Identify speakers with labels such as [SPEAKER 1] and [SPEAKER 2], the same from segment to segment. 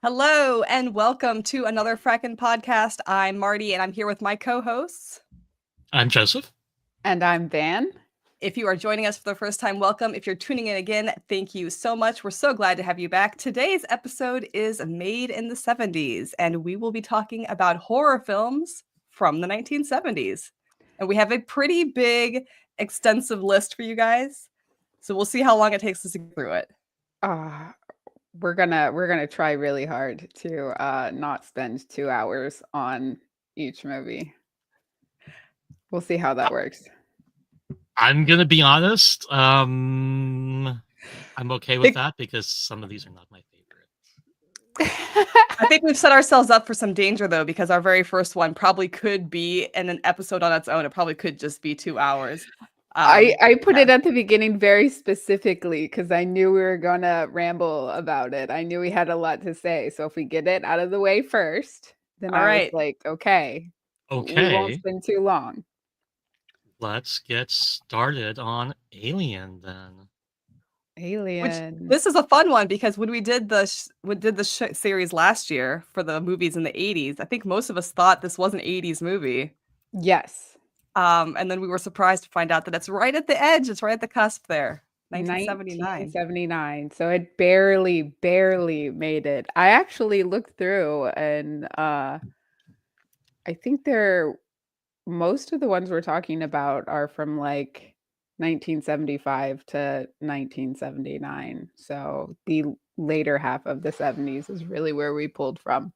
[SPEAKER 1] Hello and welcome to another Frackin' podcast. I'm Marty and I'm here with my co-hosts.
[SPEAKER 2] I'm Joseph.
[SPEAKER 3] And I'm Van.
[SPEAKER 1] If you are joining us for the first time, welcome. If you're tuning in again, thank you so much. We're so glad to have you back. Today's episode is made in the 70s, and we will be talking about horror films from the 1970s. And we have a pretty big, extensive list for you guys. So we'll see how long it takes us to get through it.
[SPEAKER 3] We're gonna try really hard to not spend 2 hours on each movie. We'll see how that works.
[SPEAKER 2] I'm gonna be honest. I'm okay with that because some of these are not my favorite.
[SPEAKER 1] I think we've set ourselves up for some danger though, because our very first one probably could be in an episode on its own. It probably could just be 2 hours.
[SPEAKER 3] I put it at the beginning very specifically because I knew we were gonna ramble about it. I knew we had a lot to say. So if we get it out of the way first, then
[SPEAKER 1] All
[SPEAKER 3] I
[SPEAKER 1] right.
[SPEAKER 3] was like, okay, we won't spend too long.
[SPEAKER 2] Let's get started on Alien then.
[SPEAKER 3] Alien.
[SPEAKER 1] This is a fun one because when we did the series last year for the movies in the 80s, I think most of us thought this was an 80s movie.
[SPEAKER 3] Yes.
[SPEAKER 1] And then we were surprised to find out that it's right at the edge. It's right at the cusp there. 1979.
[SPEAKER 3] So it barely made it. I actually looked through and I think most of the ones we're talking about are from like 1975 to 1979. So the later half of the 70s is really where we pulled from.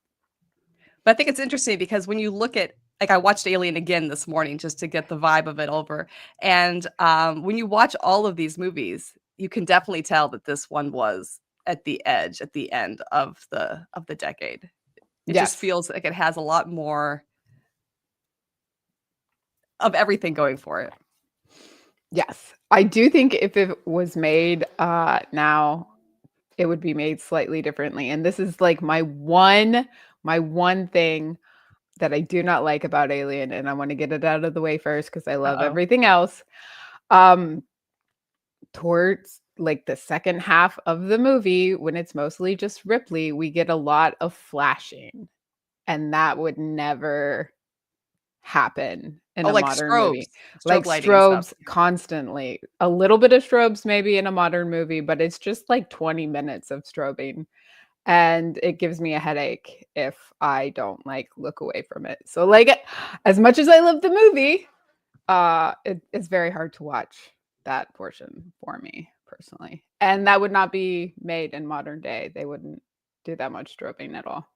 [SPEAKER 1] But I think it's interesting because when you look at, like, I watched Alien again this morning just to get the vibe of it over. And when you watch all of these movies, you can definitely tell that this one was at the edge, at the end of the decade. It just feels like it has a lot more of everything going for it.
[SPEAKER 3] Yes. I do think if it was made now, it would be made slightly differently. And this is like my one thing that I do not like about Alien, and I want to get it out of the way first because I love everything else. Towards like the second half of the movie, when it's mostly just Ripley, we get a lot of flashing, and that would never happen in a modern movie. Like strobes constantly. A little bit of strobes maybe in a modern movie, but it's just like 20 minutes of strobing. And it gives me a headache if I don't like look away from it. So like as much as I love the movie, it's very hard to watch that portion for me personally. And that would not be made in modern day. They wouldn't do that much strobing at all.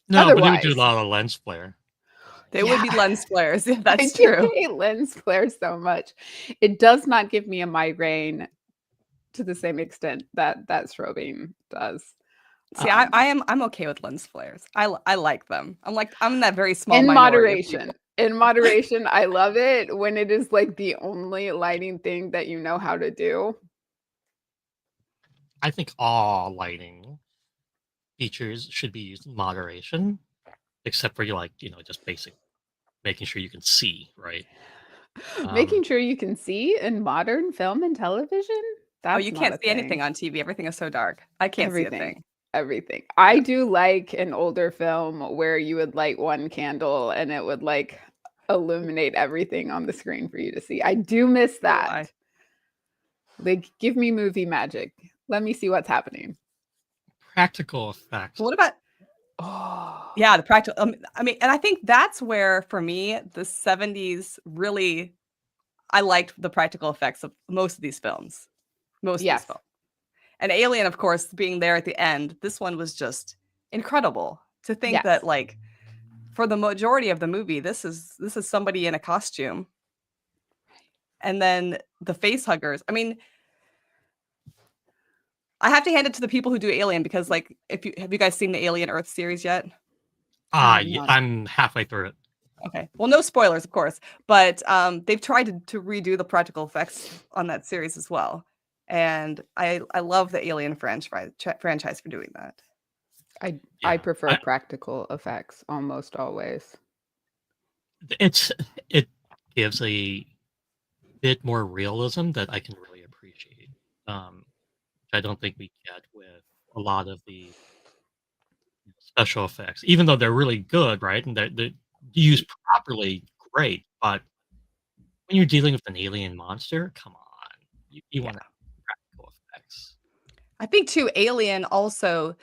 [SPEAKER 2] No, but they would do a lot of lens flare.
[SPEAKER 1] They would be lens flares. Yeah, that's true.
[SPEAKER 3] I hate lens flares so much. It does not give me a migraine to the same extent that strobing does.
[SPEAKER 1] See, I'm okay with lens flares. I like them. I'm that very small
[SPEAKER 3] in moderation. In moderation, I love it when it is like the only lighting thing that you know how to do.
[SPEAKER 2] I think all lighting features should be used in moderation, except for just basic making sure you can see, right?
[SPEAKER 3] Making sure you can see in modern film and television?
[SPEAKER 1] You can't see anything on TV. Everything is so dark. I can't see a thing.
[SPEAKER 3] Everything. I do like an older film where you would light one candle and it would like illuminate everything on the screen for you to see. I do miss that. Like, give me movie magic. Let me see what's happening.
[SPEAKER 2] Practical effects.
[SPEAKER 1] What about yeah, the practical. I mean, and I think that's where, for me, the 70s really, I liked the practical effects of most of these films. Most of these films. And Alien, of course, being there at the end, this one was just incredible. To think that, like, for the majority of the movie, this is somebody in a costume. And then the face huggers. I mean, I have to hand it to the people who do Alien because, like, have you guys seen the Alien Earth series yet?
[SPEAKER 2] Yeah, I'm halfway through it.
[SPEAKER 1] Okay. Well, no spoilers, of course, but they've tried to redo the practical effects on that series as well. And I love the Alien franchise for doing that.
[SPEAKER 3] I prefer practical effects almost always.
[SPEAKER 2] It gives a bit more realism that I can really appreciate. I don't think we get with a lot of the special effects, even though they're really good, right? And they're used properly, great. But when you're dealing with an alien monster, come on, you
[SPEAKER 1] Yeah.
[SPEAKER 2] want practical effects.
[SPEAKER 1] I think too, Alien also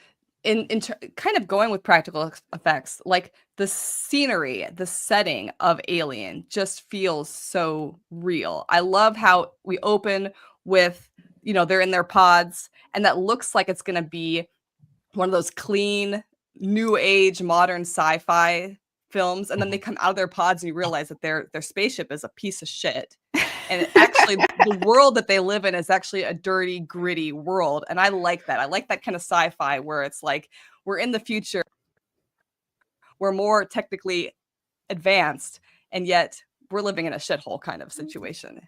[SPEAKER 1] kind of going with practical effects, like the scenery, the setting of Alien just feels so real. I love how we open with, they're in their pods, and that looks like it's going to be one of those clean, new age, modern sci-fi films, and then they come out of their pods and you realize that their spaceship is a piece of shit. And actually, the world that they live in is actually a dirty, gritty world. And I like that. I like that kind of sci-fi where it's like we're in the future, we're more technically advanced, and yet we're living in a shithole kind of situation.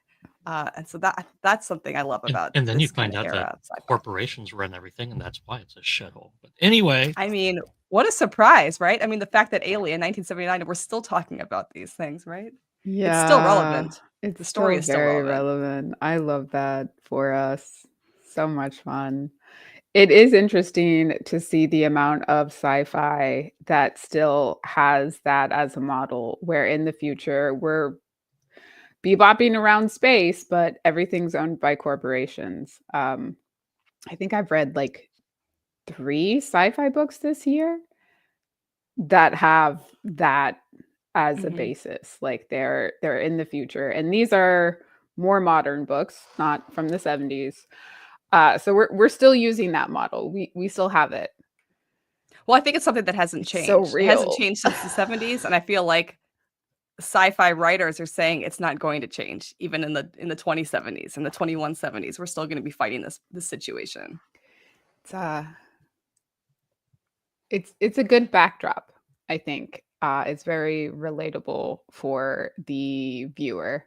[SPEAKER 1] And so that's something I love about
[SPEAKER 2] And then you
[SPEAKER 1] this kind
[SPEAKER 2] find
[SPEAKER 1] of
[SPEAKER 2] out
[SPEAKER 1] era
[SPEAKER 2] that
[SPEAKER 1] of sci-fi.
[SPEAKER 2] corporations run everything, and that's why it's a shithole. But anyway,
[SPEAKER 1] I mean, what a surprise, right? I mean, the fact that Alien 1979, we're still talking about these things, right? It's still relevant.
[SPEAKER 3] It's
[SPEAKER 1] The story
[SPEAKER 3] still
[SPEAKER 1] is still
[SPEAKER 3] very
[SPEAKER 1] relevant.
[SPEAKER 3] relevant. I love that for us. So much fun. It is interesting to see the amount of sci-fi that still has that as a model, where in the future we're bebopping around space, but everything's owned by corporations. I think I've read like 3 sci-fi books this year that have that as a
[SPEAKER 1] Mhm.
[SPEAKER 3] basis. Like they're in the future, and these are more modern books, not from the 70s. So we're still using that model. We still have it.
[SPEAKER 1] Well, I think it's something that hasn't
[SPEAKER 3] It's so
[SPEAKER 1] changed. It hasn't
[SPEAKER 3] real.
[SPEAKER 1] changed since the 70s, and I feel like sci-fi writers are saying it's not going to change even in the 2070s and the 2170s. We're still going to be fighting this situation.
[SPEAKER 3] It's it's a good backdrop, I think. It's very relatable for the viewer.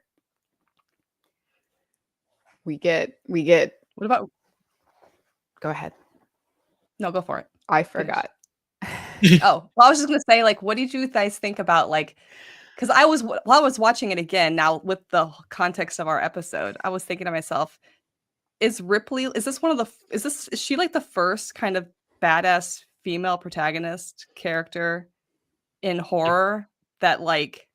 [SPEAKER 3] We get
[SPEAKER 1] What about
[SPEAKER 3] go ahead.
[SPEAKER 1] No, go for it.
[SPEAKER 3] I
[SPEAKER 1] Finish.
[SPEAKER 3] forgot.
[SPEAKER 1] Oh, well, I was just going to say, like, what did you guys think about, like, because while I was watching it again, now with the context of our episode, I was thinking to myself, is she like the first kind of badass female protagonist character in horror that like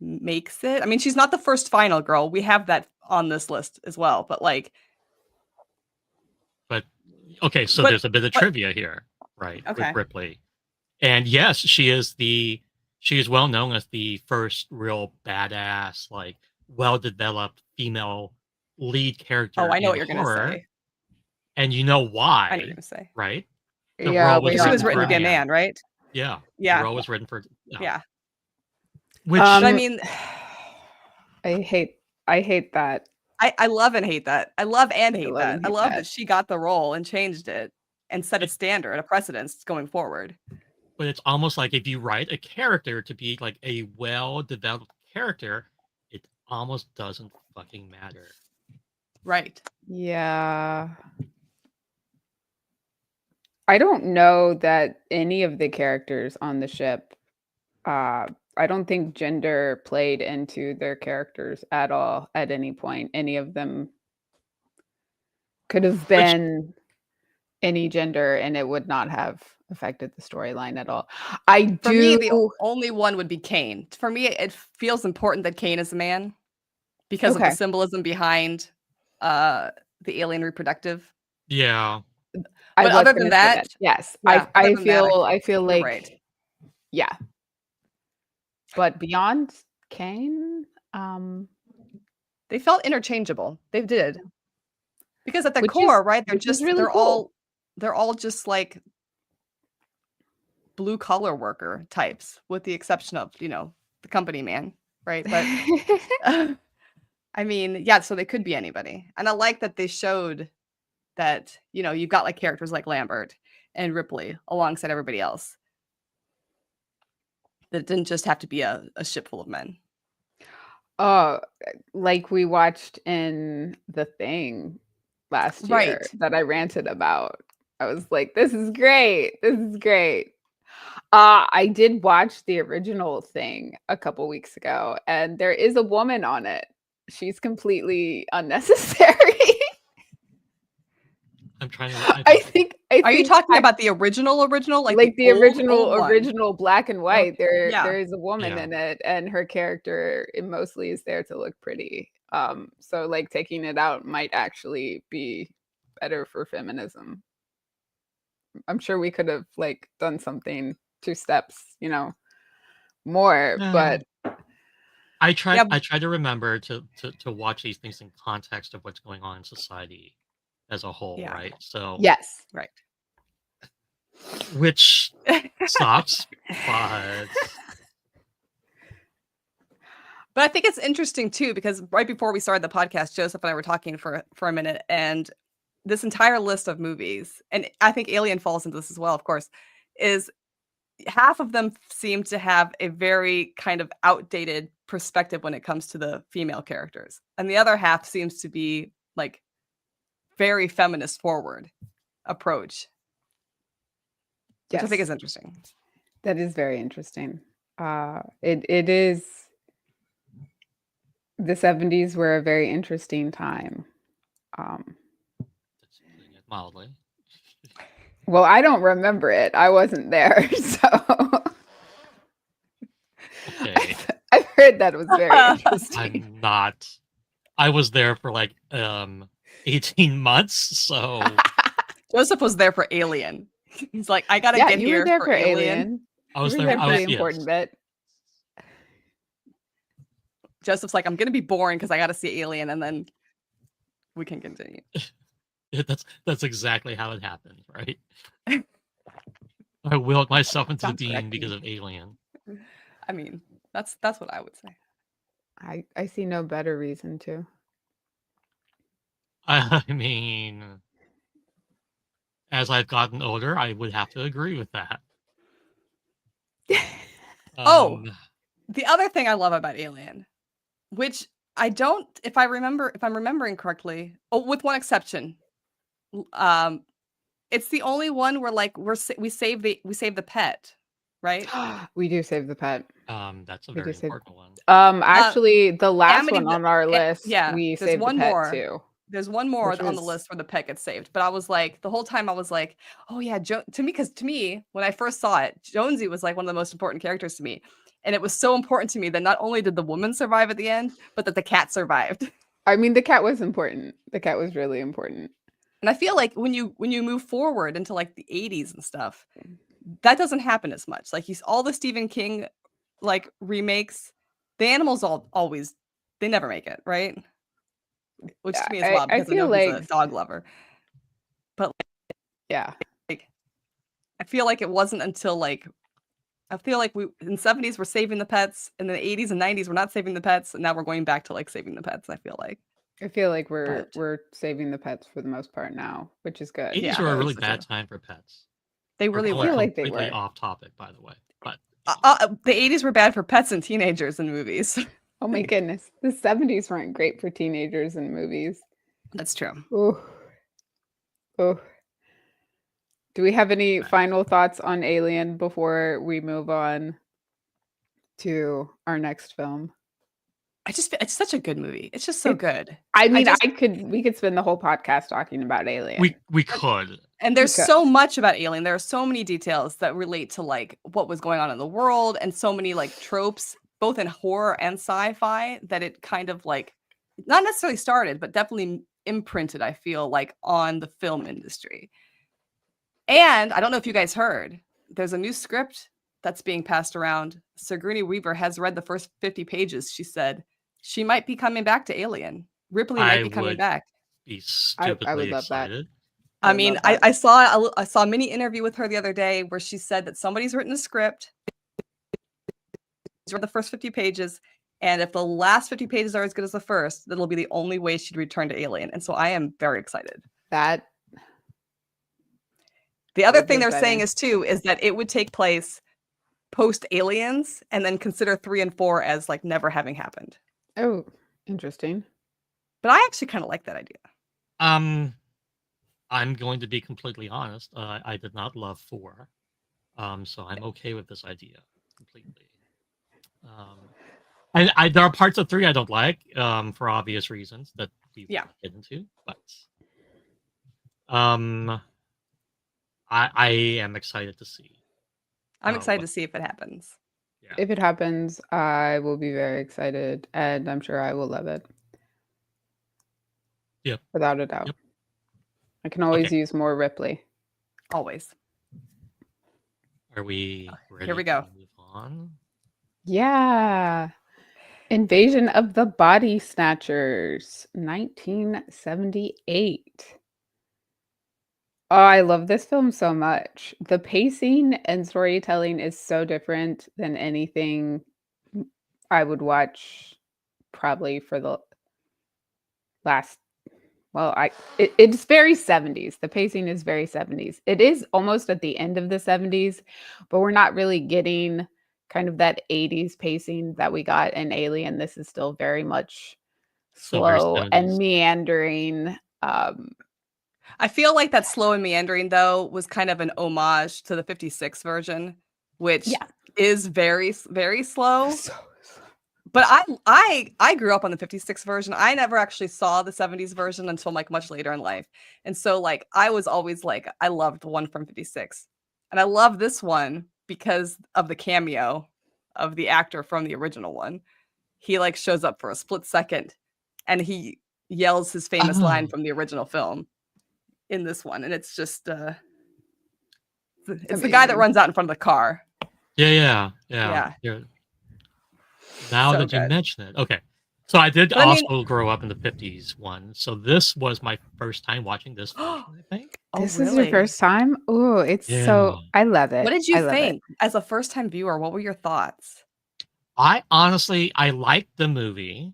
[SPEAKER 1] makes it? I mean, she's not the first final girl. We have that on this list as well, but like,
[SPEAKER 2] but okay, so
[SPEAKER 1] but
[SPEAKER 2] there's a bit of trivia here, right, with
[SPEAKER 1] okay.
[SPEAKER 2] Ripley. And yes, she is well known as the first real badass, like well-developed female lead character
[SPEAKER 1] Oh, I know
[SPEAKER 2] in
[SPEAKER 1] what you're gonna
[SPEAKER 2] horror.
[SPEAKER 1] say.
[SPEAKER 2] And you know
[SPEAKER 1] I know what
[SPEAKER 2] why,
[SPEAKER 1] you're gonna say.
[SPEAKER 2] right? The
[SPEAKER 3] Yeah,
[SPEAKER 2] role
[SPEAKER 3] we
[SPEAKER 2] was
[SPEAKER 1] Because she
[SPEAKER 3] all
[SPEAKER 1] was
[SPEAKER 2] written
[SPEAKER 1] written
[SPEAKER 2] for
[SPEAKER 1] to
[SPEAKER 2] a
[SPEAKER 1] be a
[SPEAKER 2] man.
[SPEAKER 1] man, right?
[SPEAKER 2] Yeah, the
[SPEAKER 1] Yeah,
[SPEAKER 2] role was written for
[SPEAKER 1] yeah.
[SPEAKER 2] which
[SPEAKER 1] But I mean,
[SPEAKER 3] I hate that.
[SPEAKER 1] I love and hate that. I love and
[SPEAKER 3] I
[SPEAKER 1] hate
[SPEAKER 3] love
[SPEAKER 1] that.
[SPEAKER 3] and
[SPEAKER 1] I
[SPEAKER 3] hate
[SPEAKER 1] love
[SPEAKER 3] that.
[SPEAKER 1] that she got the role and changed it and set a standard, a precedence going forward.
[SPEAKER 2] but it's almost like if you write a character to be like a well-developed character, it almost doesn't fucking matter.
[SPEAKER 1] Right.
[SPEAKER 3] Yeah. I don't know that any of the characters on the ship, I don't think gender played into their characters at all at any point. Any of them could have
[SPEAKER 2] Which
[SPEAKER 3] been any gender and it would not have affected the storyline at all. I
[SPEAKER 1] For me, the
[SPEAKER 3] do.
[SPEAKER 1] only one would be Cain. For me, it feels important that Cain is a man because of the
[SPEAKER 3] Okay.
[SPEAKER 1] symbolism behind the alien reproductive.
[SPEAKER 2] yeah,
[SPEAKER 3] I
[SPEAKER 1] But
[SPEAKER 3] was
[SPEAKER 1] other
[SPEAKER 3] gonna
[SPEAKER 1] than
[SPEAKER 3] say
[SPEAKER 1] that,
[SPEAKER 3] that. Yes.
[SPEAKER 1] yeah, other
[SPEAKER 3] I
[SPEAKER 1] than that,
[SPEAKER 3] feel
[SPEAKER 1] you're
[SPEAKER 3] like
[SPEAKER 1] right.
[SPEAKER 3] yeah. But beyond Kane,
[SPEAKER 1] They felt interchangeable. They did. Because at the
[SPEAKER 3] which is
[SPEAKER 1] core, right,
[SPEAKER 3] really cool.
[SPEAKER 1] they're all just like blue collar worker types, with the exception of, the company man, right? But I mean, yeah, so they could be anybody. And I like that they showed that, you've got like characters like Lambert and Ripley alongside everybody else. That it didn't just have to be a ship full of men.
[SPEAKER 3] Oh, like we watched in The Thing last year
[SPEAKER 1] Right.
[SPEAKER 3] that I ranted about. I was like, this is great. This is great. I did watch the original Thing a couple weeks ago, and there is a woman on it. She's completely unnecessary.
[SPEAKER 2] I'm trying to.
[SPEAKER 3] I think.
[SPEAKER 1] Are you talking about the original,
[SPEAKER 3] like the
[SPEAKER 1] old one?
[SPEAKER 3] original black and white?
[SPEAKER 1] Yeah.
[SPEAKER 3] There is a woman
[SPEAKER 2] Yeah.
[SPEAKER 3] in it, and her character mostly is there to look pretty. So like taking it out might actually be better for feminism. I'm sure we could have like done something 2 steps, more, but
[SPEAKER 2] I try
[SPEAKER 1] Yeah.
[SPEAKER 2] to remember to watch these things in context of what's going on in society as a whole,
[SPEAKER 1] Yeah.
[SPEAKER 2] right? So
[SPEAKER 3] yes,
[SPEAKER 1] Right.
[SPEAKER 2] which sucks, but
[SPEAKER 1] But I think it's interesting too, because right before we started the podcast, Joseph and I were talking for a minute, and this entire list of movies, and I think Alien falls into this as well, of course, is half of them seem to have a very kind of outdated perspective when it comes to the female characters. And the other half seems to be like very feminist forward approach, which I think
[SPEAKER 3] yes,
[SPEAKER 1] is interesting.
[SPEAKER 3] that is very interesting. It is. The 70s were a very interesting time.
[SPEAKER 2] that's putting it mildly.
[SPEAKER 3] Well, I don't remember it. I wasn't there, so
[SPEAKER 2] Okay,
[SPEAKER 3] I've heard that it was very interesting.
[SPEAKER 2] I'm not. I was there for like 18 months, so
[SPEAKER 1] Joseph was there for Alien. He's like, I gotta
[SPEAKER 3] Yeah,
[SPEAKER 1] get
[SPEAKER 3] you
[SPEAKER 1] here
[SPEAKER 3] were there
[SPEAKER 1] for
[SPEAKER 3] for
[SPEAKER 1] Alien.
[SPEAKER 3] Alien.
[SPEAKER 2] I was
[SPEAKER 3] You were
[SPEAKER 2] there.
[SPEAKER 3] there
[SPEAKER 2] I
[SPEAKER 3] for
[SPEAKER 2] was
[SPEAKER 3] the
[SPEAKER 2] yes.
[SPEAKER 3] important bit.
[SPEAKER 1] Joseph's like, I'm gonna be boring because I gotta see Alien, and then we can continue.
[SPEAKER 2] That's exactly how it happened, right? I willed myself into the
[SPEAKER 3] Sounds
[SPEAKER 2] beam
[SPEAKER 3] correct to
[SPEAKER 2] because
[SPEAKER 3] me.
[SPEAKER 2] of Alien.
[SPEAKER 1] I mean, that's what I would say.
[SPEAKER 3] I see no better reason to.
[SPEAKER 2] I mean, as I've gotten older, I would have to agree with that.
[SPEAKER 1] Oh, the other thing I love about Alien, which I don't, if I'm remembering correctly, with one exception, it's the only one where like we save the pet, right?
[SPEAKER 3] We do save the pet.
[SPEAKER 2] That's a
[SPEAKER 3] We
[SPEAKER 2] very
[SPEAKER 3] do save.
[SPEAKER 2] important one.
[SPEAKER 3] Actually, the last one
[SPEAKER 1] Amityville-
[SPEAKER 3] on our list,
[SPEAKER 1] yeah,
[SPEAKER 3] we
[SPEAKER 1] there's
[SPEAKER 3] saved the
[SPEAKER 1] one
[SPEAKER 3] pet
[SPEAKER 1] more.
[SPEAKER 3] too.
[SPEAKER 1] There's one more
[SPEAKER 3] Which
[SPEAKER 1] on the
[SPEAKER 3] was-
[SPEAKER 1] list where the pet gets saved, but I was like, the whole time I was like, oh yeah, to me, when I first saw it, Jonesy was like one of the most important characters to me, and it was so important to me that not only did the woman survive at the end, but that the cat survived.
[SPEAKER 3] I mean, the cat was important. The cat was really important.
[SPEAKER 1] And I feel like when you move forward into like the 80s and stuff, that doesn't happen as much. Like all the Stephen King like remakes, the animals always they never make it, right? Which to me is wild because I know he's a dog lover. But
[SPEAKER 3] yeah,
[SPEAKER 1] I feel like it wasn't until like I feel like we in the 70s we're saving the pets, in the 80s and 90s we're not saving the pets, and now we're going back to like saving the pets. I feel like
[SPEAKER 3] we're saving the pets for the most part now, which is good.
[SPEAKER 2] 80s were a really bad time for pets.
[SPEAKER 1] They really
[SPEAKER 3] I feel
[SPEAKER 1] were.
[SPEAKER 3] like they
[SPEAKER 2] Completely
[SPEAKER 3] were.
[SPEAKER 2] off topic, by the way. But
[SPEAKER 1] The 80s were bad for pets and teenagers in movies.
[SPEAKER 3] Oh my goodness, the 70s weren't great for teenagers in movies.
[SPEAKER 1] That's true.
[SPEAKER 3] Oh, do we have any final thoughts on Alien before we move on to our next film?
[SPEAKER 1] It's such a good movie. It's just so good.
[SPEAKER 3] I mean, we could spend the whole podcast talking about Alien.
[SPEAKER 2] we could.
[SPEAKER 1] And there's so much about Alien. There are so many details that relate to like what was going on in the world, and so many like tropes, both in horror and sci-fi, that it kind of like not necessarily started, but definitely imprinted, I feel like, on the film industry. And I don't know if you guys heard, there's a new script that's being passed around. Sigourney Weaver has read the first 50 pages. She said she might be coming back to Alien. Ripley might be coming back.
[SPEAKER 2] Be stupidly
[SPEAKER 3] I would love
[SPEAKER 2] excited.
[SPEAKER 3] that.
[SPEAKER 1] I mean, I saw a mini interview with her the other day where she said that somebody's written a script. She's read the first 50 pages, and if the last 50 pages are as good as the first, that'll be the only way she'd return to Alien. And so I am very excited. The other thing they're saying is that it would take place post Aliens, and then consider 3 and 4 as like never having happened.
[SPEAKER 3] Oh, interesting.
[SPEAKER 1] But I actually kind of like that idea.
[SPEAKER 2] I'm going to be completely honest. I did not love 4, so I'm okay with this idea completely. There are parts of 3 I don't like, for obvious reasons that we won't get into. But I am excited to see.
[SPEAKER 1] I'm excited
[SPEAKER 2] what-
[SPEAKER 1] to see if it happens.
[SPEAKER 2] Yeah.
[SPEAKER 3] If it happens, I will be very excited, and I'm sure I will love it.
[SPEAKER 2] Yep.
[SPEAKER 3] Without a doubt.
[SPEAKER 2] Yep.
[SPEAKER 3] I can always
[SPEAKER 2] Okay.
[SPEAKER 3] use more Ripley.
[SPEAKER 1] Always.
[SPEAKER 2] Are we ready
[SPEAKER 1] Here we go.
[SPEAKER 2] to move on?
[SPEAKER 3] Yeah. Invasion of the Body Snatchers, 1978. Oh, I love this film so much. The pacing and storytelling is so different than anything I would watch probably for the last it's very 70s. The pacing is very 70s. It is almost at the end of the 70s, but we're not really getting kind of that 80s pacing that we got in Alien. This is still very much
[SPEAKER 2] Still very
[SPEAKER 3] slow
[SPEAKER 2] 70s.
[SPEAKER 3] and meandering.
[SPEAKER 1] I feel like that slow and meandering though was kind of an homage to the 56 version, which is very, very slow. But I grew up on the 56 version. I never actually saw the 70s version until like much later in life. And so like I was always like, I loved the one from 56. And I love this one because of the cameo of the actor from the original one. He like shows up for a split second and he yells his famous line from the original film in this one. And it's just it's the guy that runs out in front of the car.
[SPEAKER 2] Yeah. Now
[SPEAKER 1] So
[SPEAKER 2] that you
[SPEAKER 1] good.
[SPEAKER 2] mention it, okay. So I did
[SPEAKER 1] But I mean-
[SPEAKER 2] also grow up in the 50s one. So this was my first time watching this version, I think.
[SPEAKER 3] This is your first time? Oh, it's so I love it.
[SPEAKER 1] What did you
[SPEAKER 3] I love it.
[SPEAKER 1] think as a first-time viewer? What were your thoughts?
[SPEAKER 2] I honestly liked the movie.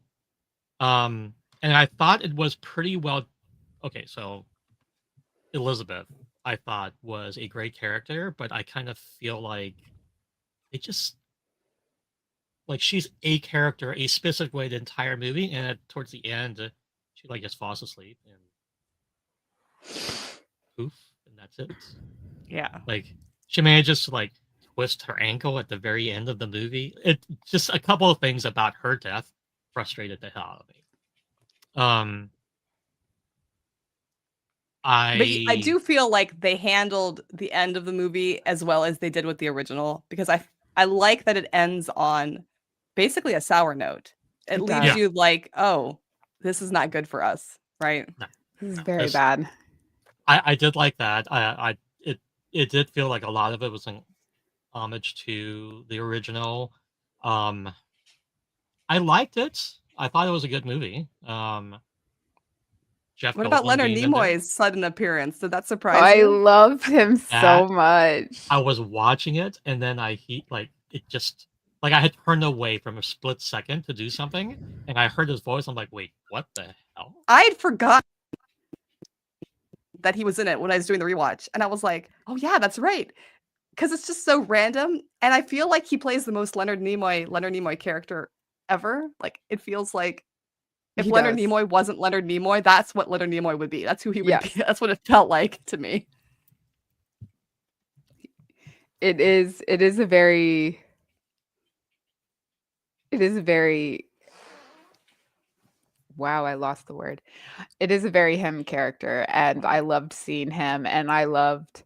[SPEAKER 2] And I thought it was pretty well. Okay, so Elizabeth, I thought was a great character, but I kind of feel like it just like she's a character a specific way the entire movie, and towards the end, she like just falls asleep and poof, and that's it.
[SPEAKER 1] Yeah.
[SPEAKER 2] Like she manages to like twist her ankle at the very end of the movie. It just a couple of things about her death frustrated the hell out of me.
[SPEAKER 1] I do feel like they handled the end of the movie as well as they did with the original, because I like that it ends on basically a sour note. It leaves you like, oh, this is not good for us, right?
[SPEAKER 3] This is very bad.
[SPEAKER 2] I did like that. It did feel like a lot of it was an homage to the original. I liked it. I thought it was a good movie. Jeff
[SPEAKER 1] what about
[SPEAKER 2] Goldblum
[SPEAKER 1] Leonard
[SPEAKER 2] being in there.
[SPEAKER 1] Nimoy's sudden appearance? Did that surprise you?
[SPEAKER 3] I love him so much.
[SPEAKER 2] I was watching it, and then I had turned away from a split second to do something, and I heard his voice. I'm like, wait, what the hell?
[SPEAKER 1] I had forgotten that he was in it when I was doing the rewatch, and I was like, oh yeah, that's right. Because it's just so random, and I feel like he plays the most Leonard Nimoy character ever. Like it feels like if Leonard Nimoy wasn't Leonard Nimoy, that's what Leonard Nimoy would be. That's who he would be. That's what it felt like to me.
[SPEAKER 3] It is a very wow, I lost the word. It is a very him character, and I loved seeing him, and I loved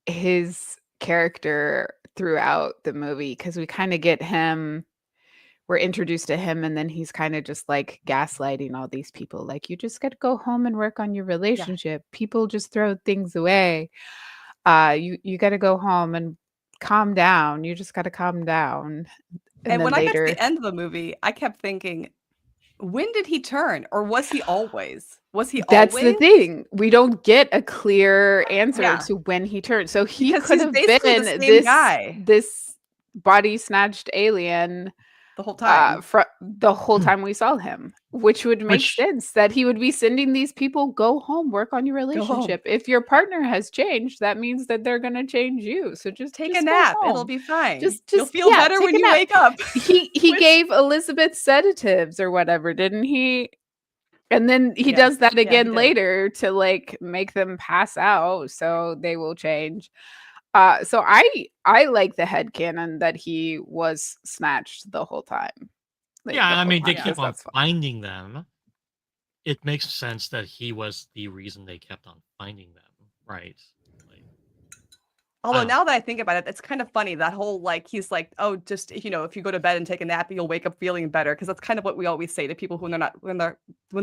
[SPEAKER 3] his character throughout the movie because we kind of get him. We're introduced to him, and then he's kind of just like gaslighting all these people. Like, you just got to go home and work on your relationship. Yeah. People just throw things away. You got to go home and calm down. You just got to calm down.
[SPEAKER 1] And when I got to the end of the movie, I kept thinking, when did he turn? Or was he always?
[SPEAKER 3] That's the thing. We don't get a clear answer to when he turned. So he could have been this body snatched alien
[SPEAKER 1] the whole time.
[SPEAKER 3] The whole time we saw him, which would make sense that he would be sending these people, go home, work on your relationship. If your partner has changed, that means that they're going to change you. So just
[SPEAKER 1] take a nap. It'll be fine. You'll feel better when you wake up.
[SPEAKER 3] He gave Elizabeth sedatives or whatever, didn't he? And then he does that again later to like make them pass out so they will change. So I like the headcanon that he was snatched the whole time.
[SPEAKER 2] Like, I mean, they keep on finding them. it makes sense that he was the reason they kept on finding them, right? Like,
[SPEAKER 1] Although
[SPEAKER 2] don't
[SPEAKER 1] now that I think about it, it's kind of funny that whole like he's like, oh, just if you go to bed and take a nap, you'll wake up feeling better, because that's kind of what we always say to people when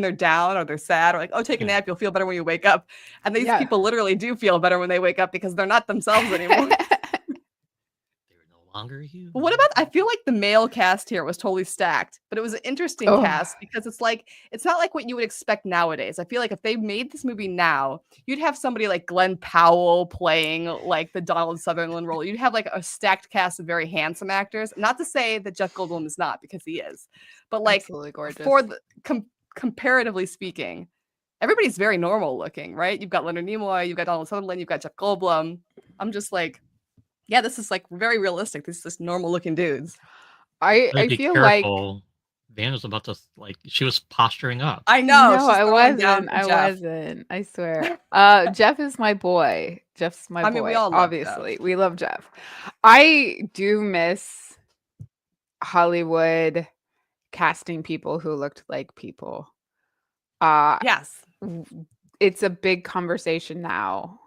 [SPEAKER 1] they're down or they're sad, or like, oh, take a
[SPEAKER 2] Yeah.
[SPEAKER 1] nap, you'll feel better when you wake up. And these
[SPEAKER 3] Yeah.
[SPEAKER 1] people literally do feel better when they wake up because they're not themselves anymore.
[SPEAKER 2] They're no longer human.
[SPEAKER 1] But what about, I feel like the male cast here was totally stacked, but it was an interesting
[SPEAKER 3] Oh.
[SPEAKER 1] cast because it's not like what you would expect nowadays. I feel like if they made this movie now, you'd have somebody like Glenn Powell playing like the Donald Sutherland role. You'd have like a stacked cast of very handsome actors. Not to say that Jeff Goldblum is not, because he is, but like
[SPEAKER 3] Absolutely gorgeous.
[SPEAKER 1] for the comparatively speaking, everybody's very normal looking, right? You've got Leonard Nimoy, you've got Donald Sutherland, you've got Jeff Goldblum. I'm just like, yeah, this is like very realistic. This is just normal looking dudes.
[SPEAKER 3] I
[SPEAKER 2] Be
[SPEAKER 3] feel like
[SPEAKER 2] careful. Van was about to she was posturing up.
[SPEAKER 1] I know.
[SPEAKER 3] no,
[SPEAKER 1] she's
[SPEAKER 3] I
[SPEAKER 1] throwing down
[SPEAKER 3] wasn't.
[SPEAKER 1] for
[SPEAKER 3] I
[SPEAKER 1] Jeff.
[SPEAKER 3] wasn't. I swear. Jeff is my boy. Jeff's my boy.
[SPEAKER 1] I mean, we all love
[SPEAKER 3] obviously. We love Jeff. I do miss Hollywood casting people who looked like people.
[SPEAKER 1] Yes.
[SPEAKER 3] It's a big conversation now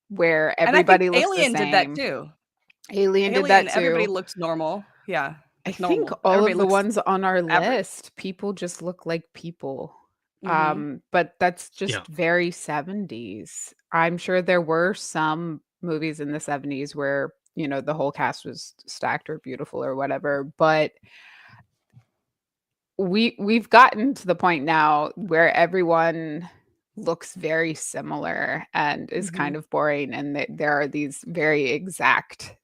[SPEAKER 3] where
[SPEAKER 1] And I
[SPEAKER 3] everybody
[SPEAKER 1] think
[SPEAKER 3] looks
[SPEAKER 1] Alien
[SPEAKER 3] the
[SPEAKER 1] did that
[SPEAKER 3] same.
[SPEAKER 1] too.
[SPEAKER 3] Alien did that too.
[SPEAKER 1] Everybody looks normal. Yeah.
[SPEAKER 3] I
[SPEAKER 1] normal.
[SPEAKER 3] think all
[SPEAKER 1] Everybody
[SPEAKER 3] of the
[SPEAKER 1] looks
[SPEAKER 3] ones on our
[SPEAKER 1] average.
[SPEAKER 3] list, people just look like people.
[SPEAKER 1] Mhm.
[SPEAKER 3] But that's just
[SPEAKER 2] Yeah.
[SPEAKER 3] very 70s. I'm sure there were some movies in the 70s where, the whole cast was stacked or beautiful or whatever, but we've gotten to the point now where everyone looks very similar and is kind of boring, and there are these very exact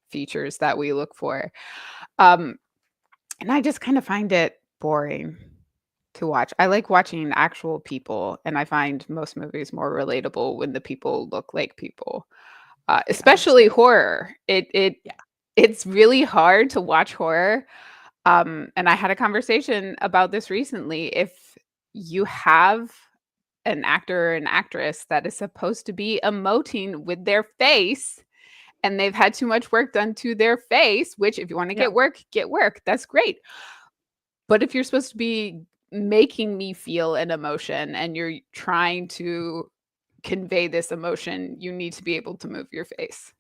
[SPEAKER 3] features that we look for. And I just kind of find it boring to watch. I like watching actual people, and I find most movies more relatable when the people look like people. Especially horror. It's really hard to watch horror. And I had a conversation about this recently. If you have an actor or an actress that is supposed to be emoting with their face, and they've had too much work done to their face, which if you want to get work, that's great. But if you're supposed to be making me feel an emotion and you're trying to convey this emotion, you need to be able to move your face.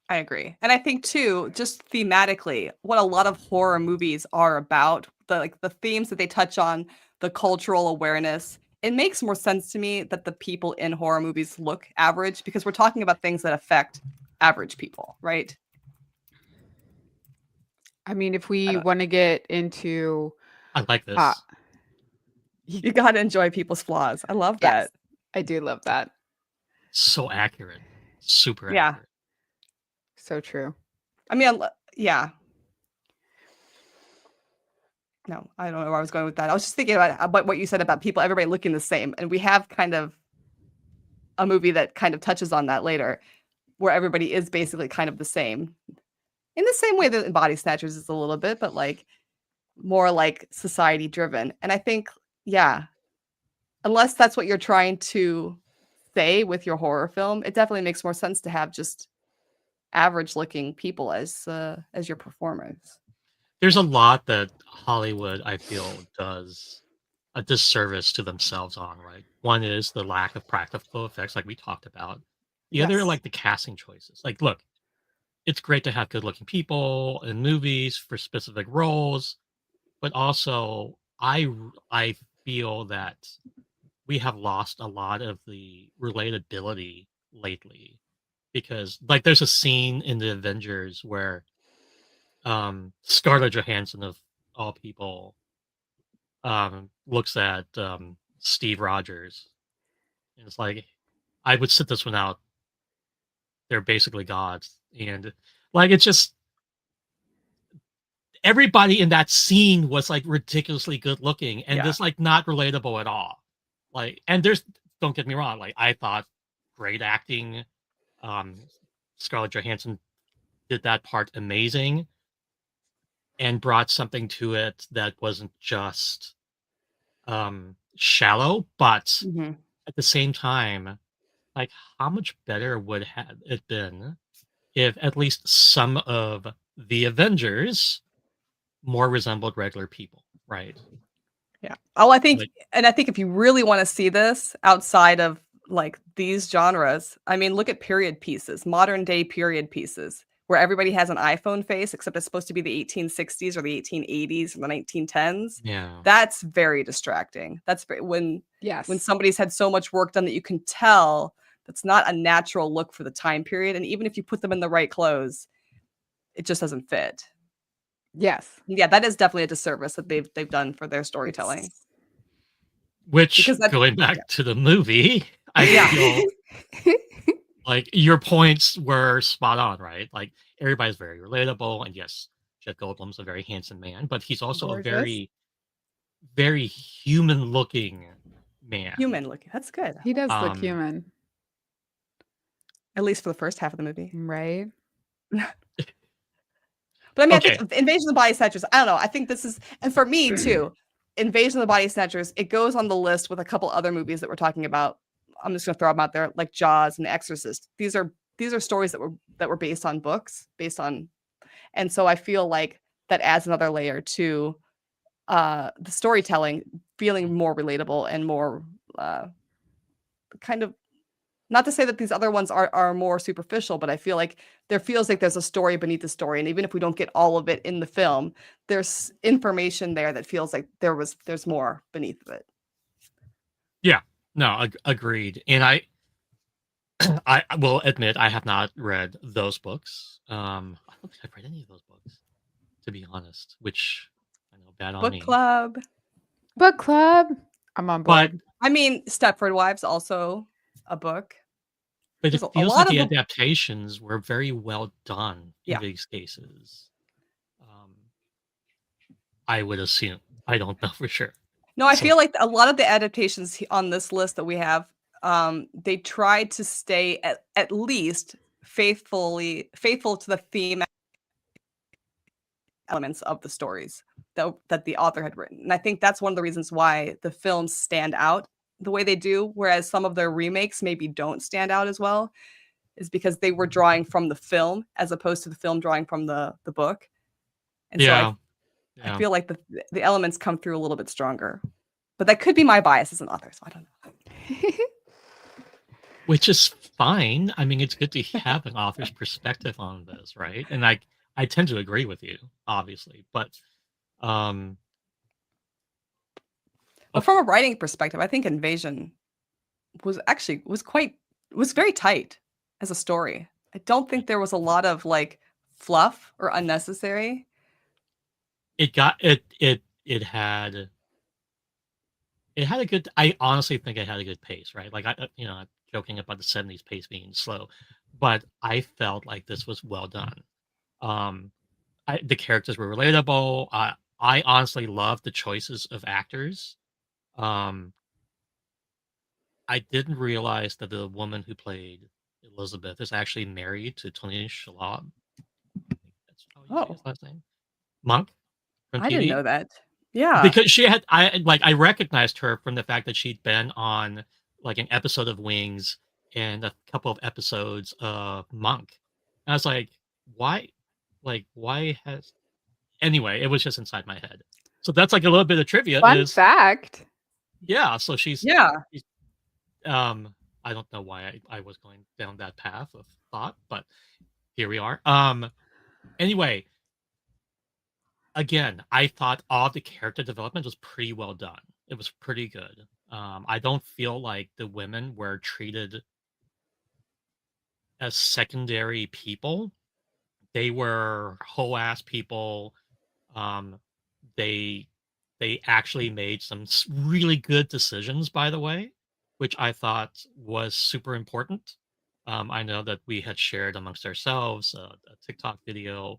[SPEAKER 1] I agree. And I think too, just thematically, what a lot of horror movies are about, the themes that they touch on, the cultural awareness, it makes more sense to me that the people in horror movies look average, because we're talking about things that affect average people, right?
[SPEAKER 3] I mean, if we want to get into
[SPEAKER 2] I like this.
[SPEAKER 1] You got to enjoy people's flaws. I love that.
[SPEAKER 3] I do love that.
[SPEAKER 2] So accurate. Super
[SPEAKER 1] Yeah.
[SPEAKER 2] accurate.
[SPEAKER 3] So true.
[SPEAKER 1] I mean, yeah. No, I don't know where I was going with that. I was just thinking about what you said about everybody looking the same. And we have kind of a movie that kind of touches on that later, where everybody is basically kind of the same. In the same way that Body Snatchers is a little bit, but like more like society driven. And I think, yeah, unless that's what you're trying to say with your horror film, it definitely makes more sense to have just average looking people as your performers.
[SPEAKER 2] There's a lot that Hollywood, I feel, does a disservice to themselves on, right? One is the lack of practical effects, like we talked about. The other,
[SPEAKER 1] Yes.
[SPEAKER 2] like the casting choices. Like, look, it's great to have good looking people in movies for specific roles, but also I feel that we have lost a lot of the relatability lately, because like there's a scene in the Avengers where Scarlett Johansson of all people looks at Steve Rogers, and it's like, I would sit this one out. They're basically gods, and like it's just everybody in that scene was like ridiculously good looking and just like not relatable at all. Like, and don't get me wrong, like I thought great acting. Scarlett Johansson did that part amazing and brought something to it that wasn't just shallow, but at the same time, like how much better would have it been if at least some of the Avengers more resembled regular people, right?
[SPEAKER 1] Yeah. Oh, I think,
[SPEAKER 2] Like,
[SPEAKER 1] and I think if you really want to see this outside of like these genres, I mean, look at period pieces, modern day period pieces, where everybody has an iPhone face, except it's supposed to be the 1860s or the 1880s or the 1910s.
[SPEAKER 2] yeah.
[SPEAKER 1] That's very distracting. That's when
[SPEAKER 3] Yes.
[SPEAKER 1] somebody's had so much work done that you can tell that's not a natural look for the time period. And even if you put them in the right clothes, it just doesn't fit.
[SPEAKER 3] Yes.
[SPEAKER 1] Yeah, that is definitely a disservice that they've done for their storytelling.
[SPEAKER 2] Which,
[SPEAKER 1] Because that,
[SPEAKER 2] going back to the movie, I
[SPEAKER 1] Yeah.
[SPEAKER 2] feel like your points were spot on, right? Like, everybody's very relatable, and yes, Jeff Goldblum's a very handsome man, but he's also a
[SPEAKER 3] Gorgeous.
[SPEAKER 2] very, very human-looking man.
[SPEAKER 1] human looking. That's good.
[SPEAKER 3] He does look
[SPEAKER 2] Um,
[SPEAKER 3] human,
[SPEAKER 1] At least for the first half of the movie.
[SPEAKER 3] right?
[SPEAKER 1] But I mean,
[SPEAKER 2] Okay.
[SPEAKER 1] I think Invasion of the Body Snatchers, I don't know. I think this is, and for me too, Invasion of the Body Snatchers, it goes on the list with a couple other movies that we're talking about. I'm just gonna throw them out there, like Jaws and Exorcist. These are stories that were based on books, and so I feel like that adds another layer to the storytelling, feeling more relatable and more kind of, not to say that these other ones are more superficial, but I feel like there feels like there's a story beneath the story, and even if we don't get all of it in the film, there's information there that feels like there's more beneath it.
[SPEAKER 2] Yeah. No, agreed. And I will admit I have not read those books. I don't think I've read any of those books, to be honest, which I know bad on me.
[SPEAKER 3] Book club. I'm on
[SPEAKER 2] But
[SPEAKER 3] board.
[SPEAKER 1] I mean, Stepford Wives also a book.
[SPEAKER 2] but it
[SPEAKER 1] There's a
[SPEAKER 2] feels
[SPEAKER 1] lot
[SPEAKER 2] like
[SPEAKER 1] of
[SPEAKER 2] the
[SPEAKER 1] the-
[SPEAKER 2] adaptations were very well done in
[SPEAKER 1] Yeah.
[SPEAKER 2] these cases. I would assume. I don't know for sure.
[SPEAKER 1] No, I
[SPEAKER 2] So-
[SPEAKER 1] feel like a lot of the adaptations on this list that we have, they tried to stay at least faithful to the theme elements of the stories that the author had written. And I think that's one of the reasons why the films stand out the way they do, whereas some of their remakes maybe don't stand out as well, is because they were drawing from the film as opposed to the film drawing from the book. And so I feel like the elements come through a little bit stronger. But that could be my bias as an author, so I don't know.
[SPEAKER 2] Which is fine. I mean, it's good to have an author's perspective on this, right? And I tend to agree with you, obviously, but
[SPEAKER 1] Well, from a writing perspective, I think Invasion was very tight as a story. I don't think there was a lot of like fluff or unnecessary.
[SPEAKER 2] it had a good. I honestly think it had a good pace, right? Like I'm joking about the '70s pace being slow, but I felt like this was well done. The characters were relatable. I honestly loved the choices of actors. I didn't realize that the woman who played Elizabeth is actually married to Tony Shalhoub. I think that's how you say his last name. Monk from TV.
[SPEAKER 1] I didn't know that. Yeah.
[SPEAKER 2] Because I recognized her from the fact that she'd been on like an episode of Wings and a couple of episodes of Monk. And I was like, why? Like, why has? Anyway, it was just inside my head. So that's like a little bit of trivia.
[SPEAKER 3] Fun fact.
[SPEAKER 2] Yeah. So she's I don't know why I was going down that path of thought, but here we are. Anyway, again, I thought all the character development was pretty well done. It was pretty good. I don't feel like the women were treated as secondary people. They were whole ass people. They actually made some really good decisions, by the way, which I thought was super important. I know that we had shared amongst ourselves a TikTok video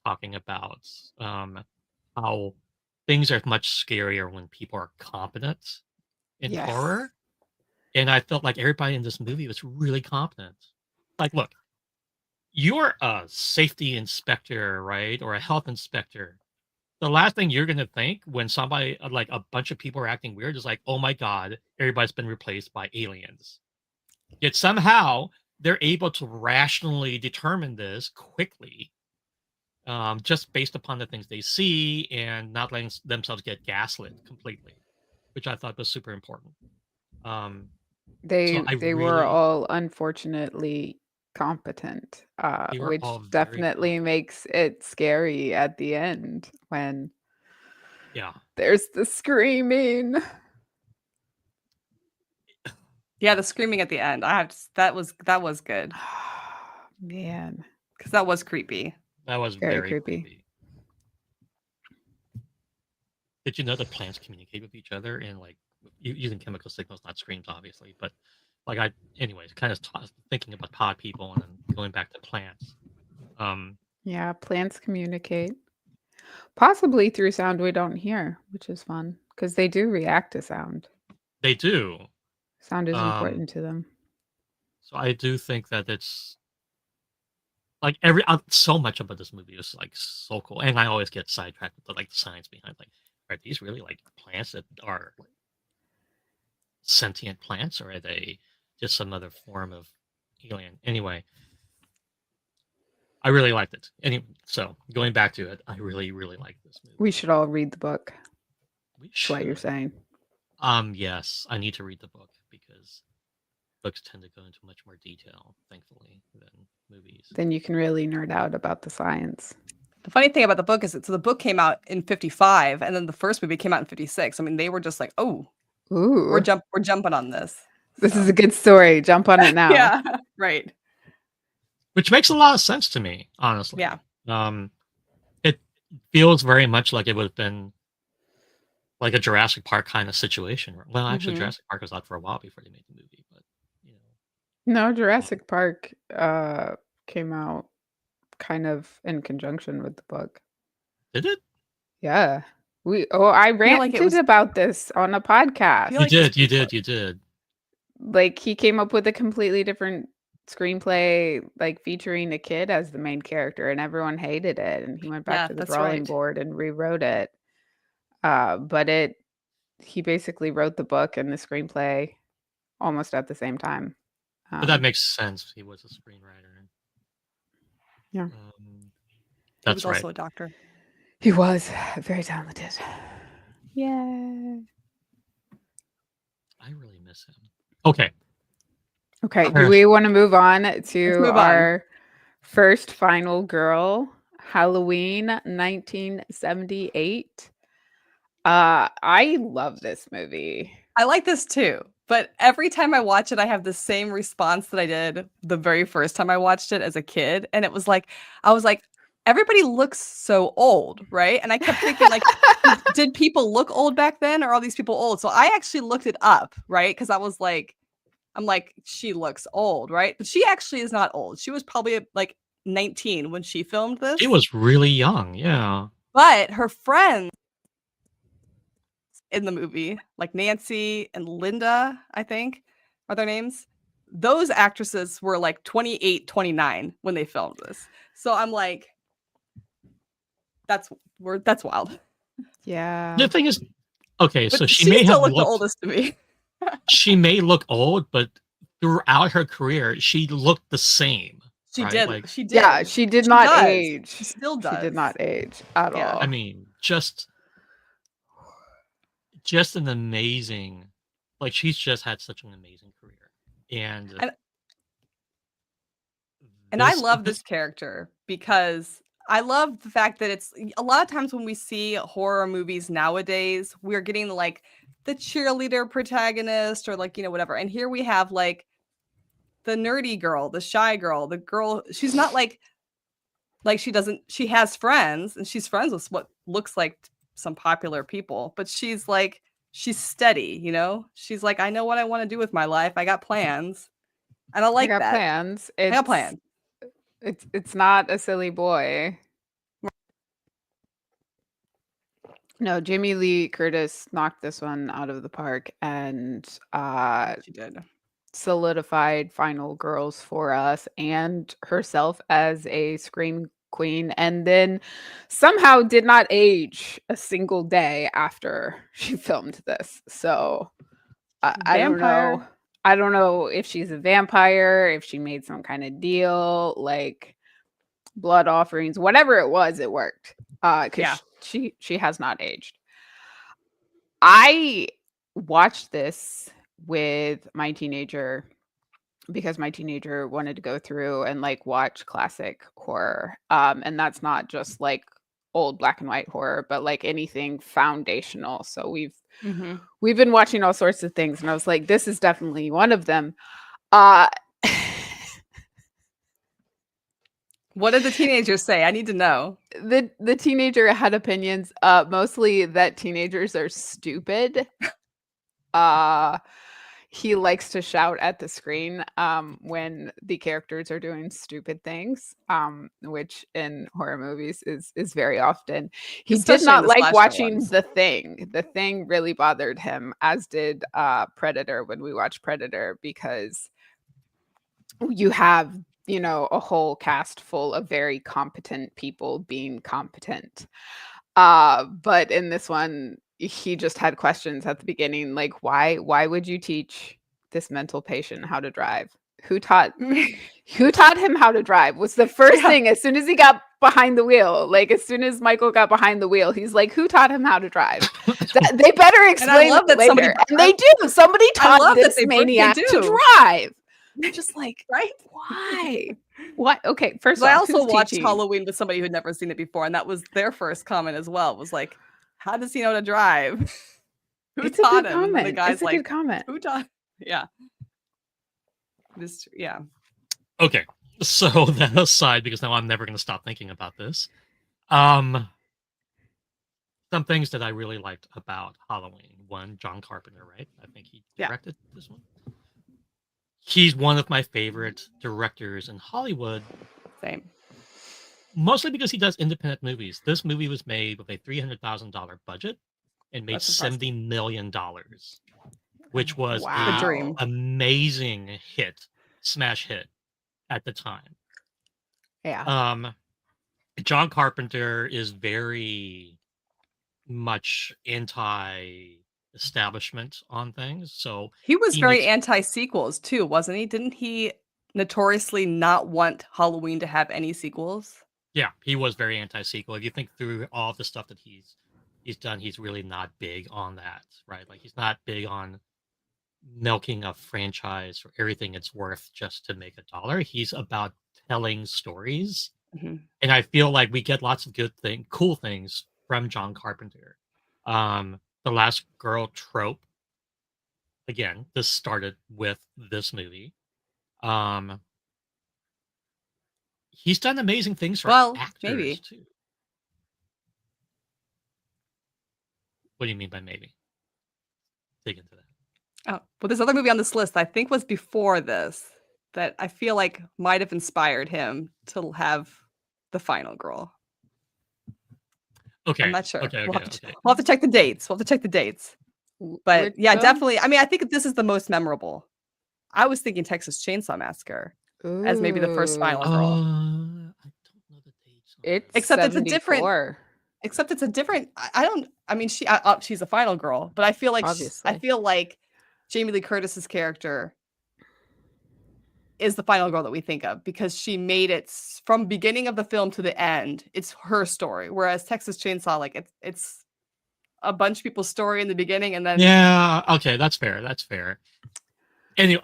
[SPEAKER 2] talking about how things are much scarier when people are competent in horror. And I felt like everybody in this movie was really competent. Like, look, you're a safety inspector, right? Or a health inspector. The last thing you're going to think when somebody, like a bunch of people are acting weird is like, oh my God, everybody's been replaced by aliens. Yet somehow they're able to rationally determine this quickly, just based upon the things they see and not letting themselves get gaslit completely. which I thought was super important.
[SPEAKER 3] They
[SPEAKER 2] So I
[SPEAKER 3] were
[SPEAKER 2] really,
[SPEAKER 3] all unfortunately competent,
[SPEAKER 2] they were
[SPEAKER 3] which
[SPEAKER 2] all very
[SPEAKER 3] definitely
[SPEAKER 2] competent.
[SPEAKER 3] makes it scary at the end when
[SPEAKER 2] Yeah.
[SPEAKER 3] there's the screaming.
[SPEAKER 1] Yeah, the screaming at the end. That was good
[SPEAKER 3] Man,
[SPEAKER 1] because that was creepy.
[SPEAKER 2] That was
[SPEAKER 3] very
[SPEAKER 2] very
[SPEAKER 3] creepy.
[SPEAKER 2] creepy. Did you know that plants communicate with each other and like using chemical signals, not screams, obviously? But like anyways, kind of thinking about pod people and then going back to plants.
[SPEAKER 3] Yeah, plants communicate. Possibly through sound we don't hear, which is fun because they do react to sound.
[SPEAKER 2] They do.
[SPEAKER 3] Sound is
[SPEAKER 2] Um,
[SPEAKER 3] important to them.
[SPEAKER 2] so I do think that it's like so much about this movie is like so cool, and I always get sidetracked with the science behind like, are these really like plants that are like sentient plants, or are they just some other form of alien? Anyway, I really liked it. So going back to it, I really, really like this movie.
[SPEAKER 3] We should all read the book.
[SPEAKER 2] We
[SPEAKER 3] That's what you're
[SPEAKER 2] should.
[SPEAKER 3] saying.
[SPEAKER 2] Yes, I need to read the book because books tend to go into much more detail, thankfully, than movies.
[SPEAKER 3] Then you can really nerd out about the science.
[SPEAKER 1] The funny thing about the book is so the book came out in 55 and then the first movie came out in 56. I mean, they were just like, "Oh,
[SPEAKER 3] Ooh,
[SPEAKER 1] we're jumping on this."
[SPEAKER 3] this is
[SPEAKER 1] So,
[SPEAKER 3] a good story. Jump on it now.
[SPEAKER 1] yeah, right.
[SPEAKER 2] Which makes a lot of sense to me, honestly.
[SPEAKER 1] Yeah.
[SPEAKER 2] It feels very much like it would have been like a Jurassic Park kind of situation. Well, actually,
[SPEAKER 1] Mhm.
[SPEAKER 2] Jurassic Park was out for a while before they made the movie, but you know,
[SPEAKER 3] No, Jurassic Park came out kind of in conjunction with the book.
[SPEAKER 2] did it?
[SPEAKER 3] Yeah. I
[SPEAKER 1] feel like it
[SPEAKER 3] ranted
[SPEAKER 1] was
[SPEAKER 3] about this on a podcast.
[SPEAKER 1] feel like it was
[SPEAKER 2] You did.
[SPEAKER 3] Like he came up with a completely different screenplay, like featuring a kid as the main character, and everyone hated it. And he went back
[SPEAKER 1] Yeah,
[SPEAKER 3] to the
[SPEAKER 1] that's
[SPEAKER 3] drawing
[SPEAKER 1] right.
[SPEAKER 3] board and rewrote it. But he basically wrote the book and the screenplay almost at the same time.
[SPEAKER 2] But that makes sense. He was a screenwriter.
[SPEAKER 3] Yeah.
[SPEAKER 1] He
[SPEAKER 2] That's
[SPEAKER 1] was
[SPEAKER 2] right.
[SPEAKER 1] also a doctor.
[SPEAKER 3] He was very talented. Yeah.
[SPEAKER 2] I really miss him. Okay.
[SPEAKER 3] Okay. Do we want to move on to
[SPEAKER 1] move on.
[SPEAKER 3] our first final girl, Halloween 1978? I love this movie.
[SPEAKER 1] I like this too, but every time I watch it, I have the same response that I did the very first time I watched it as a kid, and it was like, I was like, everybody looks so old, right? And I kept thinking, like, did people look old back then, or are all these people old? So I actually looked it up, right? Because I was like, I'm like, she looks old, right? But she actually is not old. She was probably like 19 when she filmed this.
[SPEAKER 2] She was really young, yeah.
[SPEAKER 1] But her friends in the movie, like Nancy and Linda, I think are their names. Those actresses were like 28, 29 when they filmed this. So I'm like, that's wild.
[SPEAKER 3] Yeah.
[SPEAKER 2] The thing is, okay,
[SPEAKER 1] But
[SPEAKER 2] so
[SPEAKER 1] she
[SPEAKER 2] may
[SPEAKER 1] still
[SPEAKER 2] have
[SPEAKER 1] looked the
[SPEAKER 2] looked
[SPEAKER 1] oldest to me.
[SPEAKER 2] she may look old, but throughout her career, she looked the same.
[SPEAKER 1] She
[SPEAKER 2] right?
[SPEAKER 1] did.
[SPEAKER 2] Like,
[SPEAKER 1] She did.
[SPEAKER 3] Yeah, she did
[SPEAKER 1] She
[SPEAKER 3] not
[SPEAKER 1] does.
[SPEAKER 3] age.
[SPEAKER 1] She still does.
[SPEAKER 3] She did not age at
[SPEAKER 1] Yeah.
[SPEAKER 3] all.
[SPEAKER 2] I mean, just an amazing, like she's just had such an amazing career, and
[SPEAKER 1] I love this character because I love the fact that it's a lot of times when we see horror movies nowadays, we're getting like the cheerleader protagonist or like, whatever. And here we have like the nerdy girl, the shy girl, the girl, she's not like she has friends and she's friends with what looks like some popular people, but she's steady, she's like, I know what I want to do with my life. I got plans. And I like
[SPEAKER 3] I got
[SPEAKER 1] that.
[SPEAKER 3] plans.
[SPEAKER 1] I got plans.
[SPEAKER 3] It's not a silly boy. No, Jamie Lee Curtis knocked this one out of the park and
[SPEAKER 1] She did.
[SPEAKER 3] solidified final girls for us and herself as a scream queen, and then somehow did not age a single day after she filmed this. So I don't know. I don't know if she's a vampire, if she made some kind of deal, like blood offerings, whatever it was, it worked. Because she has not aged. I watched this with my teenager because my teenager wanted to go through and like watch classic horror. And that's not just like old black and white horror, but like anything foundational. So we've been watching all sorts of things, and I was like, this is definitely one of them.
[SPEAKER 1] What did the teenagers say? I need to know.
[SPEAKER 3] The teenager had opinions, mostly that teenagers are stupid. He likes to shout at the screen when the characters are doing stupid things, which in horror movies is very often. He
[SPEAKER 1] Especially
[SPEAKER 3] did not
[SPEAKER 1] the
[SPEAKER 3] like
[SPEAKER 1] slasher
[SPEAKER 3] watching
[SPEAKER 1] ones.
[SPEAKER 3] The Thing. The Thing really bothered him, as did Predator when we watched Predator, because you have, you know, a whole cast full of very competent people being competent. But in this one, he just had questions at the beginning, like why would you teach this mental patient how to drive? Who taught him how to drive was the first thing. As soon as he got behind the wheel, like as soon as Michael got behind the wheel, he's like, who taught him how to drive? They better explain
[SPEAKER 1] love
[SPEAKER 3] it
[SPEAKER 1] that
[SPEAKER 3] later.
[SPEAKER 1] somebody-
[SPEAKER 3] And they do. Somebody
[SPEAKER 1] I love
[SPEAKER 3] taught
[SPEAKER 1] that
[SPEAKER 3] this
[SPEAKER 1] they
[SPEAKER 3] maniac
[SPEAKER 1] do.
[SPEAKER 3] to drive. I'm just like,
[SPEAKER 1] Right?
[SPEAKER 3] why? What? Okay, first
[SPEAKER 1] So I
[SPEAKER 3] off,
[SPEAKER 1] also
[SPEAKER 3] who's
[SPEAKER 1] watched
[SPEAKER 3] teaching?
[SPEAKER 1] Halloween with somebody who'd never seen it before, and that was their first comment as well. Was like, "How does he know to drive? Who
[SPEAKER 3] It's a
[SPEAKER 1] taught
[SPEAKER 3] good
[SPEAKER 1] him?" And then the
[SPEAKER 3] comment.
[SPEAKER 1] guy's
[SPEAKER 3] It's a
[SPEAKER 1] like,
[SPEAKER 3] good comment.
[SPEAKER 1] "Who taught?" Yeah, yeah.
[SPEAKER 2] Okay, so that aside, because now I'm never going to stop thinking about this. Some things that I really liked about Halloween. One, John Carpenter, right? I think he directed this one. He's one of my favorite directors in Hollywood.
[SPEAKER 1] Same.
[SPEAKER 2] Mostly because he does independent movies. This movie was made with a $300,000 budget and made $70 million, which was
[SPEAKER 3] Wow.
[SPEAKER 1] The dream.
[SPEAKER 2] an amazing hit, smash hit at the time.
[SPEAKER 3] Yeah.
[SPEAKER 2] John Carpenter is very much anti-establishment on things, so
[SPEAKER 1] He was very anti-sequels too, wasn't he? Didn't he notoriously not want Halloween to have any sequels?
[SPEAKER 2] Yeah, he was very anti-sequel. If you think through all the stuff that he's done, he's really not big on that, right? Like he's not big on milking a franchise for everything it's worth just to make $1. He's about telling stories. And I feel like we get lots of cool things from John Carpenter. The Last Girl trope, again, this started with this movie. He's done amazing things for actors too. What do you mean by maybe? Dig into that.
[SPEAKER 1] Oh, well, this other movie on this list I think was before this that I feel like might have inspired him to have The Final Girl.
[SPEAKER 2] Okay.
[SPEAKER 1] I'm not sure.
[SPEAKER 2] Okay.
[SPEAKER 1] We'll have to check the dates. But yeah, definitely. I mean, I think this is the most memorable. I was thinking Texas Chainsaw Massacre as maybe the first Final Girl.
[SPEAKER 2] I don't know the dates.
[SPEAKER 3] Except it's a different.
[SPEAKER 1] Except it's a different. I mean, she's a final girl, but I feel like Jamie Lee Curtis's character is the final girl that we think of because she made it from beginning of the film to the end. It's her story, whereas Texas Chainsaw, like it's a bunch of people's story in the beginning, and then
[SPEAKER 2] okay, that's fair. Anyway,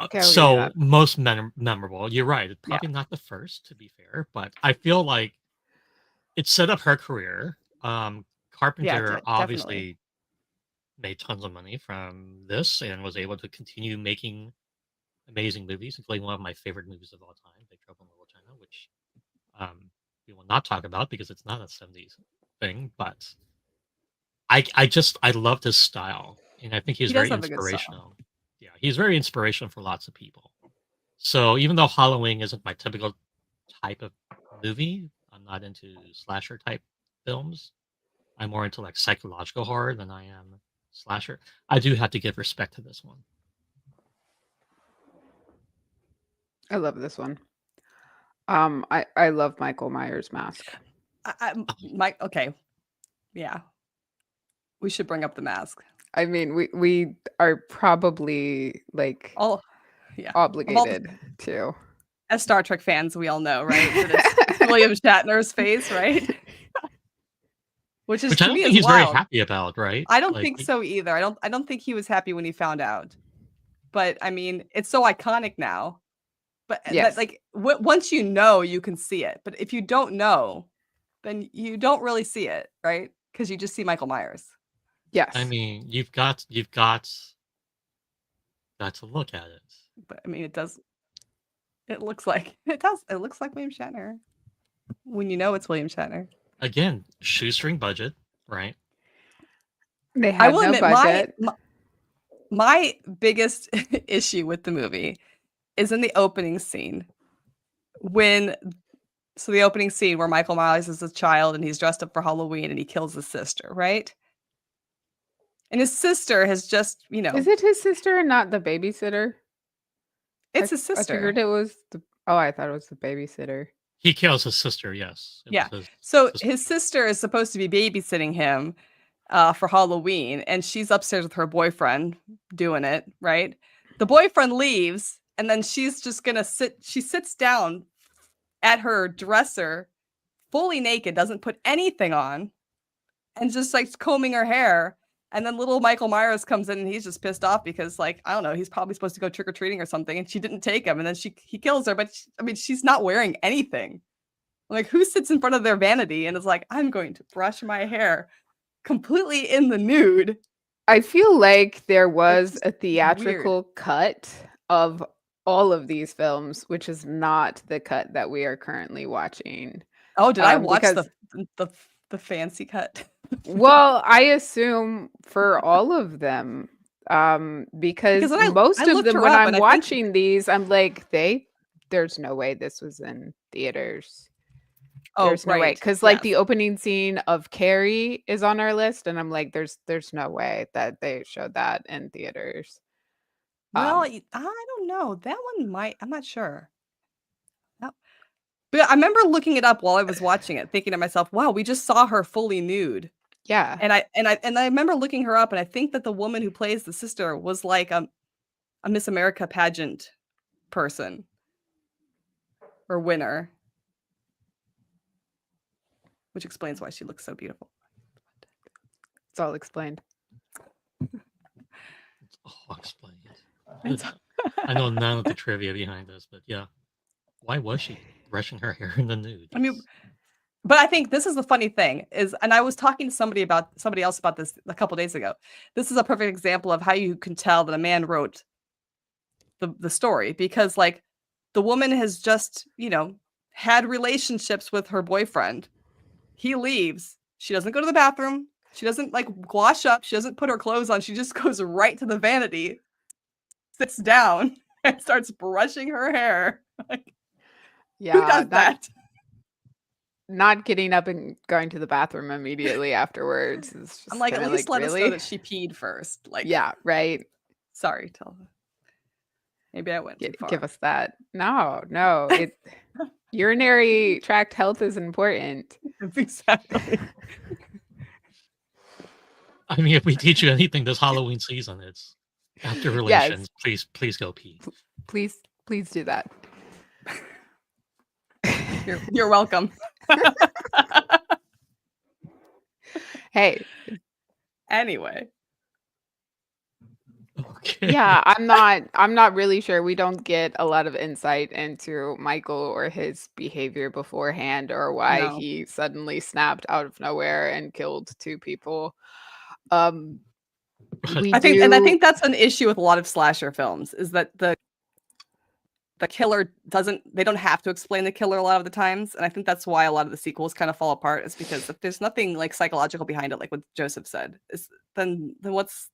[SPEAKER 2] most memorable. You're right. It's probably not the first, to be fair, but I feel like it set up her career. Carpenter obviously made tons of money from this and was able to continue making amazing movies, including one of my favorite movies of all time, Big Trouble in Little China, which we will not talk about because it's not a 70s thing, but I love his style, and I think he's very inspirational. Yeah, he's very inspirational for lots of people. So even though Halloween isn't my typical type of movie, I'm not into slasher type films. I'm more into like psychological horror than I am slasher. I do have to give respect to this one.
[SPEAKER 3] I love this one. I love Michael Myers' mask.
[SPEAKER 1] Okay. Yeah. We should bring up the mask.
[SPEAKER 3] I mean, we are probably like obligated to.
[SPEAKER 1] As Star Trek fans, we all know, right? That it's William Shatner's face, right? which
[SPEAKER 2] Which
[SPEAKER 1] to
[SPEAKER 2] I don't
[SPEAKER 1] me
[SPEAKER 2] think
[SPEAKER 1] is
[SPEAKER 2] he's very
[SPEAKER 1] wild.
[SPEAKER 2] happy about, right?
[SPEAKER 1] I don't
[SPEAKER 2] Like,
[SPEAKER 1] think so either. I don't think he was happy when he found out. But I mean, it's so iconic now. But that
[SPEAKER 3] Yes.
[SPEAKER 1] like once you know, you can see it. But if you don't know, then you don't really see it, right? Because you just see Michael Myers.
[SPEAKER 3] Yes.
[SPEAKER 2] I mean, you've got to look at it.
[SPEAKER 1] But I mean, it does. It looks like it does. It looks like William Shatner when you know it's William Shatner.
[SPEAKER 2] Again, shoestring budget, right?
[SPEAKER 3] They
[SPEAKER 1] I
[SPEAKER 3] had
[SPEAKER 1] will
[SPEAKER 3] no
[SPEAKER 1] admit
[SPEAKER 3] budget.
[SPEAKER 1] my biggest issue with the movie is in the opening scene the opening scene where Michael Myers is a child and he's dressed up for Halloween and he kills his sister, right? And his sister has just,
[SPEAKER 3] Is it his sister and not the babysitter?
[SPEAKER 1] it's his
[SPEAKER 3] I
[SPEAKER 1] sister.
[SPEAKER 3] figured it was I thought it was the babysitter.
[SPEAKER 2] He kills his sister, yes. It
[SPEAKER 1] Yeah.
[SPEAKER 2] was his
[SPEAKER 1] So
[SPEAKER 2] sister.
[SPEAKER 1] his sister is supposed to be babysitting him for Halloween, and she's upstairs with her boyfriend doing it, right? The boyfriend leaves, and then she's just gonna she sits down at her dresser, fully naked, doesn't put anything on, and just like combing her hair. And then little Michael Myers comes in and he's just pissed off because, like, I don't know, he's probably supposed to go trick or treating or something, and she didn't take him, and then he kills her. But I mean, she's not wearing anything. Like, who sits in front of their vanity and is like, I'm going to brush my hair completely in the nude?
[SPEAKER 3] I feel like there was
[SPEAKER 1] just
[SPEAKER 3] a theatrical cut of all of these films, which is not the cut that we are currently watching.
[SPEAKER 1] Oh, did I watch
[SPEAKER 3] because-
[SPEAKER 1] the fancy cut?
[SPEAKER 3] Well, I assume for all of them, because
[SPEAKER 1] Because
[SPEAKER 3] most
[SPEAKER 1] I
[SPEAKER 3] of
[SPEAKER 1] looked
[SPEAKER 3] them
[SPEAKER 1] her
[SPEAKER 3] when
[SPEAKER 1] up,
[SPEAKER 3] I'm
[SPEAKER 1] and I think-
[SPEAKER 3] watching these, I'm like, there's no way this was in theaters.
[SPEAKER 1] Oh,
[SPEAKER 3] There's no way,
[SPEAKER 1] right.
[SPEAKER 3] because like
[SPEAKER 1] Yes.
[SPEAKER 3] the opening scene of Carrie is on our list, and I'm like, there's no way that they showed that in theaters.
[SPEAKER 1] Well, I don't know. That one might. I'm not sure. No. But I remember looking it up while I was watching it, thinking to myself, "Wow, we just saw her fully nude."
[SPEAKER 3] Yeah,
[SPEAKER 1] And I remember looking her up, and I think that the woman who plays the sister was like a Miss America pageant person or winner, which explains why she looks so beautiful.
[SPEAKER 3] it's all explained.
[SPEAKER 2] Oh, explain it. I know none of the trivia behind this, but yeah. Why was she brushing her hair in the nude?
[SPEAKER 1] I mean, but I think this is the funny thing is, and I was talking to somebody else about this a couple days ago. This is a perfect example of how you can tell that a man wrote the story, because like the woman has just, had relationships with her boyfriend. He leaves. She doesn't go to the bathroom. She doesn't like wash up. She doesn't put her clothes on. She just goes right to the vanity, sits down, and starts brushing her hair. Like,
[SPEAKER 3] Yeah,
[SPEAKER 1] who does that?
[SPEAKER 3] Not getting up and going to the bathroom immediately afterwards is just
[SPEAKER 1] I'm like, at
[SPEAKER 3] kinda
[SPEAKER 1] least let us know
[SPEAKER 3] really?
[SPEAKER 1] that she peed first. Like,
[SPEAKER 3] Yeah, right.
[SPEAKER 1] sorry, maybe I went too far.
[SPEAKER 3] Give us that. No, it urinary tract health is important.
[SPEAKER 1] Exactly.
[SPEAKER 2] I mean, if we teach you anything this Halloween season, it's after relations, please go pee.
[SPEAKER 3] Please do that.
[SPEAKER 1] You're welcome.
[SPEAKER 3] Hey,
[SPEAKER 1] Anyway,
[SPEAKER 2] Okay.
[SPEAKER 3] yeah, I'm not really sure. We don't get a lot of insight into Michael or his behavior beforehand, or why
[SPEAKER 1] No.
[SPEAKER 3] he suddenly snapped out of nowhere and killed 2 people. We
[SPEAKER 1] I think
[SPEAKER 3] do
[SPEAKER 1] that's an issue with a lot of slasher films, is that the killer they don't have to explain the killer a lot of the times, and I think that's why a lot of the sequels kind of fall apart, is because if there's nothing like psychological behind it, like what Joseph said, then what's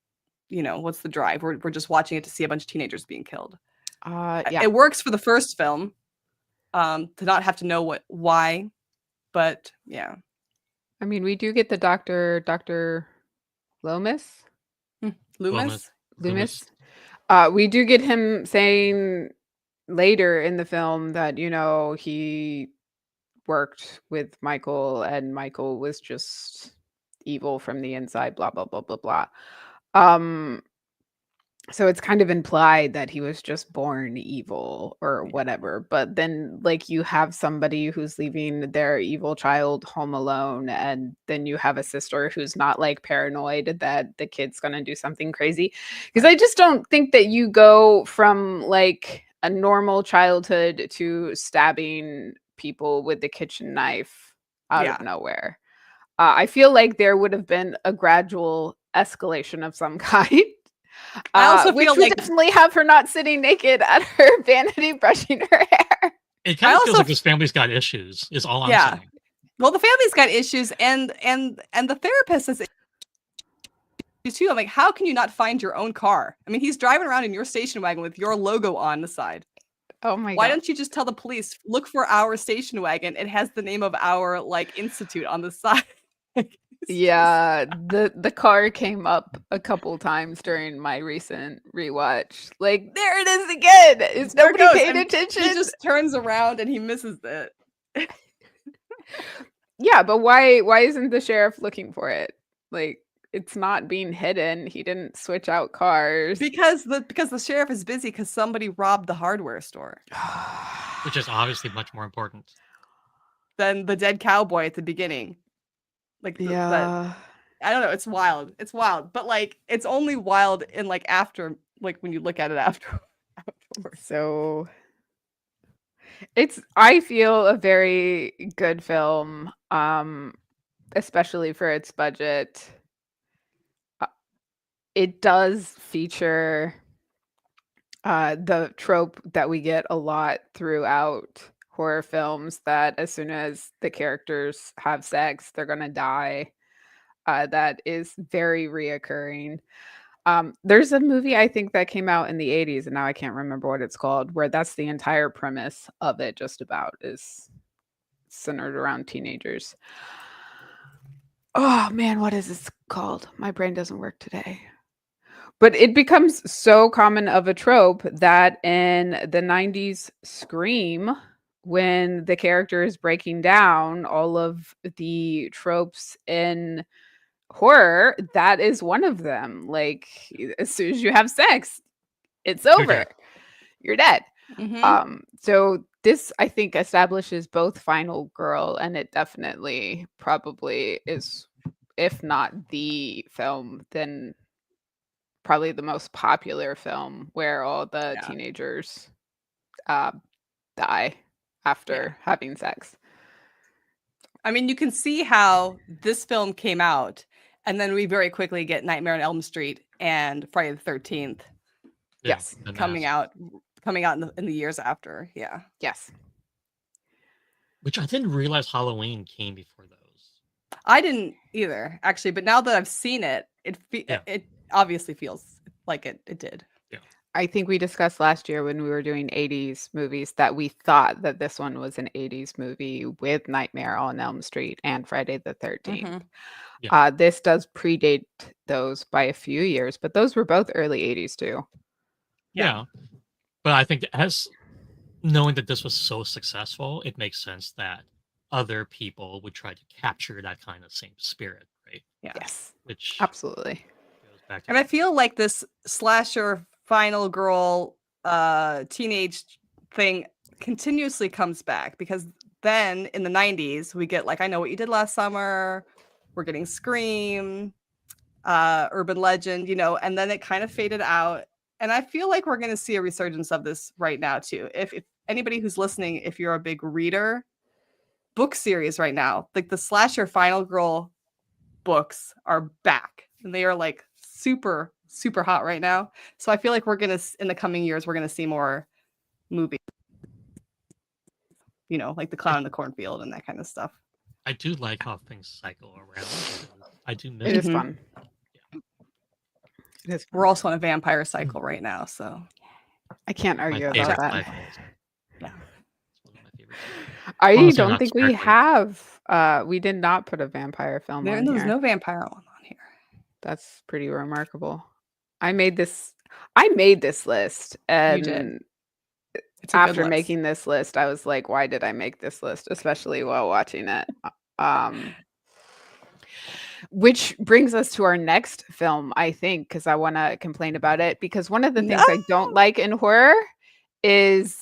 [SPEAKER 1] the drive? We're just watching it to see a bunch of teenagers being killed.
[SPEAKER 3] yeah.
[SPEAKER 1] It works for the first film, to not have to know why, but yeah.
[SPEAKER 3] I mean, we do get the Dr. Loomis.
[SPEAKER 1] Loomis?
[SPEAKER 3] Loomis. We do get him saying later in the film that, he worked with Michael and Michael was just evil from the inside, blah, blah, blah, blah, blah. So it's kind of implied that he was just born evil or whatever. But then, like, you have somebody who's leaving their evil child home alone, and then you have a sister who's not like paranoid that the kid's going to do something crazy. Because I just don't think that you go from like a normal childhood to stabbing people with the kitchen knife out of nowhere. I feel like there would have been a gradual escalation of some kind.
[SPEAKER 1] I also
[SPEAKER 3] Which
[SPEAKER 1] feel
[SPEAKER 3] would
[SPEAKER 1] like
[SPEAKER 3] definitely have her not sitting naked at her vanity brushing her hair.
[SPEAKER 2] It kind of feels
[SPEAKER 1] also
[SPEAKER 2] like this family's got issues, is all I'm
[SPEAKER 1] Yeah.
[SPEAKER 2] saying.
[SPEAKER 1] well, the family's got issues, and the therapist has issues too. I'm like, how can you not find your own car? I mean, he's driving around in your station wagon with your logo on the side.
[SPEAKER 3] Oh my
[SPEAKER 1] Why
[SPEAKER 3] god.
[SPEAKER 1] don't you just tell the police, look for our station wagon? It has the name of our like institute on the side.
[SPEAKER 3] Yeah, the car came up a couple times during my recent rewatch. Like, there it is again. Is
[SPEAKER 1] There it
[SPEAKER 3] nobody
[SPEAKER 1] goes,
[SPEAKER 3] paying
[SPEAKER 1] and
[SPEAKER 3] attention?
[SPEAKER 1] He just turns around and he misses it.
[SPEAKER 3] Yeah, but why isn't the sheriff looking for it? Like, it's not being hidden. He didn't switch out cars.
[SPEAKER 1] Because the sheriff is busy because somebody robbed the hardware store.
[SPEAKER 2] Which is obviously much more important
[SPEAKER 1] than the dead cowboy at the beginning. Like
[SPEAKER 3] yeah.
[SPEAKER 1] I don't know, it's wild. It's wild. But like it's only wild in like after, like when you look at it afterwards.
[SPEAKER 3] So it's, I feel, a very good film, especially for its budget. It does feature the trope that we get a lot throughout horror films, that as soon as the characters have sex, they're gonna die. That is very reoccurring. There's a movie I think that came out in the 80s, and now I can't remember what it's called, where that's the entire premise of it, just about, is centered around teenagers. Oh man, what is this called? My brain doesn't work today. But it becomes so common of a trope that in the 90s Scream, when the character is breaking down all of the tropes in horror, that is one of them. Like, as soon as you have sex, it's over. You're dead.
[SPEAKER 1] Mm-hmm.
[SPEAKER 3] So this, I think, establishes both Final Girl, and it definitely probably is, if not the film, then probably the most popular film where all the teenagers die after having sex.
[SPEAKER 1] I mean, you can see how this film came out, and then we very quickly get Nightmare on Elm Street and Friday the 13th.
[SPEAKER 3] Yes,
[SPEAKER 1] coming out in the years after. Yeah.
[SPEAKER 3] Yes.
[SPEAKER 2] Which I didn't realize Halloween came before those.
[SPEAKER 1] I didn't either, actually, but now that I've seen it, it obviously feels like it did.
[SPEAKER 2] Yeah.
[SPEAKER 3] I think we discussed last year when we were doing 80s movies that we thought that this one was an 80s movie with Nightmare on Elm Street and Friday the 13th.
[SPEAKER 1] Mm-hmm.
[SPEAKER 2] Yeah.
[SPEAKER 3] This does predate those by a few years, but those were both early 80s too.
[SPEAKER 2] Yeah. But I think as knowing that this was so successful, it makes sense that other people would try to capture that kind of same spirit, right?
[SPEAKER 1] Yeah.
[SPEAKER 3] Yes.
[SPEAKER 2] Which
[SPEAKER 3] absolutely
[SPEAKER 2] goes back to
[SPEAKER 1] And I feel like this slasher final girl teenage thing continuously comes back, because then in the 90s we get like I Know What You Did Last Summer, we're getting Scream, Urban Legend, and then it kind of faded out. And I feel like we're going to see a resurgence of this right now too. If anybody who's listening, if you're a big reader, book series right now, like the slasher final girl books are back, and they are like super hot right now. So I feel like we're gonna, in the coming years, we're gonna see more movies, like The Clown in the Cornfield and that kind of stuff.
[SPEAKER 2] I do like how things cycle around. I do miss
[SPEAKER 3] it. Is fun.
[SPEAKER 2] Yeah.
[SPEAKER 3] It is.
[SPEAKER 1] We're also on a vampire cycle right now, so
[SPEAKER 3] I can't argue about that.
[SPEAKER 1] Yeah.
[SPEAKER 3] I don't think we have. We did not put a vampire film on
[SPEAKER 1] There's
[SPEAKER 3] here.
[SPEAKER 1] no vampire one on here.
[SPEAKER 3] That's pretty remarkable. I made this list, and after making this list, I was like, why did I make this list? Especially while watching it. Which brings us to our next film, I think, because I want to complain about it. Because one of the things I don't like in horror is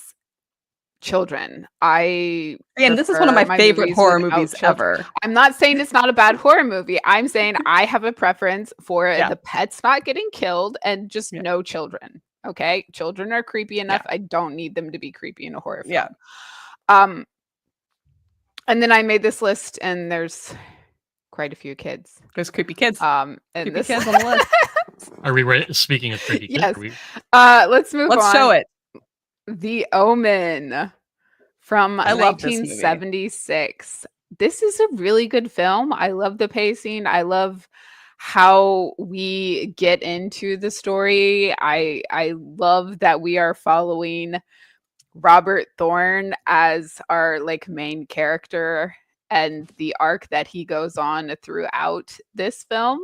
[SPEAKER 3] children. I
[SPEAKER 1] And this is one of
[SPEAKER 3] prefer
[SPEAKER 1] my favorite
[SPEAKER 3] movies
[SPEAKER 1] horror
[SPEAKER 3] without
[SPEAKER 1] movies
[SPEAKER 3] children.
[SPEAKER 1] ever.
[SPEAKER 3] I'm not saying it's not a bad horror movie. I'm saying I have a preference for
[SPEAKER 1] Yeah.
[SPEAKER 3] the pets not getting killed and just
[SPEAKER 1] Yeah.
[SPEAKER 3] no children. Okay, children are creepy enough. I don't need them to be creepy in a horror film.
[SPEAKER 1] Yeah.
[SPEAKER 3] And then I made this list, and there's quite a few kids.
[SPEAKER 1] There's creepy kids.
[SPEAKER 3] And
[SPEAKER 1] Creepy
[SPEAKER 3] this
[SPEAKER 1] kids on the list.
[SPEAKER 2] Are we ready? Speaking of creepy kids,
[SPEAKER 3] Yes.
[SPEAKER 2] are we...
[SPEAKER 3] Let's move on.
[SPEAKER 1] Let's show it.
[SPEAKER 3] The Omen from
[SPEAKER 1] I love this movie.
[SPEAKER 3] 1976. This is a really good film. I love the pacing. I love how we get into the story. I love that we are following Robert Thorne as our like main character and the arc that he goes on throughout this film.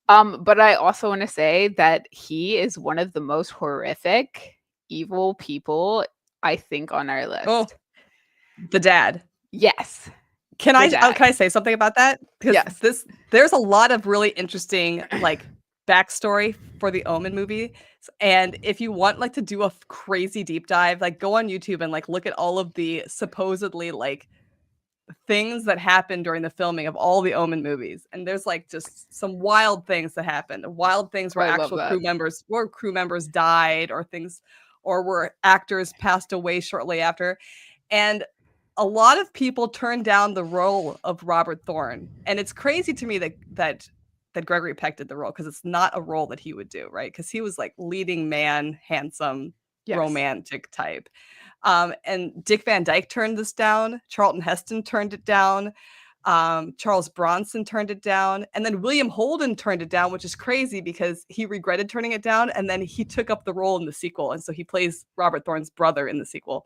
[SPEAKER 3] But I also want to say that he is one of the most horrific, evil people, I think, on our list.
[SPEAKER 1] Oh, the dad.
[SPEAKER 3] Yes.
[SPEAKER 1] Can I say something about that? Because
[SPEAKER 3] yes.
[SPEAKER 1] There's a lot of really interesting like backstory for the Omen movie. And if you want like to do a crazy deep dive, like go on YouTube and like look at all of the supposedly like things that happened during the filming of all the Omen movies. And there's like just some wild things that happened. Wild things where actual crew members died or things, or where actors passed away shortly after. And a lot of people turned down the role of Robert Thorne. And it's crazy to me that Gregory Peck did the role, because it's not a role that he would do, right? Because he was like leading man, handsome, romantic type. And Dick Van Dyke turned this down. Charlton Heston turned it down. Charles Bronson turned it down. And then William Holden turned it down, which is crazy because he regretted turning it down. And then he took up the role in the sequel. And so he plays Robert Thorne's brother in the sequel.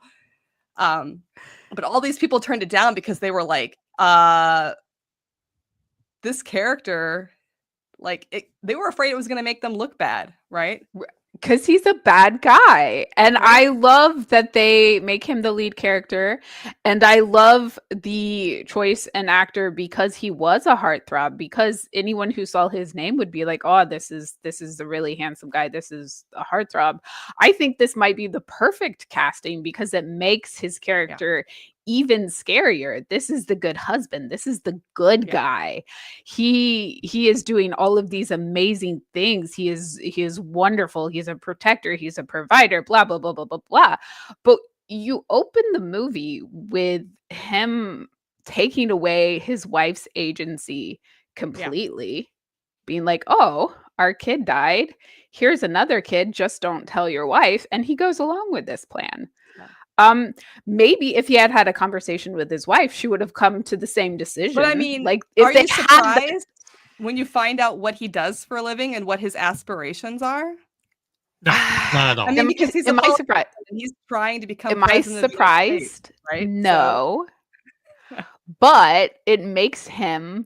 [SPEAKER 1] But all these people turned it down because they were like, this character, like they were afraid it was going to make them look bad, right?
[SPEAKER 3] Because he's a bad guy. And I love that they make him the lead character. And I love the choice and actor because he was a heartthrob, because anyone who saw his name would be like, oh, this is a really handsome guy. This is a heartthrob. I think this might be the perfect casting because it makes his character even scarier. This is the good husband. This is the good guy. He is doing all of these amazing things. He is wonderful. He's a protector. He's a provider, blah, blah, blah, blah, blah, blah. But you open the movie with him taking away his wife's agency completely, being like, oh, our kid died. Here's another kid. Just don't tell your wife. And he goes along with this plan. Maybe if he had had a conversation with his wife, she would have come to the same decision.
[SPEAKER 1] But I mean,
[SPEAKER 3] like, if
[SPEAKER 1] are you surprised when you find out what he does for a living and what his aspirations are?
[SPEAKER 2] No, not at all.
[SPEAKER 1] I mean, because he's
[SPEAKER 3] am I surprised?
[SPEAKER 1] And he's trying to become.
[SPEAKER 3] Am I surprised?
[SPEAKER 1] Right?
[SPEAKER 3] No, but it makes him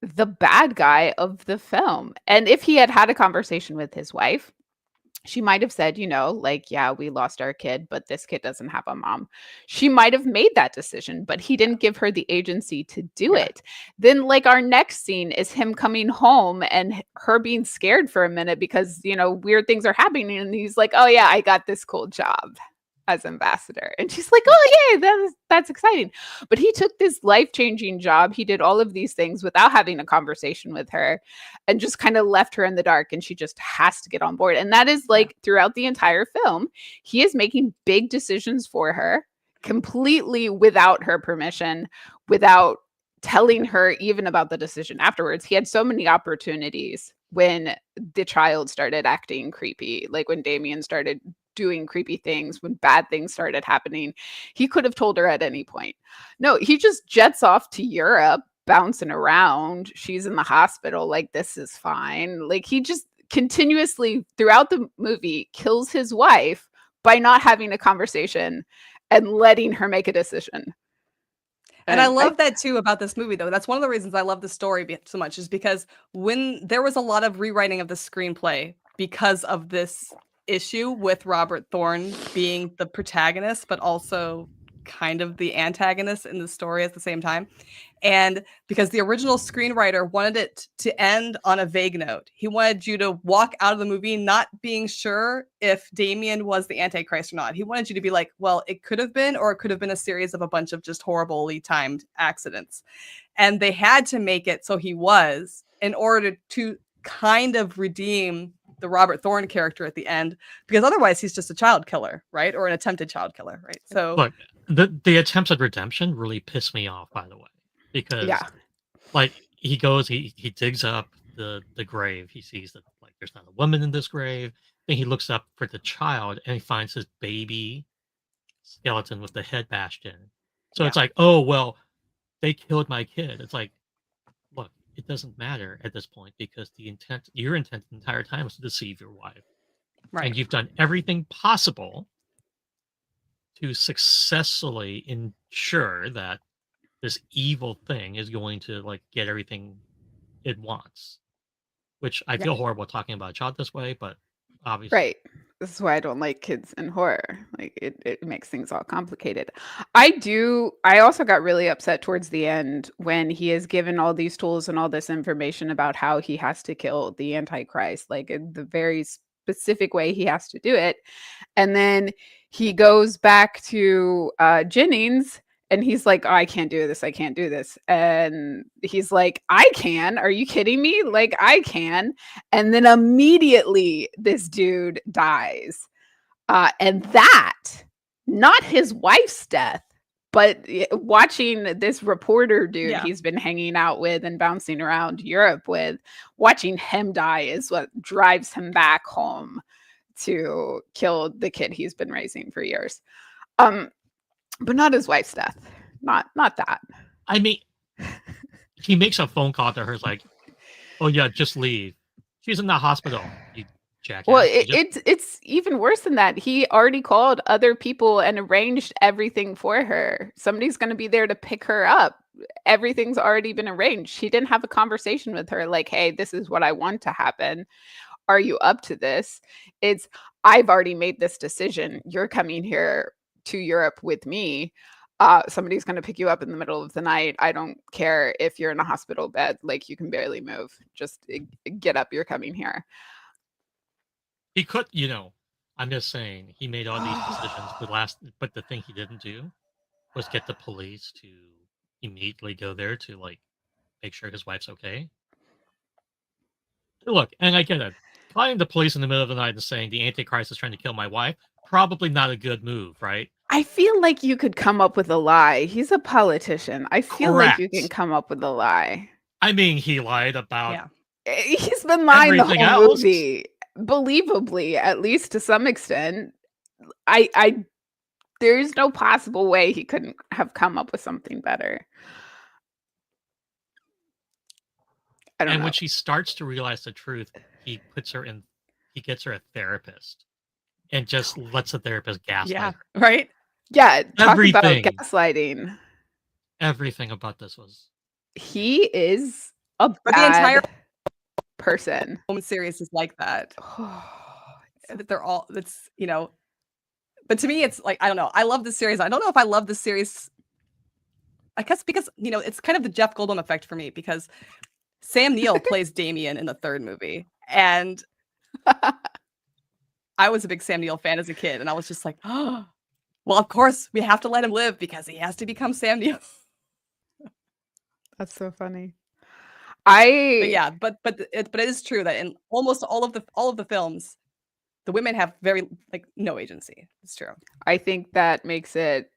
[SPEAKER 3] the bad guy of the film. And if he had had a conversation with his wife, she might have said, you know, like, yeah, we lost our kid, but this kid doesn't have a mom. She might have made that decision, but he didn't give her the agency to do it. Then, like, our next scene is him coming home and her being scared for a minute because, you know, weird things are happening. And he's like, oh, yeah, I got this cool job as ambassador. And she's like, oh, yeah, that's exciting. But he took this life-changing job. He did all of these things without having a conversation with her and just kind of left her in the dark, and she just has to get on board. And that is like throughout the entire film, he is making big decisions for her completely without her permission, without telling her even about the decision afterwards. He had so many opportunities when the child started acting creepy, like when Damien started doing creepy things, when bad things started happening. He could have told her at any point. No, he just jets off to Europe, bouncing around. She's in the hospital, like, this is fine. Like, he just continuously throughout the movie kills his wife by not having a conversation and letting her make a decision.
[SPEAKER 1] And I love that too about this movie, though. That's one of the reasons I love the story so much, is because when there was a lot of rewriting of the screenplay because of this issue with Robert Thorne being the protagonist, but also kind of the antagonist in the story at the same time. And because the original screenwriter wanted it to end on a vague note, he wanted you to walk out of the movie not being sure if Damien was the Antichrist or not. He wanted you to be like, well, it could have been, or it could have been a series of a bunch of just horribly timed accidents. And they had to make it so he was, in order to kind of redeem the Robert Thorne character at the end, because otherwise he's just a child killer, right? Or an attempted child killer, right? So
[SPEAKER 2] Look, the attempts at redemption really piss me off, by the way, because like he goes, he digs up the grave. He sees that like there's not a woman in this grave. Then he looks up for the child and he finds his baby skeleton with the head bashed in. So it's like, oh well, they killed my kid. It's like, look, it doesn't matter at this point because your intent the entire time was to deceive your wife.
[SPEAKER 1] right.
[SPEAKER 2] And you've done everything possible to successfully ensure that this evil thing is going to like get everything it wants. Which I feel horrible talking about a child this way, but obviously.
[SPEAKER 3] Right. This is why I don't like kids in horror. Like it makes things all complicated. I also got really upset towards the end when he is given all these tools and all this information about how he has to kill the Antichrist, like in the very specific way he has to do it. And then he goes back to Jennings and he's like, oh, I can't do this. I can't do this. And he's like, I can. Are you kidding me? Like, I can. And then immediately this dude dies. And that, not his wife's death, but watching this reporter dude he's been hanging out with and bouncing around Europe with, watching him die is what drives him back home to kill the kid he's been raising for years. But not his wife's death. Not that.
[SPEAKER 2] I mean, he makes a phone call to her, like, "Oh yeah, just leave. She's in the hospital." You jackass.
[SPEAKER 3] Well, it's even worse than that. He already called other people and arranged everything for her. Somebody's going to be there to pick her up. Everything's already been arranged. He didn't have a conversation with her like, "Hey, this is what I want to happen. Are you up to this?" It's, I've already made this decision. You're coming here to Europe with me. Somebody's going to pick you up in the middle of the night. I don't care if you're in a hospital bed, like you can barely move. Just get up. You're coming here.
[SPEAKER 2] He could, I'm just saying, he made all these decisions. But the thing he didn't do was get the police to immediately go there to like make sure his wife's okay. Look, and I get it. Calling the police in the middle of the night and saying the Antichrist is trying to kill my wife, probably not a good move, right?
[SPEAKER 3] I feel like you could come up with a lie. He's a politician. I feel like you can come up with a lie.
[SPEAKER 2] I mean, he lied about.
[SPEAKER 3] He's been lying the whole movie, believably, at least to some extent. There's no possible way he couldn't have come up with something better. I don't know.
[SPEAKER 2] When she starts to realize the truth, he gets her a therapist and just lets the therapist gaslight her.
[SPEAKER 1] Right?
[SPEAKER 3] Yeah, talk about gaslighting.
[SPEAKER 2] Everything about this was... He
[SPEAKER 3] is a bad the entire person.
[SPEAKER 1] Omen series is like that. They're all, it's, but to me, it's like, I don't know. I love this series. I don't know if I love this series, I guess because, it's kind of the Jeff Goldblum effect for me, because Sam Neill plays Damien in the third movie. And I was a big Sam Neill fan as a kid. And I was just like, oh, well, of course, we have to let him live because he has to become Sam Neill.
[SPEAKER 3] That's so funny.
[SPEAKER 1] But it is true that in almost all of the films, the women have very no agency. It's true.
[SPEAKER 3] I think that makes it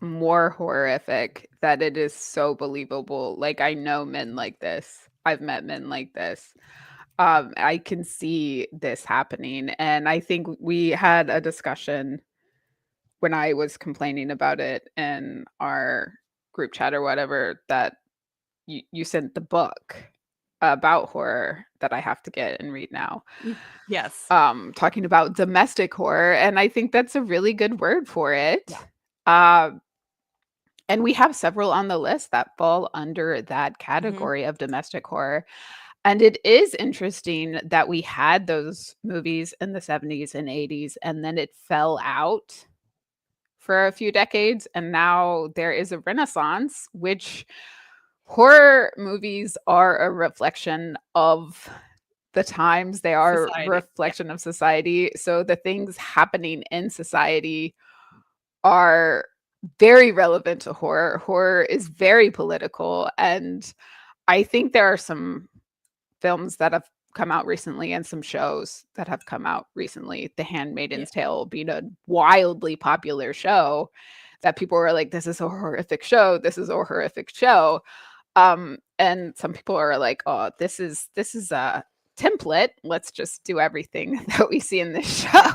[SPEAKER 3] more horrific that it is so believable. Like, I know men like this. I've met men like this. I can see this happening. And I think we had a discussion when I was complaining about it in our group chat or whatever, that you sent the book about horror that I have to get and read now.
[SPEAKER 1] Yes.
[SPEAKER 3] Talking about domestic horror. And I think that's a really good word for it. Yeah. And we have several on the list that fall under that category of domestic horror. And it is interesting that we had those movies in the 70s and 80s, and then it fell out for a few decades, and now there is a renaissance, which horror movies are a reflection of the times. They are a
[SPEAKER 1] Society.
[SPEAKER 3] reflection of society. So the things happening in society are very relevant to horror. Horror is very political, and I think there are some films that have come out recently and some shows that have come out recently. The Handmaid's Tale being a wildly popular show that people were like, this is a horrific show. This is a horrific show. And some people are like, oh, this is a template. Let's just do everything that we see in this show.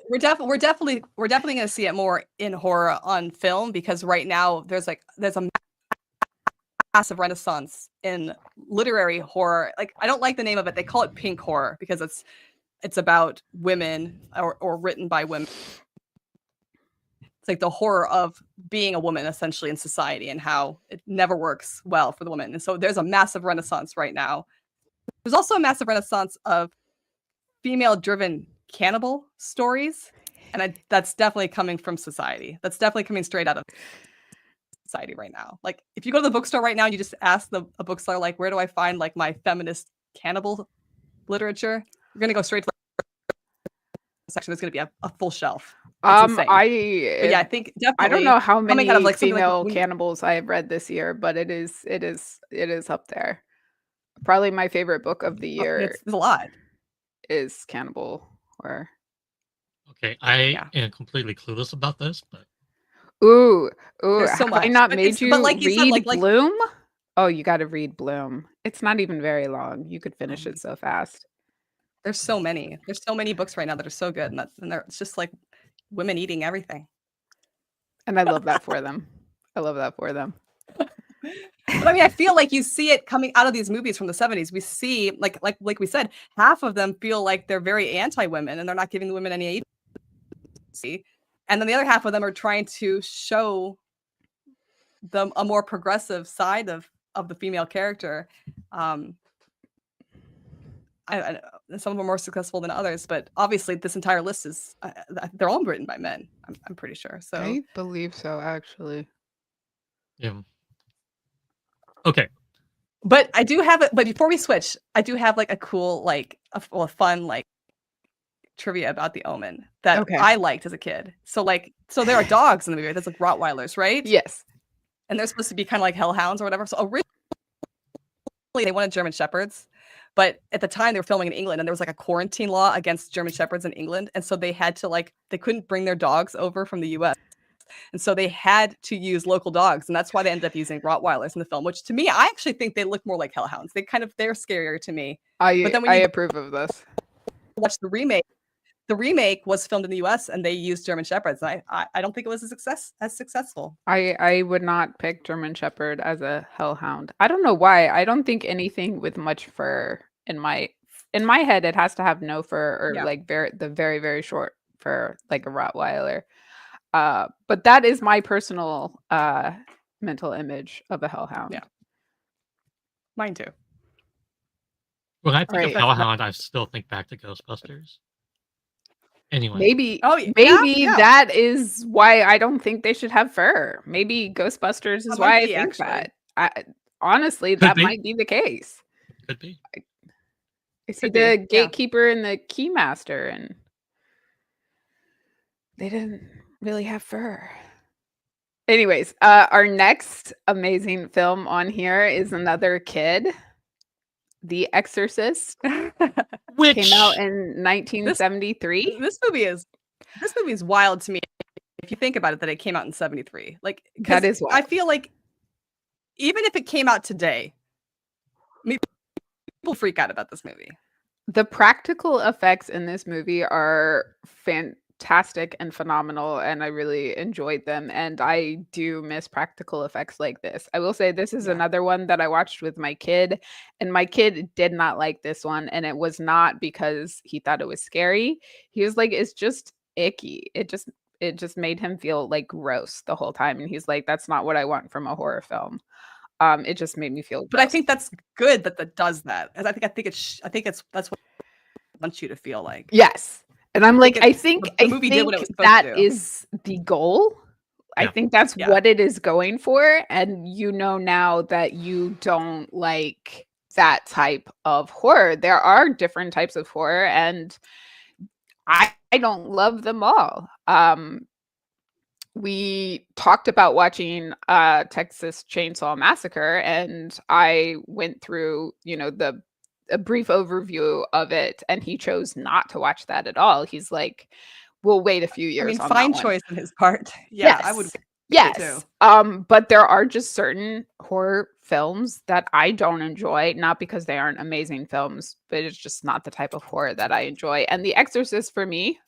[SPEAKER 1] We're definitely going to see it more in horror on film, because right now there's a massive renaissance in literary horror. Like, I don't like the name of it. They call it pink horror because it's about women or written by women. It's like the horror of being a woman essentially in society and how it never works well for the woman. And so there's a massive renaissance right now. There's also a massive renaissance of female-driven cannibal stories, and that's definitely coming from society. That's definitely coming straight out of society right now. Like, if you go to the bookstore right now and you just ask a bookseller, like, where do I find like my feminist cannibal literature, you're gonna go straight to the section. There's gonna be a full shelf. I think definitely.
[SPEAKER 3] I don't know how many
[SPEAKER 1] out of, like,
[SPEAKER 3] female cannibals I have read this year, but it is up there. Probably my favorite book of the year.
[SPEAKER 1] It's a lot.
[SPEAKER 3] Is cannibal horror.
[SPEAKER 2] Okay, I am completely clueless about this, but
[SPEAKER 1] there's so much.
[SPEAKER 3] I not made you
[SPEAKER 1] like you
[SPEAKER 3] read
[SPEAKER 1] said, like
[SPEAKER 3] Bloom? Oh, you got to read Bloom. It's not even very long. You could finish it so fast.
[SPEAKER 1] There's so many. There's so many books right now that are so good, and it's just like women eating everything.
[SPEAKER 3] And I love that for them. I love that for them.
[SPEAKER 1] But I mean, I feel like you see it coming out of these movies from the 70s. We see, like we said, half of them feel like they're very anti-women and they're not giving the women any agency. And then the other half of them are trying to show them a more progressive side of the female character. I some of them are more successful than others, but obviously this entire list is they're all written by men. I'm pretty sure. So
[SPEAKER 3] I believe so, actually.
[SPEAKER 2] Yeah. Okay.
[SPEAKER 1] But I do have it. But before we switch, I do have like a cool, like a fun, like trivia about the Omen that I liked as a kid. So there are dogs in the movie. That's like Rottweilers, right?
[SPEAKER 3] Yes.
[SPEAKER 1] And they're supposed to be kind of like hellhounds or whatever. So originally they wanted German Shepherds, but at the time they were filming in England, and there was like a quarantine law against German Shepherds in England, and so they had to they couldn't bring their dogs over from the U.S. And so they had to use local dogs, and that's why they ended up using Rottweilers in the film. Which to me, I actually think they look more like hellhounds. They're scarier to me.
[SPEAKER 3] But then I approve of this.
[SPEAKER 1] Watch the remake. The remake was filmed in the U.S. and they used German Shepherds. And I don't think it was as successful.
[SPEAKER 3] I would not pick German Shepherd as a hellhound. I don't know why. I don't think anything with much fur in my head, it has to have no fur or like the very, very short fur, like a Rottweiler. But that is my personal mental image of a hellhound.
[SPEAKER 1] Yeah. Mine too.
[SPEAKER 2] When I think of hellhound, I still think back to Ghostbusters. Anyway.
[SPEAKER 3] Maybe that is why I don't think they should have fur. Maybe Ghostbusters is why I think that. Honestly, that might be the case.
[SPEAKER 2] Could be.
[SPEAKER 3] I see the gatekeeper and the keymaster, and they didn't really have fur. Anyways, our next amazing film on here is another kid, The Exorcist, which came out in 1973.
[SPEAKER 1] This movie is wild to me if you think about it, that it came out in 73. Like,
[SPEAKER 3] that is wild.
[SPEAKER 1] I feel like even if it came out today, people freak out about this movie.
[SPEAKER 3] The practical effects in this movie are fantastic and phenomenal, and I really enjoyed them, and I do miss practical effects like this. I will say this is another one that I watched with my kid, and my kid did not like this one, and it was not because he thought it was scary. He was like, it's just icky. It just made him feel like gross the whole time, and he's like, that's not what I want from a horror film. It just made me feel gross.
[SPEAKER 1] But I think that's good that does that. I think that's what it wants you to feel like.
[SPEAKER 3] Yes. And I'm like, I think
[SPEAKER 1] the movie did what it was supposed
[SPEAKER 3] that
[SPEAKER 1] to do.
[SPEAKER 3] is the goal. I
[SPEAKER 2] Yeah.
[SPEAKER 3] think that's
[SPEAKER 1] Yeah.
[SPEAKER 3] what it is going for. And you know now that you don't like that type of horror. There are different types of horror, and I don't love them all. We talked about watching Texas Chainsaw Massacre, and I went through, you know, a brief overview of it, and he chose not to watch that at all. He's like, "We'll wait a few
[SPEAKER 1] I
[SPEAKER 3] years
[SPEAKER 1] mean,
[SPEAKER 3] on
[SPEAKER 1] fine
[SPEAKER 3] that one."
[SPEAKER 1] choice on his part. Yeah, I would.
[SPEAKER 3] Yes.
[SPEAKER 1] too.
[SPEAKER 3] But there are just certain horror films that I don't enjoy, not because they aren't amazing films, but it's just not the type of horror that I enjoy. And The Exorcist for me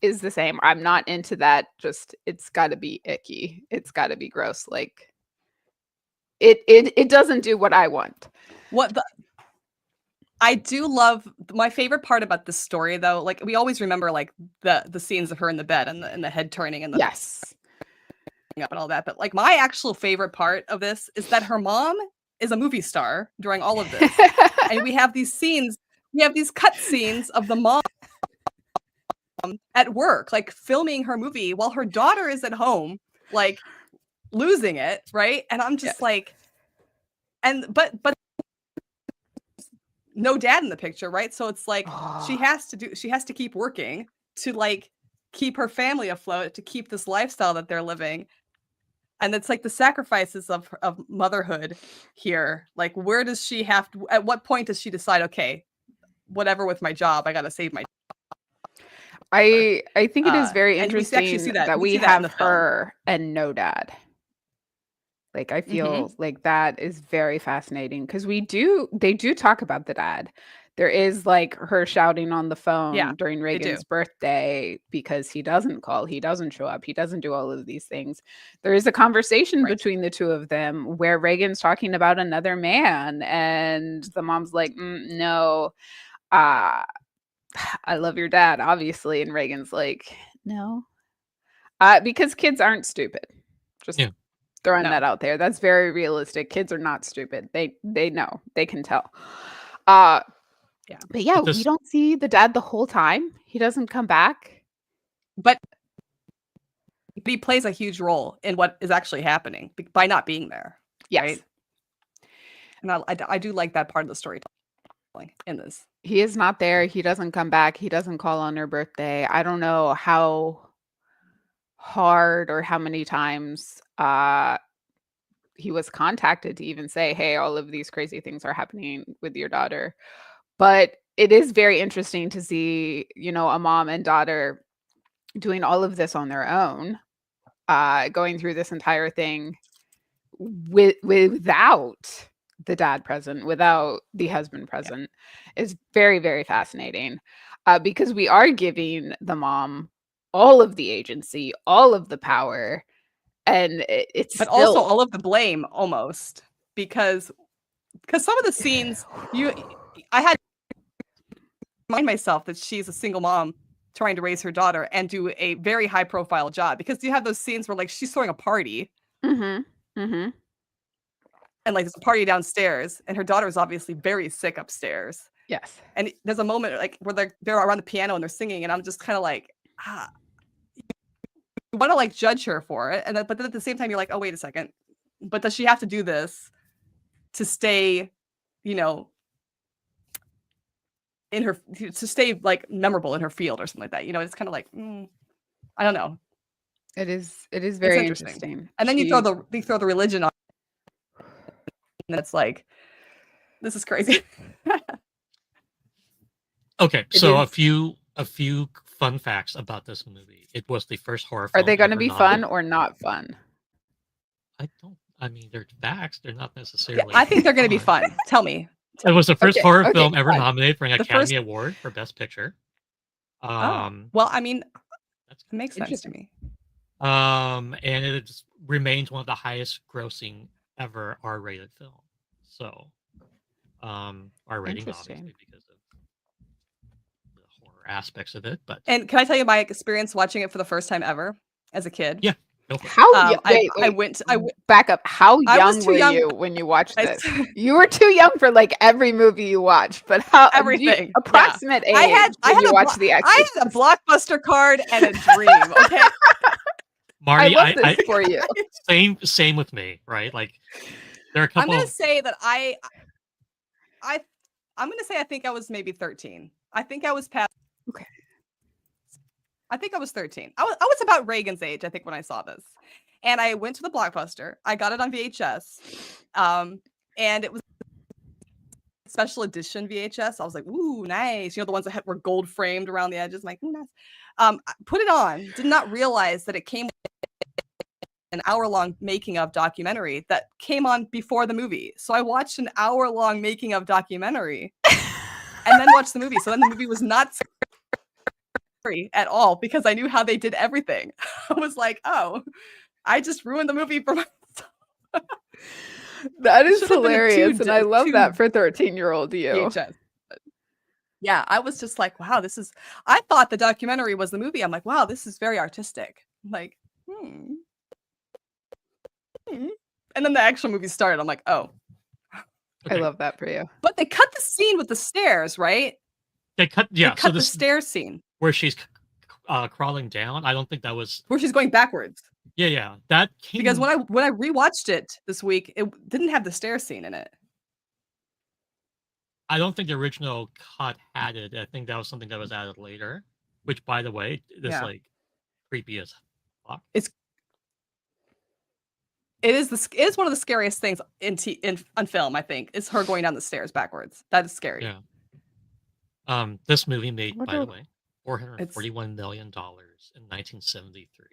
[SPEAKER 3] is the same. I'm not into that. Just it's got to be icky. It's got to be gross. Like it doesn't do what I want.
[SPEAKER 1] I do love my favorite part about this story though. Like we always remember like the scenes of her in the bed and the head turning and the
[SPEAKER 3] Yes.
[SPEAKER 1] up and all that. But like my actual favorite part of this is that her mom is a movie star during all of this, and we have these scenes. We have these cut scenes of the mom at work, like filming her movie while her daughter is at home, like losing it, right? And I'm just like, but no dad in the picture, right? So it's like she has to keep working to like keep her family afloat, to keep this lifestyle that they're living. And it's like the sacrifices of motherhood here. Like, where does she have to, at what point does she decide, okay, whatever with my job, I got to save my.
[SPEAKER 3] I think it is very
[SPEAKER 1] and we actually
[SPEAKER 3] interesting
[SPEAKER 1] see that-
[SPEAKER 3] that
[SPEAKER 1] we
[SPEAKER 3] we
[SPEAKER 1] see that in
[SPEAKER 3] have
[SPEAKER 1] the film.
[SPEAKER 3] her and no dad. Like I feel like that is very fascinating because they do talk about the dad. There is like her shouting on the phone during Reagan's birthday because he doesn't call, he doesn't show up, he doesn't do all of these things. There is a conversation between the two of them where Reagan's talking about another man and the mom's like, no, I love your dad, obviously. And Reagan's like, no, because kids aren't stupid. Just throwing that out there. That's very realistic. Kids are not stupid. They know. They can tell. But yeah, we don't see the dad the whole time. He doesn't come back.
[SPEAKER 1] But he plays a huge role in what is actually happening by not being there.
[SPEAKER 3] Yes.
[SPEAKER 1] Right? And I do like that part of the storytelling in this.
[SPEAKER 3] He is not there. He doesn't come back. He doesn't call on her birthday. I don't know how hard or how many times he was contacted to even say, hey, all of these crazy things are happening with your daughter. But it is very interesting to see, you know, a mom and daughter doing all of this on their own, going through this entire thing without the dad present, without the husband present, is very, very fascinating, because we are giving the mom all of the agency, all of the power, and but
[SPEAKER 1] also all of the blame almost, because some of the scenes I had to remind myself that she's a single mom trying to raise her daughter and do a very high profile job, because you have those scenes where like she's throwing a party and like there's a party downstairs and her daughter is obviously very sick upstairs.
[SPEAKER 3] Yes.
[SPEAKER 1] And there's a moment like where they're around the piano and they're singing, and I'm just kind of like, you want to like judge her for it, but then at the same time you're like, oh wait a second, but does she have to do this to stay, you know, to stay like memorable in her field or something like that? You know, it's kind of like, I don't know.
[SPEAKER 3] It is very interesting.
[SPEAKER 1] And then you throw the religion on, and it's like, this is crazy.
[SPEAKER 2] Okay, so a few fun facts about this movie. It was the first horror film.
[SPEAKER 3] Are they going to be fun or not fun?
[SPEAKER 2] I mean, they're facts. They're not necessarily.
[SPEAKER 1] I think they're going to be fun. Tell me.
[SPEAKER 2] It was the first horror film ever nominated for an Academy Award for Best Picture.
[SPEAKER 1] Well, I mean, that makes sense to me.
[SPEAKER 2] And it remains one of the highest grossing ever R-rated film. So, R rating obviously because of the horror aspects of it. But
[SPEAKER 1] and can I tell you my experience watching it for the first time ever as a kid?
[SPEAKER 2] Yeah. Go for it.
[SPEAKER 3] How wait,
[SPEAKER 1] I went.
[SPEAKER 3] back up. How
[SPEAKER 1] I was
[SPEAKER 3] young
[SPEAKER 1] too
[SPEAKER 3] were
[SPEAKER 1] young.
[SPEAKER 3] you when you watched
[SPEAKER 1] I
[SPEAKER 3] this? You were too young for like every movie you watched, but how
[SPEAKER 1] Everything.
[SPEAKER 3] approximate age
[SPEAKER 1] I had
[SPEAKER 3] when you
[SPEAKER 1] a
[SPEAKER 3] watched The
[SPEAKER 1] I
[SPEAKER 3] Exorcist?
[SPEAKER 1] had a Blockbuster card and a dream. Okay.
[SPEAKER 2] Marty,
[SPEAKER 3] I love this for you.
[SPEAKER 2] same with me, right? Like there are a
[SPEAKER 1] I'm
[SPEAKER 2] couple.
[SPEAKER 1] gonna say that I'm gonna say I think I was maybe 13. I think I was past.
[SPEAKER 3] Okay.
[SPEAKER 1] I think I was 13. I was about Reagan's age, I think, when I saw this. And I went to the Blockbuster. I got it on VHS. And it was special edition VHS. I was like, ooh, nice. You know, the ones that were gold framed around the edges. I'm like, ooh, nice. I put it on, did not realize that it came with an hour-long making of documentary that came on before the movie. So I watched an hour-long making of documentary and then watched the movie. So then the movie was not scary at all because I knew how they did everything. I was like, oh, I just ruined the movie for myself.
[SPEAKER 3] That is
[SPEAKER 1] Should have been a
[SPEAKER 3] hilarious, and I love
[SPEAKER 1] two
[SPEAKER 3] that for 13-year-old you.
[SPEAKER 1] VHS. Yeah, I was just like, wow, this is. I thought the documentary was the movie. I'm like, wow, this is very artistic. I'm like, and then the actual movie started. I'm like, oh,
[SPEAKER 3] I love that for you.
[SPEAKER 1] but they cut the scene with the stairs, right?
[SPEAKER 2] They cut,
[SPEAKER 1] They cut the stairs scene
[SPEAKER 2] where she's crawling down. I don't think that was
[SPEAKER 1] where she's going backwards.
[SPEAKER 2] Yeah, that came
[SPEAKER 1] Because when I rewatched it this week, it didn't have the stair scene in it.
[SPEAKER 2] I don't think the original cut had it. I think that was something that was added later. Which, by the way, is like creepy as fuck.
[SPEAKER 1] It is one of the scariest things on film. I think is her going down the stairs backwards. That is scary.
[SPEAKER 2] Yeah. This movie made, by the way, $441 million in 1973.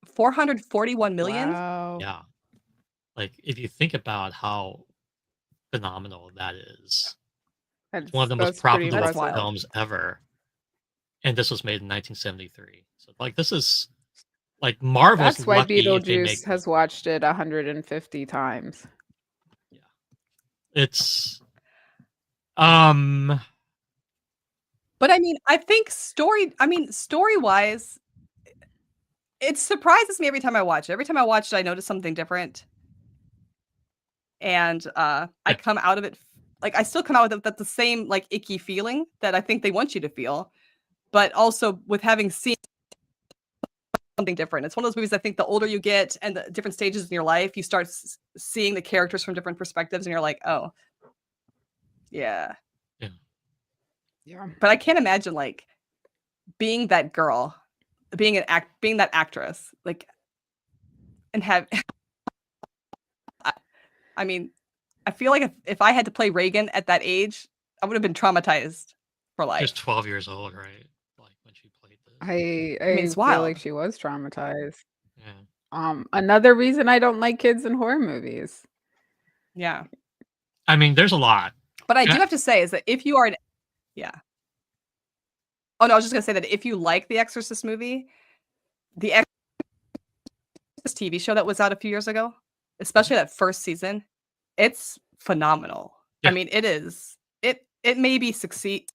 [SPEAKER 1] 441 million.
[SPEAKER 3] Wow.
[SPEAKER 2] Yeah. Like if you think about how phenomenal that is, it's one of the most profitable films ever. And this was made in 1973. So like this is like Marvel's.
[SPEAKER 3] That's why Beetlejuice has watched it 150 times.
[SPEAKER 2] Yeah. It's but
[SPEAKER 1] I mean, I think story-wise, it surprises me every time I watch it. Every time I watch it, I notice something different. And I come out of it like I still come out with the same like icky feeling that I think they want you to feel, but also with having seen something different. It's one of those movies I think the older you get and the different stages in your life, you start seeing the characters from different perspectives and you're like, oh, yeah.
[SPEAKER 3] Yeah.
[SPEAKER 1] But I can't imagine like being that girl, being that actress, like, and have. I mean, I feel like if I had to play Reagan at that age, I would have been traumatized for life.
[SPEAKER 2] She was 12 years old, right? Like when she played this.
[SPEAKER 3] I mean, it's feel
[SPEAKER 1] wild.
[SPEAKER 3] like she was traumatized.
[SPEAKER 2] Yeah.
[SPEAKER 3] Another reason I don't like kids in horror movies.
[SPEAKER 1] Yeah.
[SPEAKER 2] I mean, there's a lot.
[SPEAKER 1] But I do have to say is that if you are Oh no, I was just gonna say that if you like the Exorcist movie, the Exorcist TV show that was out a few years ago, especially that first season, it's phenomenal.
[SPEAKER 2] Yeah.
[SPEAKER 1] I mean, it is. It maybe succeeds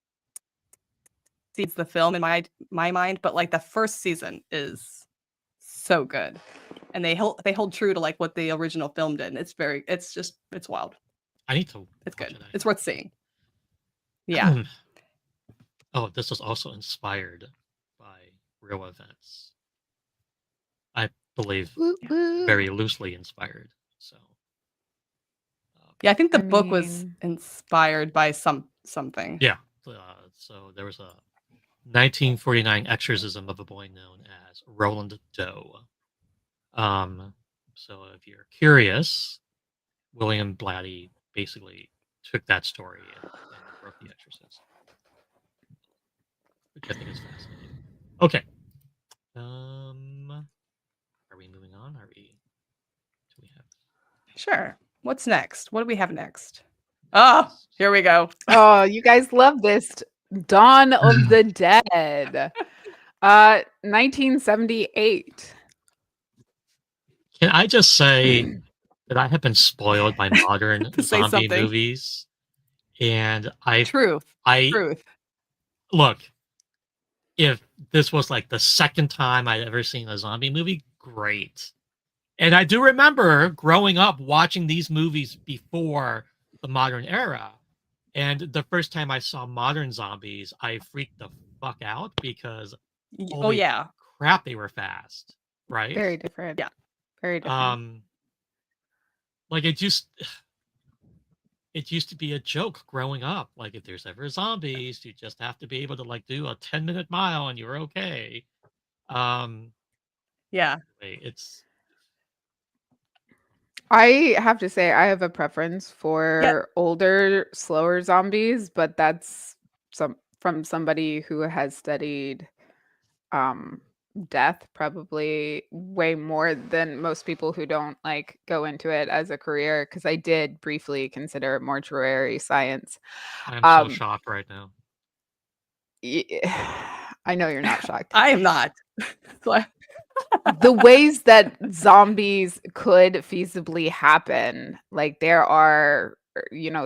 [SPEAKER 1] the film in my mind, but like the first season is so good, and they hold true to like what the original film did. And it's wild.
[SPEAKER 2] I need to.
[SPEAKER 1] It's good. It's worth seeing. Yeah.
[SPEAKER 2] Oh, this was also inspired by real events. I believe very loosely inspired. So.
[SPEAKER 1] Yeah, I think the book was inspired by something.
[SPEAKER 2] Yeah. So there was a 1949 exorcism of a boy known as Roland Doe. So if you're curious, William Blatty basically took that story and wrote The Exorcist, which I think is fascinating. Okay. Are we moving on? Do we have?
[SPEAKER 1] Sure. What's next? What do we have next? Oh, here we go.
[SPEAKER 3] Oh, you guys love this. Dawn of the Dead. 1978.
[SPEAKER 2] Can I just say that I have been spoiled by modern zombie movies, and Truth. Look, if this was like the second time I'd ever seen a zombie movie, great. And I do remember growing up watching these movies before the modern era. And the first time I saw modern zombies, I freaked the fuck out because
[SPEAKER 1] Oh
[SPEAKER 2] holy
[SPEAKER 1] yeah.
[SPEAKER 2] crap, they were fast, right?
[SPEAKER 3] Very different.
[SPEAKER 1] Yeah.
[SPEAKER 3] Very different.
[SPEAKER 2] Like it used to be a joke growing up. Like if there's ever zombies, you just have to be able to like do a 10-minute mile and you're okay.
[SPEAKER 1] Yeah.
[SPEAKER 2] It's
[SPEAKER 3] I have to say I have a preference
[SPEAKER 1] Yeah.
[SPEAKER 3] for older, slower zombies, but that's from somebody who has studied death probably way more than most people who don't like go into it as a career, because I did briefly consider mortuary science.
[SPEAKER 2] I'm so
[SPEAKER 3] Um
[SPEAKER 2] shocked right now.
[SPEAKER 3] I know you're not shocked.
[SPEAKER 1] I am not. So
[SPEAKER 3] The ways that zombies could feasibly happen, like there are,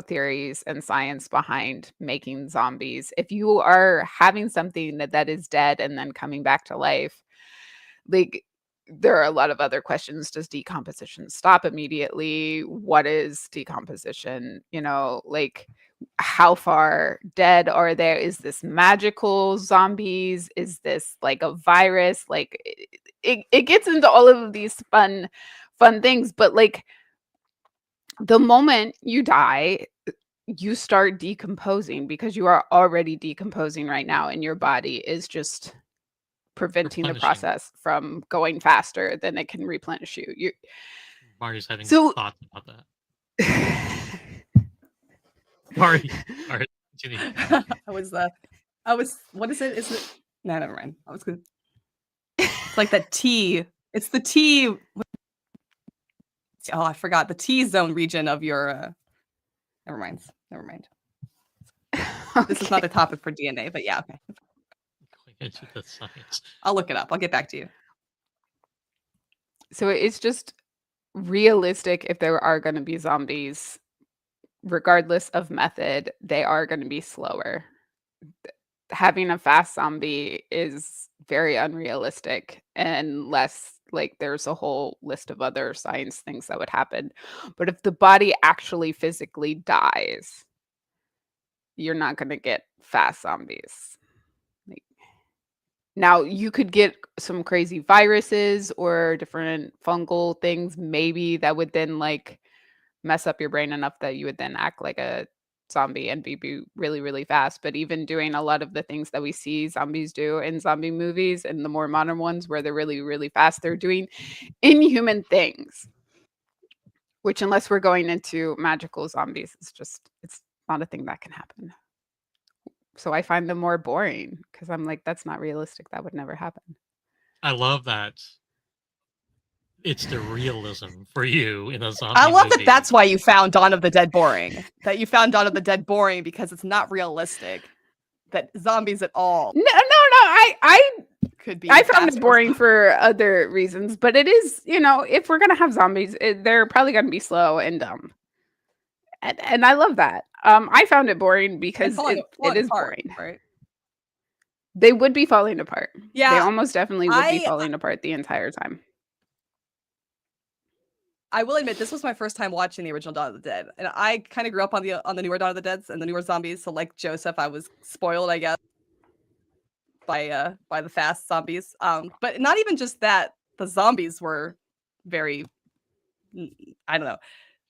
[SPEAKER 3] theories and science behind making zombies. If you are having something that is dead and then coming back to life, like there are a lot of other questions. Does decomposition stop immediately? What is decomposition? Like how far dead are there? Is this magical zombies? Is this like a virus? Like it gets into all of these fun things, but like the moment you die, you start decomposing because you are already decomposing right now, and your body is just preventing the
[SPEAKER 2] Replenishing.
[SPEAKER 3] process from going faster than it can replenish you.
[SPEAKER 2] Marty's having
[SPEAKER 3] So
[SPEAKER 2] thoughts about that. Marty, all right, continue.
[SPEAKER 1] I was what is it? Is it no, never mind. I was gonna it's like that T. It's the T. Oh, I forgot the T zone region of your never mind. This is not the topic for DNA, but yeah, okay.
[SPEAKER 2] Going into the science.
[SPEAKER 1] I'll look it up. I'll get back to you.
[SPEAKER 3] So it's just realistic. If there are going to be zombies, regardless of method, they are going to be slower. Having a fast zombie is very unrealistic, unless like there's a whole list of other science things that would happen. But if the body actually physically dies, you're not going to get fast zombies. Like, now you could get some crazy viruses or different fungal things, maybe that would then like mess up your brain enough that you would then act like a zombie and be really, really fast. But even doing a lot of the things that we see zombies do in zombie movies and the more modern ones where they're really, really fast, they're doing inhuman things, which unless we're going into magical zombies, it's not a thing that can happen. So I find them more boring because I'm like, that's not realistic. That would never happen.
[SPEAKER 2] I love that. It's the realism for you in a zombie
[SPEAKER 1] I love
[SPEAKER 2] movie.
[SPEAKER 1] that that's why you found Dawn of the Dead boring. That you found Dawn of the Dead boring because it's not realistic. That zombies at all.
[SPEAKER 3] No. I
[SPEAKER 1] could be.
[SPEAKER 3] I found it boring for other reasons, but it is, if we're gonna have zombies, they're probably gonna be slow and dumb. And I love that. I found it boring because it is
[SPEAKER 1] apart,
[SPEAKER 3] boring.
[SPEAKER 1] Right?
[SPEAKER 3] They would be falling apart.
[SPEAKER 1] Yeah,
[SPEAKER 3] they almost definitely would be falling apart the entire time.
[SPEAKER 1] I will admit this was my first time watching the original Dawn of the Dead, and I kind of grew up on the newer Dawn of the Deads and the newer zombies. So like Joseph, I was spoiled, I guess, by the fast zombies. But not even just that, the zombies were very, I don't know,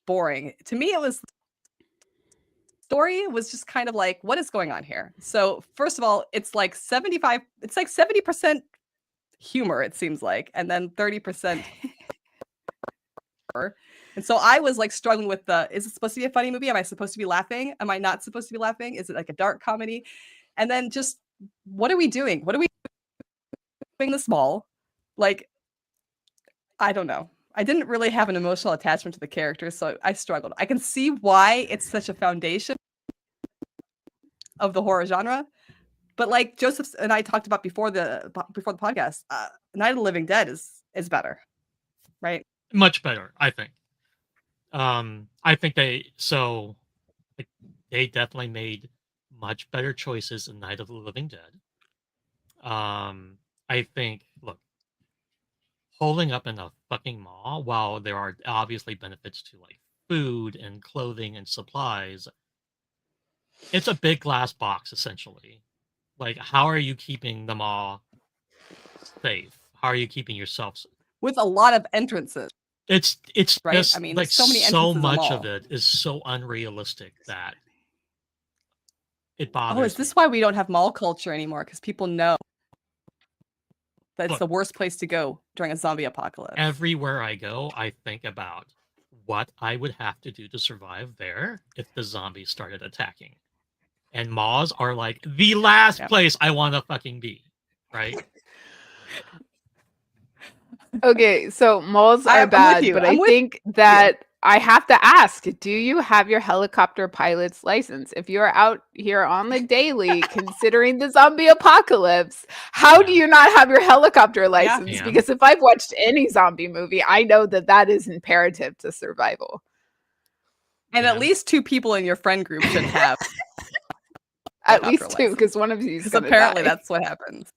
[SPEAKER 1] boring. To me, it was story was just kind of like, what is going on here? So first of all, it's like 70% humor, it seems like, and then 30%. And so I was like struggling with is it supposed to be a funny movie? Am I supposed to be laughing? Am I not supposed to be laughing? Is it like a dark comedy? And then just, what are we doing? What are we doing this small? Like, I don't know. I didn't really have an emotional attachment to the characters, so I struggled. I can see why it's such a foundation of the horror genre. But like Joseph and I talked about before the podcast, Night of the Living Dead is better, right?
[SPEAKER 2] Much better, I think. I think they definitely made much better choices in Night of the Living Dead. I think, look, holding up in a fucking mall, while there are obviously benefits to like food and clothing and supplies, it's a big glass box essentially. Like, how are you keeping the mall safe? How are you keeping yourself safe?
[SPEAKER 1] With a lot of entrances.
[SPEAKER 2] It's
[SPEAKER 1] right.
[SPEAKER 2] just
[SPEAKER 1] I mean,
[SPEAKER 2] like
[SPEAKER 1] there's so many entrances in the
[SPEAKER 2] much
[SPEAKER 1] mall.
[SPEAKER 2] of it is so unrealistic that it bothers.
[SPEAKER 1] Oh, is this why we don't have mall culture anymore? Because people know that's
[SPEAKER 2] Look,
[SPEAKER 1] the worst place to go during a zombie apocalypse.
[SPEAKER 2] Everywhere I go, I think about what I would have to do to survive there if the zombies started attacking. And malls are like the last place I want to fucking be, right?
[SPEAKER 3] Okay, so malls are bad, but I think that I have to ask, do you have your helicopter pilot's license? If you're out here on the daily considering the zombie apocalypse, how do you not have your helicopter license?
[SPEAKER 2] Yeah.
[SPEAKER 3] Because if I've watched any zombie movie, I know that that is imperative to survival.
[SPEAKER 1] And at least 2 people in your friend group should have.
[SPEAKER 3] At least 2, because one of you is
[SPEAKER 1] apparently that's what happens.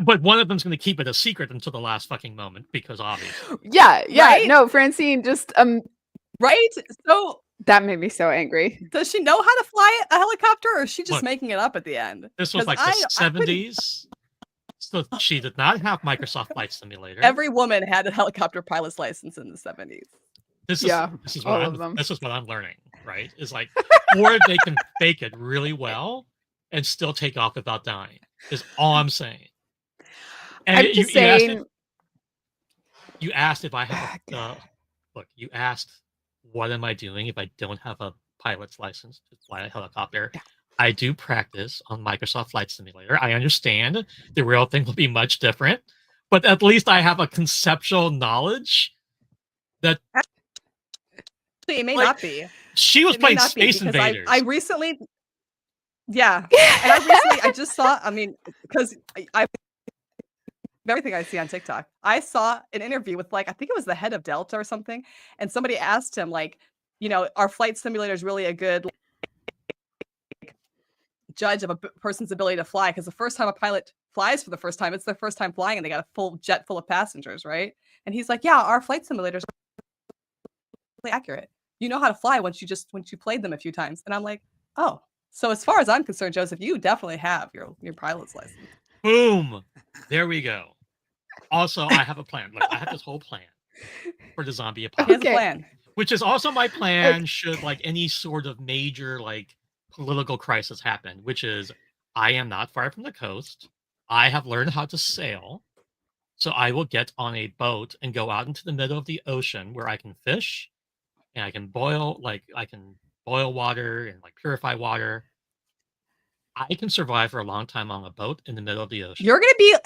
[SPEAKER 2] But one of them's going to keep it a secret until the last fucking moment, because obviously.
[SPEAKER 3] Yeah.
[SPEAKER 1] Right?
[SPEAKER 3] No, Francine, just
[SPEAKER 1] right? So
[SPEAKER 3] that made me so angry.
[SPEAKER 1] Does she know how to fly a helicopter, or is she just making it up at the end?
[SPEAKER 2] This was like the 70s. So she did not have Microsoft Flight Simulator.
[SPEAKER 1] Every woman had a helicopter pilot's license in the 70s.
[SPEAKER 2] This is what I'm learning, right? Is like, or they can fake it really well and still take off without dying. Is all I'm saying. And
[SPEAKER 3] I'm just saying.
[SPEAKER 2] You asked if I have. Look, you asked, what am I doing if I don't have a pilot's license to fly a helicopter? Yeah. I do practice on Microsoft Flight Simulator. I understand the real thing will be much different, but at least I have a conceptual knowledge that.
[SPEAKER 1] It may not be.
[SPEAKER 2] She was playing Space Invaders.
[SPEAKER 1] I recently. Yeah. And I just saw, because everything I see on TikTok, I saw an interview with I think it was the head of Delta or something. And somebody asked him are flight simulators really a good judge of a person's ability to fly? Because the first time a pilot flies for the first time, it's their first time flying and they got a full jet full of passengers, right? And he's like, yeah, our flight simulators are really accurate. You know how to fly once you played them a few times. And I'm like, oh, so as far as I'm concerned, Joseph, you definitely have your pilot's license.
[SPEAKER 2] Boom. There we go. Also, I have a plan. Look, I have this whole plan for the zombie apocalypse.
[SPEAKER 1] He has a plan.
[SPEAKER 2] Which is also my plan should any sort of major political crisis happen, which is I am not far from the coast. I have learned how to sail. So I will get on a boat and go out into the middle of the ocean where I can fish and I can boil water and purify water. I can survive for a long time on a boat in the middle of the ocean.
[SPEAKER 1] You're going to be,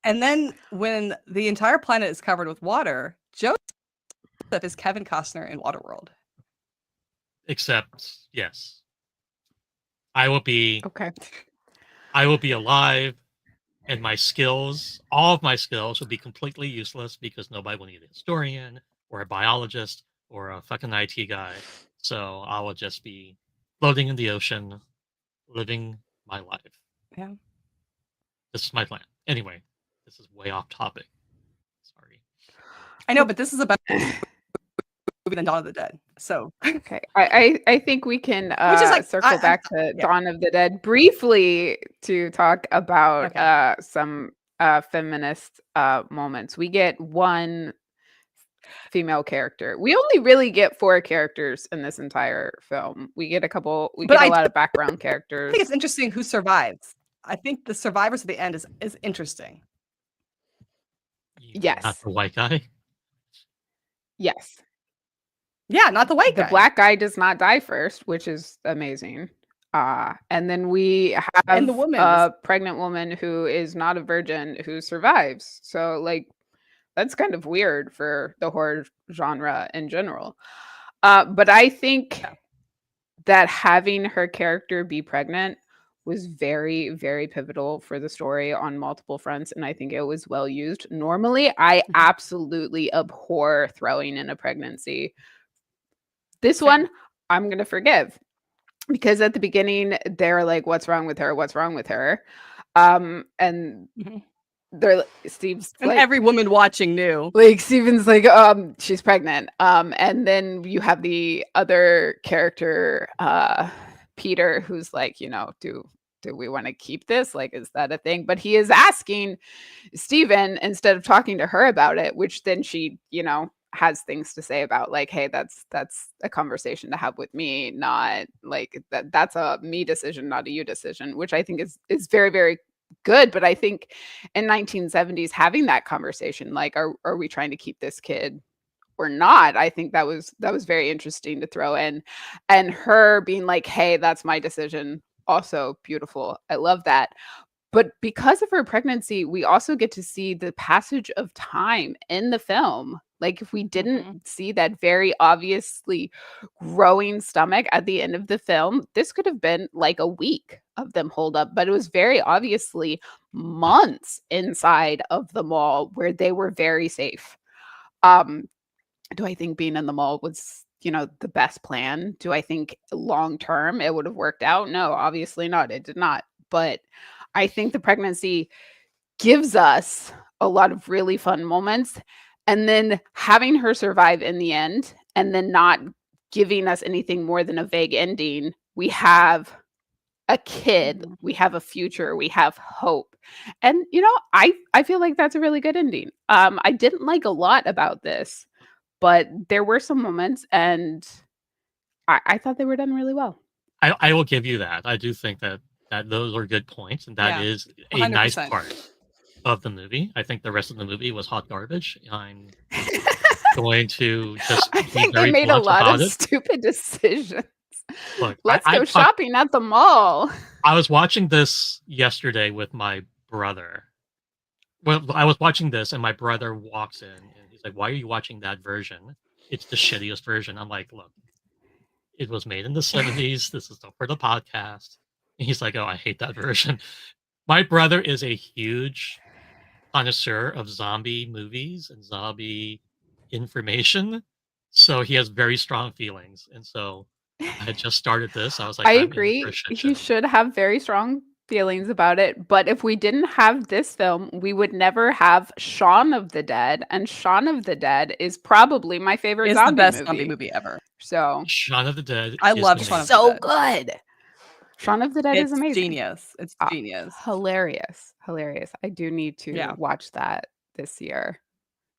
[SPEAKER 1] and then when the entire planet is covered with water, Joseph is Kevin Costner in Waterworld.
[SPEAKER 2] Except, yes, I will be
[SPEAKER 3] okay.
[SPEAKER 2] I will be alive, and all of my skills will be completely useless because nobody will need a historian or a biologist or a fucking IT guy. So I will just be floating in the ocean, living my life.
[SPEAKER 1] Yeah.
[SPEAKER 2] This is my plan. Anyway, this is way off topic. Sorry.
[SPEAKER 1] I know, but this is a better movie than Dawn of the Dead. So
[SPEAKER 3] okay. I think we can circle back to Dawn of the Dead briefly to talk about some feminist moments. We get one female character. We only really get 4 characters in this entire film. We get a lot of background characters.
[SPEAKER 1] I think it's interesting who survives. I think the survivors at the end is interesting.
[SPEAKER 3] Yes.
[SPEAKER 2] Not the white guy?
[SPEAKER 3] Yes.
[SPEAKER 1] Yeah, not the white guy.
[SPEAKER 3] The black guy does not die first, which is amazing. And then we have a pregnant woman who is not a virgin who survives. So that's kind of weird for the horror genre in general. But I think that having her character be pregnant was very, very pivotal for the story on multiple fronts. And I think it was well used. Normally, I absolutely abhor throwing in a pregnancy. This one, I'm going to forgive. Because at the beginning, they're like, what's wrong with her? What's wrong with her? And Steve's
[SPEAKER 1] And
[SPEAKER 3] like,
[SPEAKER 1] every woman watching knew.
[SPEAKER 3] like Steven's like, she's pregnant. And then you have the other character, Peter, who's like, do we want to keep this? Like, is that a thing? But he is asking Steven instead of talking to her about it, which then she, has things to say about, like, hey, that's a conversation to have with me, not like that's a me decision, not a you decision, which I think is very, very good. But I think in 1970s having that conversation, like, are we trying to keep this kid or not? I think that was very interesting to throw in. And her being like, hey, that's my decision, also beautiful. I love that. But because of her pregnancy, we also get to see the passage of time in the film. Like, if we didn't see that very obviously growing stomach at the end of the film, this could have been like a week of them holed up, but it was very obviously months inside of the mall where they were very safe. Do I think being in the mall was, the best plan? Do I think long term it would have worked out? No, obviously not. It did not. But I think the pregnancy gives us a lot of really fun moments. And then having her survive in the end, and then not giving us anything more than a vague ending. We have a kid, we have a future, we have hope. And I feel like that's a really good ending. I didn't like a lot about this, but there were some moments, and I thought they were done really well.
[SPEAKER 2] I will give you that. I do think that those are good points, and that is a nice
[SPEAKER 1] 100%.
[SPEAKER 2] part of the movie. I think the rest of the movie was hot garbage. I'm going to just
[SPEAKER 3] I
[SPEAKER 2] be
[SPEAKER 3] think they
[SPEAKER 2] very
[SPEAKER 3] made a
[SPEAKER 2] blunt
[SPEAKER 3] lot
[SPEAKER 2] about
[SPEAKER 3] of
[SPEAKER 2] it.
[SPEAKER 3] stupid decisions.
[SPEAKER 2] Look,
[SPEAKER 3] Let's go shopping at the mall.
[SPEAKER 2] I was watching this yesterday with my brother. Well, I was watching this, and my brother walks in, and he's like, "Why are you watching that version? It's the shittiest version." I'm like, "Look, it was made in the 70s. This is stuff for the podcast." And he's like, "Oh, I hate that version." My brother is a huge connoisseur of zombie movies and zombie information, so he has very strong feelings. And so I had just started this. I was like,
[SPEAKER 3] I
[SPEAKER 2] I'm in for a
[SPEAKER 3] agree.
[SPEAKER 2] shit
[SPEAKER 3] He
[SPEAKER 2] show.
[SPEAKER 3] should have very strong feelings about it. But if we didn't have this film, we would never have Shaun of the Dead. And Shaun of the Dead is probably my favorite
[SPEAKER 1] It's the
[SPEAKER 3] zombie
[SPEAKER 1] best
[SPEAKER 3] movie.
[SPEAKER 1] zombie movie ever.
[SPEAKER 3] So
[SPEAKER 2] Shaun of the Dead.
[SPEAKER 1] I
[SPEAKER 2] is
[SPEAKER 1] love
[SPEAKER 2] amazing.
[SPEAKER 1] Shaun of the
[SPEAKER 3] so
[SPEAKER 1] Dead.
[SPEAKER 3] good. Shaun of the Dead is
[SPEAKER 1] It's
[SPEAKER 3] amazing.
[SPEAKER 1] genius. It's genius.
[SPEAKER 3] Hilarious. I do need to
[SPEAKER 1] Yeah.
[SPEAKER 3] watch that this year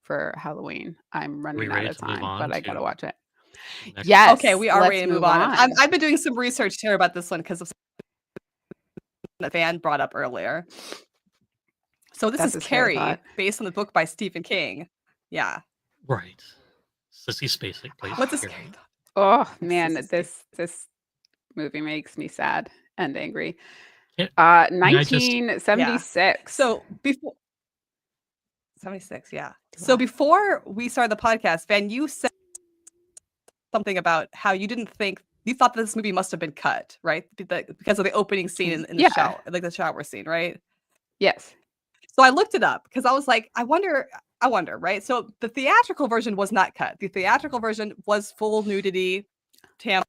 [SPEAKER 3] for Halloween. I'm running out
[SPEAKER 2] ready
[SPEAKER 3] of
[SPEAKER 2] to move
[SPEAKER 3] time,
[SPEAKER 2] on
[SPEAKER 3] but I gotta
[SPEAKER 2] to
[SPEAKER 3] watch it.
[SPEAKER 2] next?
[SPEAKER 3] Yes.
[SPEAKER 1] Okay, we are
[SPEAKER 3] let's
[SPEAKER 1] ready to move on. I've been doing some research here about this one because of that Van brought up earlier. So this is Carrie, based on the book by Stephen King. Yeah.
[SPEAKER 2] Right. Sissy Spacek plays
[SPEAKER 1] What's this
[SPEAKER 2] Carrie.
[SPEAKER 1] Carrie thought?
[SPEAKER 3] Oh man,
[SPEAKER 1] Sissy
[SPEAKER 3] this movie makes me sad and angry.
[SPEAKER 2] Can I just-
[SPEAKER 3] 1976.
[SPEAKER 1] So before 76, yeah. So before we started the podcast, Van, you said something about how you thought this movie must have been cut, right? Because of the opening scene in the shower, like the shower scene, right?
[SPEAKER 3] Yes.
[SPEAKER 1] So I looked it up because I was like, I wonder, right? So the theatrical version was not cut. The theatrical version was full nudity, tampons,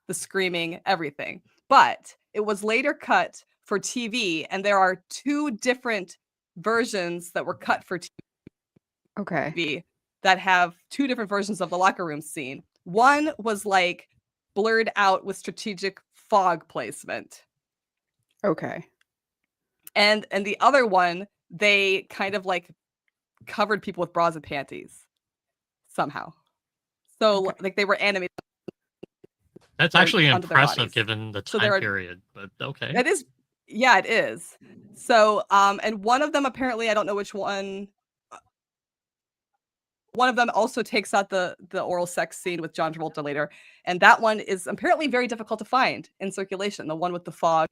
[SPEAKER 1] the screaming, everything. But it was later cut for TV, and there are two different versions that were cut for TV.
[SPEAKER 3] Okay.
[SPEAKER 1] That have two different versions of the locker room scene. One was like blurred out with strategic fog placement.
[SPEAKER 3] Okay.
[SPEAKER 1] And the other one, they kind of like covered people with bras and panties somehow. So like they were animated.
[SPEAKER 2] That's actually impressive given the time period, but okay.
[SPEAKER 1] It is. Yeah, it is. So, and one of them apparently, I don't know which one. One of them also takes out the oral sex scene with John Travolta later, and that one is apparently very difficult to find in circulation. The one with the fog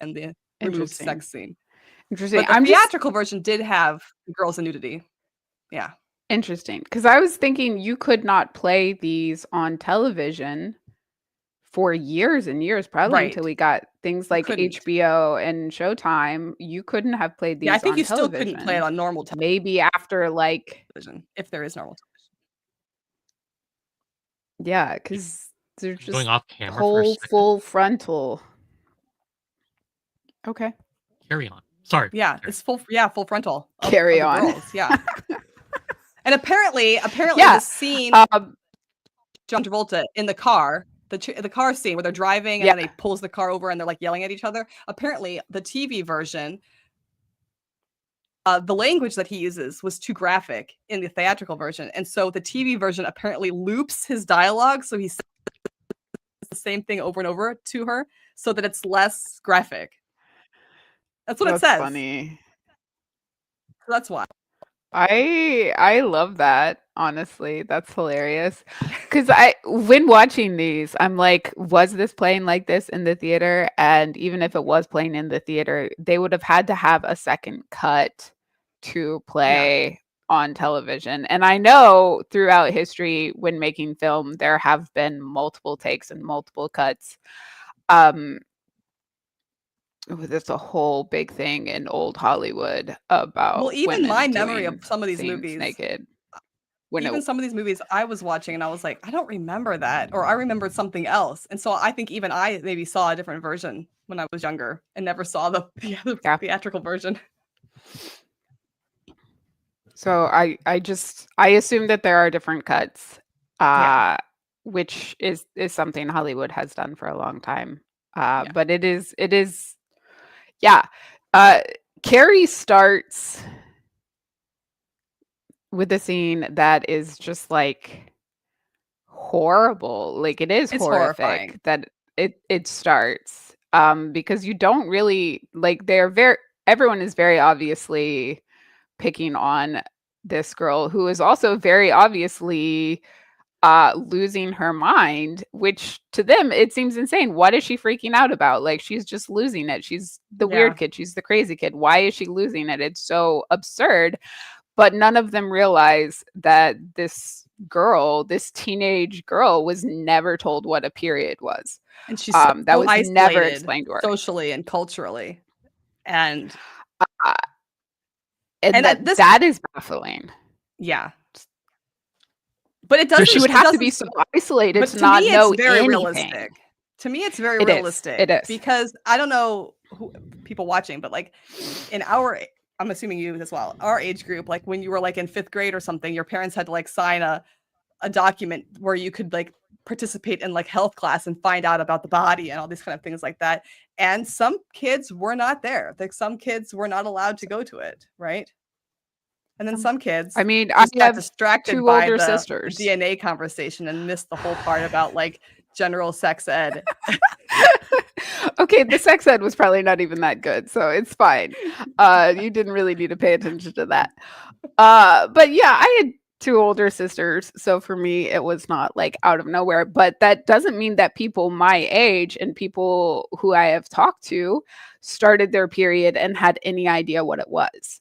[SPEAKER 1] and the removed sex scene.
[SPEAKER 3] Interesting.
[SPEAKER 1] But the theatrical version did have girls and nudity. Yeah.
[SPEAKER 3] Interesting, because I was thinking you could not play these on television for years and years, probably until we got things like HBO and Showtime. You couldn't have played these.
[SPEAKER 1] Yeah, I think
[SPEAKER 3] on
[SPEAKER 1] you
[SPEAKER 3] television.
[SPEAKER 1] still couldn't play it on normal television.
[SPEAKER 3] Maybe after like
[SPEAKER 1] television, if there is normal television.
[SPEAKER 3] Yeah, because they're just
[SPEAKER 2] going off camera
[SPEAKER 3] whole full frontal. Okay.
[SPEAKER 2] Carry On. Sorry.
[SPEAKER 1] Yeah,
[SPEAKER 2] Carry
[SPEAKER 1] it's full frontal of
[SPEAKER 3] Carry
[SPEAKER 1] the
[SPEAKER 3] On.
[SPEAKER 1] girls. Yeah. And apparently
[SPEAKER 3] Yeah.
[SPEAKER 1] the scene John Travolta in the car, the car scene where they're driving and
[SPEAKER 3] Yeah.
[SPEAKER 1] then he pulls the car over and they're like yelling at each other. Apparently, the TV version, the language that he uses was too graphic in the theatrical version, and so the TV version apparently loops his dialogue, so he says the same thing over and over to her, so that it's less graphic. That's what it
[SPEAKER 3] That's
[SPEAKER 1] says.
[SPEAKER 3] funny.
[SPEAKER 1] So that's why.
[SPEAKER 3] I love that, honestly. That's hilarious. Because when watching these, I'm like, was this playing like this in the theater? And even if it was playing in the theater, they would have had to have a second cut to play on television. And I know throughout history, when making film, there have been multiple takes and multiple cuts. There's a whole big thing in old Hollywood about
[SPEAKER 1] even
[SPEAKER 3] women
[SPEAKER 1] my memory
[SPEAKER 3] doing
[SPEAKER 1] of some of these
[SPEAKER 3] scenes
[SPEAKER 1] movies
[SPEAKER 3] naked.
[SPEAKER 1] Some of these movies I was watching and I was like, I don't remember that, or I remembered something else. And so I think even I maybe saw a different version when I was younger and never saw the theatrical version.
[SPEAKER 3] So I assume that there are different cuts, which is something Hollywood has done for a long time. But it is Carrie starts with a scene that is just like horrible. Like, it is
[SPEAKER 1] It's
[SPEAKER 3] horrific
[SPEAKER 1] horrifying.
[SPEAKER 3] that it starts, because you don't really like, everyone is very obviously picking on this girl who is also very obviously losing her mind, which to them it seems insane. What is she freaking out about? Like, she's just losing it. She's the weird kid. She's the crazy kid. Why is she losing it? It's so absurd. But none of them realize that this girl, this teenage girl, was never told what a period was.
[SPEAKER 1] And she's
[SPEAKER 3] that was never explained to her
[SPEAKER 1] socially and culturally. And
[SPEAKER 3] that is baffling.
[SPEAKER 1] Yeah. But it doesn't.
[SPEAKER 3] She would have to be so isolated to not know anything.
[SPEAKER 1] Realistic. To me, it's very realistic.
[SPEAKER 3] It is.
[SPEAKER 1] Because I don't know people watching, but like in I'm assuming you as well, our age group, like when you were like in 5th grade or something, your parents had to like sign a document where you could like participate in like health class and find out about the body and all these kind of things like that. And some kids were not there. Like some kids were not allowed to go to it, right? And then some kids,
[SPEAKER 3] I mean, I
[SPEAKER 1] got
[SPEAKER 3] have
[SPEAKER 1] distracted
[SPEAKER 3] 2
[SPEAKER 1] by
[SPEAKER 3] older
[SPEAKER 1] the
[SPEAKER 3] sisters.
[SPEAKER 1] DNA conversation and missed the whole part about like general sex ed.
[SPEAKER 3] Okay, the sex ed was probably not even that good, so it's fine. You didn't really need to pay attention to that. But yeah, I had 2 older sisters, so for me, it was not like out of nowhere. But that doesn't mean that people my age and people who I have talked to started their period and had any idea what it was.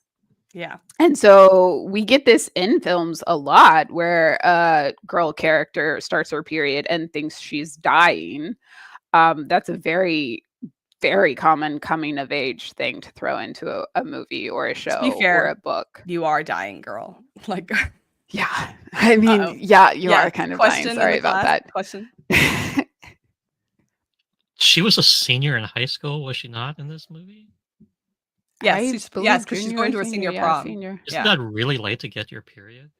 [SPEAKER 1] Yeah.
[SPEAKER 3] And so we get this in films a lot where a girl character starts her period and thinks she's dying. That's a very, very common coming of age thing to throw into a movie or a show or a book.
[SPEAKER 1] You are dying, girl. Like,
[SPEAKER 3] yeah. I mean, you are kind of dying. Sorry about that.
[SPEAKER 1] Question.
[SPEAKER 2] She was a senior in high school, was she not, in this movie?
[SPEAKER 1] Yes, because she's going to a senior prom.
[SPEAKER 2] Isn't that really late to get your period?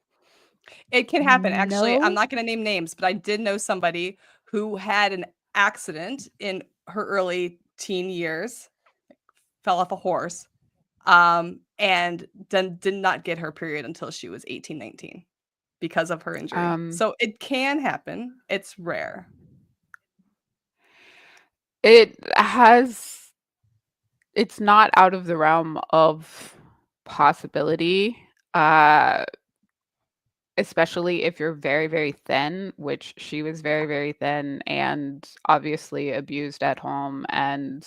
[SPEAKER 1] It can happen. Actually, I'm not going to name names, but I did know somebody who had an accident in her early teen years, fell off a horse, and then did not get her period until she was 18, 19 because of her injury. So it can happen. It's rare.
[SPEAKER 3] It's not out of the realm of possibility, especially if you're very, very thin, which she was very, very thin and obviously abused at home. And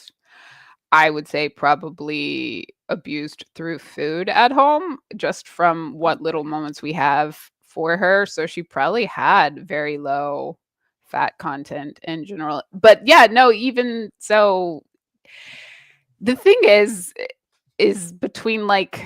[SPEAKER 3] I would say probably abused through food at home, just from what little moments we have for her. So she probably had very low fat content in general. But yeah, no, even so, the thing is between like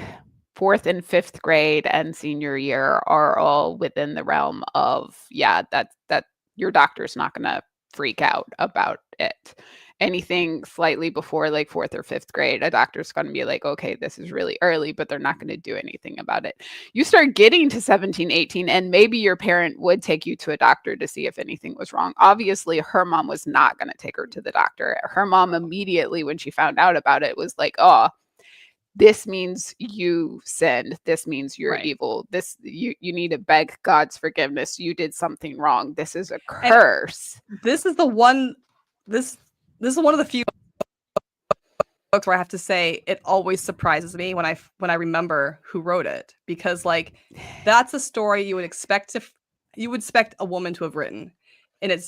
[SPEAKER 3] 4th and 5th grade and senior year are all within the realm of, that your doctor's not going to freak out about it. anything slightly before like 4th or 5th grade, a doctor's going to be like, okay, this is really early, but they're not going to do anything about it. You start getting to 17, 18, and maybe your parent would take you to a doctor to see if anything was wrong. Obviously, her mom was not going to take her to the doctor. Her mom immediately, when she found out about it, was like, oh, this means you sinned. This means you're evil. This you need to beg God's forgiveness. You did something wrong. This is a curse.
[SPEAKER 1] And this is the one. This is one of the few books where I have to say it always surprises me when I remember who wrote it, because like that's a story you would expect a woman to have written, and it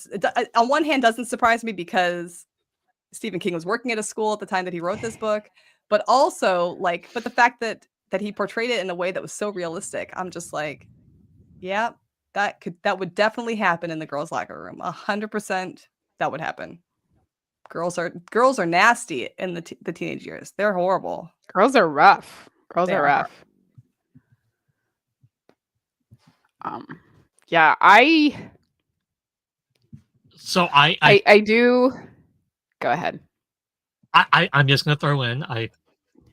[SPEAKER 1] on one hand doesn't surprise me because Stephen King was working at a school at the time that he wrote this book, but also but the fact that he portrayed it in a way that was so realistic, I'm just like, yeah, that would definitely happen in the girls' locker room. 100% that would happen. Girls are nasty in the teenage years. They're horrible.
[SPEAKER 3] Girls are rough. Girls are rough. Yeah, I do. Go ahead.
[SPEAKER 2] I'm just gonna throw in. I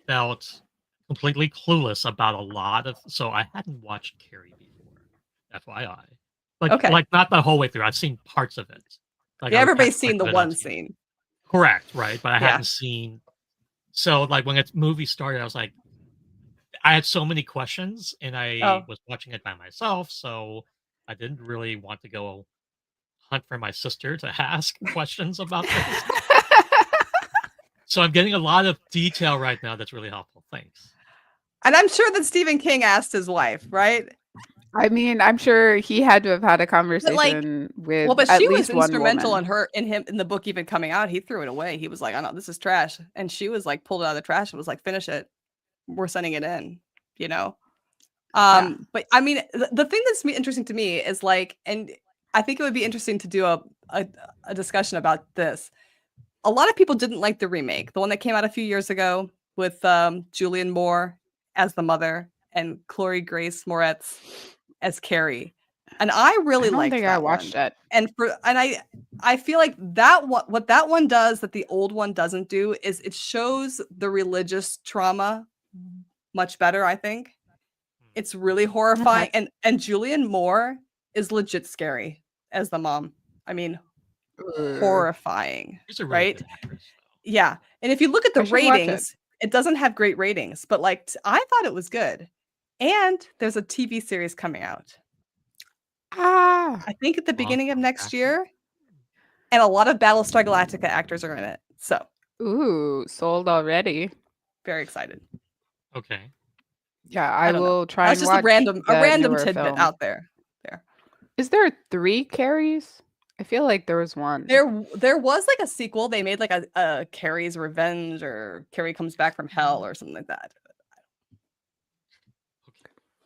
[SPEAKER 2] felt completely clueless about a lot of. So I hadn't watched Carrie before, FYI. Like not the whole way through. I've seen parts of it. Like
[SPEAKER 1] everybody's seen the one scene.
[SPEAKER 2] Correct, right? But I hadn't seen. So like when the movie started, I was like, I had so many questions, and I was watching it by myself, so I didn't really want to go hunt for my sister to ask questions about this. So I'm getting a lot of detail right now that's really helpful. Thanks.
[SPEAKER 1] And I'm sure that Stephen King asked his wife, right?
[SPEAKER 3] I mean, I'm sure he had to have had a conversation with
[SPEAKER 1] but
[SPEAKER 3] at
[SPEAKER 1] she
[SPEAKER 3] least
[SPEAKER 1] was
[SPEAKER 3] one
[SPEAKER 1] instrumental
[SPEAKER 3] woman.
[SPEAKER 1] in the book even coming out. He threw it away. He was like, "Oh no, this is trash," and she was like, pulled it out of the trash and was like, "Finish it. We're sending it in." You know. But I mean, the thing that's interesting to me is like, and I think it would be interesting to do a discussion about this. A lot of people didn't like the remake, the one that came out a few years ago with Julianne Moore as the mother and Chloe Grace Moretz as Carrie, and I really liked that.
[SPEAKER 3] I watched it,
[SPEAKER 1] and I feel like what that one does that the old one doesn't do is it shows the religious trauma much better. I think it's really horrifying, and Julianne Moore is legit scary as the mom. I mean, horrifying,
[SPEAKER 2] She's a really
[SPEAKER 1] right?
[SPEAKER 2] good actress,
[SPEAKER 1] yeah, and if you look at the ratings, it doesn't have great ratings, but like I thought it was good. And there's a TV series coming out. I think at the beginning of next year. And a lot of Battlestar Galactica actors are in it. So.
[SPEAKER 3] Ooh, sold already.
[SPEAKER 1] Very excited.
[SPEAKER 2] Okay.
[SPEAKER 3] Yeah, I will try and watch.
[SPEAKER 1] That's just a random tidbit out there.
[SPEAKER 3] Is there 3 Carries? I feel like there was one.
[SPEAKER 1] There was like a sequel. They made like a Carrie's Revenge or Carrie Comes Back from Hell or something like that.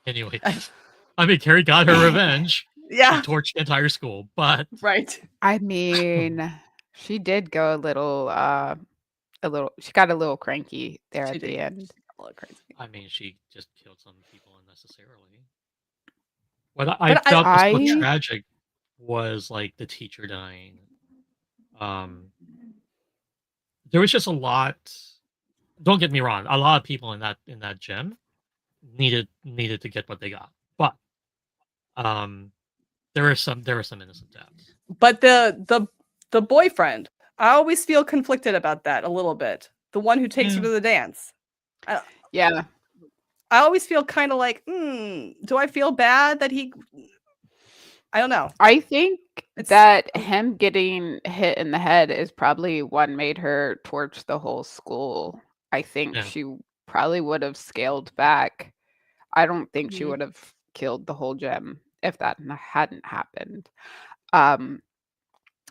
[SPEAKER 2] Anyway, I mean, Carrie got her revenge.
[SPEAKER 1] Yeah.
[SPEAKER 2] She torched the entire school, but
[SPEAKER 1] right.
[SPEAKER 3] I mean, she did go a little. She got a little cranky there at the end.
[SPEAKER 1] A little crazy.
[SPEAKER 2] I mean, she just killed some people unnecessarily. What I felt was so tragic was like the teacher dying. There was just a lot. Don't get me wrong. A lot of people in that gym needed to get what they got, but there were some innocent deaths.
[SPEAKER 1] But the boyfriend, I always feel conflicted about that a little bit. The one who takes her to the dance.
[SPEAKER 3] Yeah.
[SPEAKER 1] I always feel kind of like, do I feel bad that he? I don't know.
[SPEAKER 3] I think that him getting hit in the head is probably what made her torch the whole school. I think she probably would have scaled back. I don't think she would have killed the whole gym if that hadn't happened.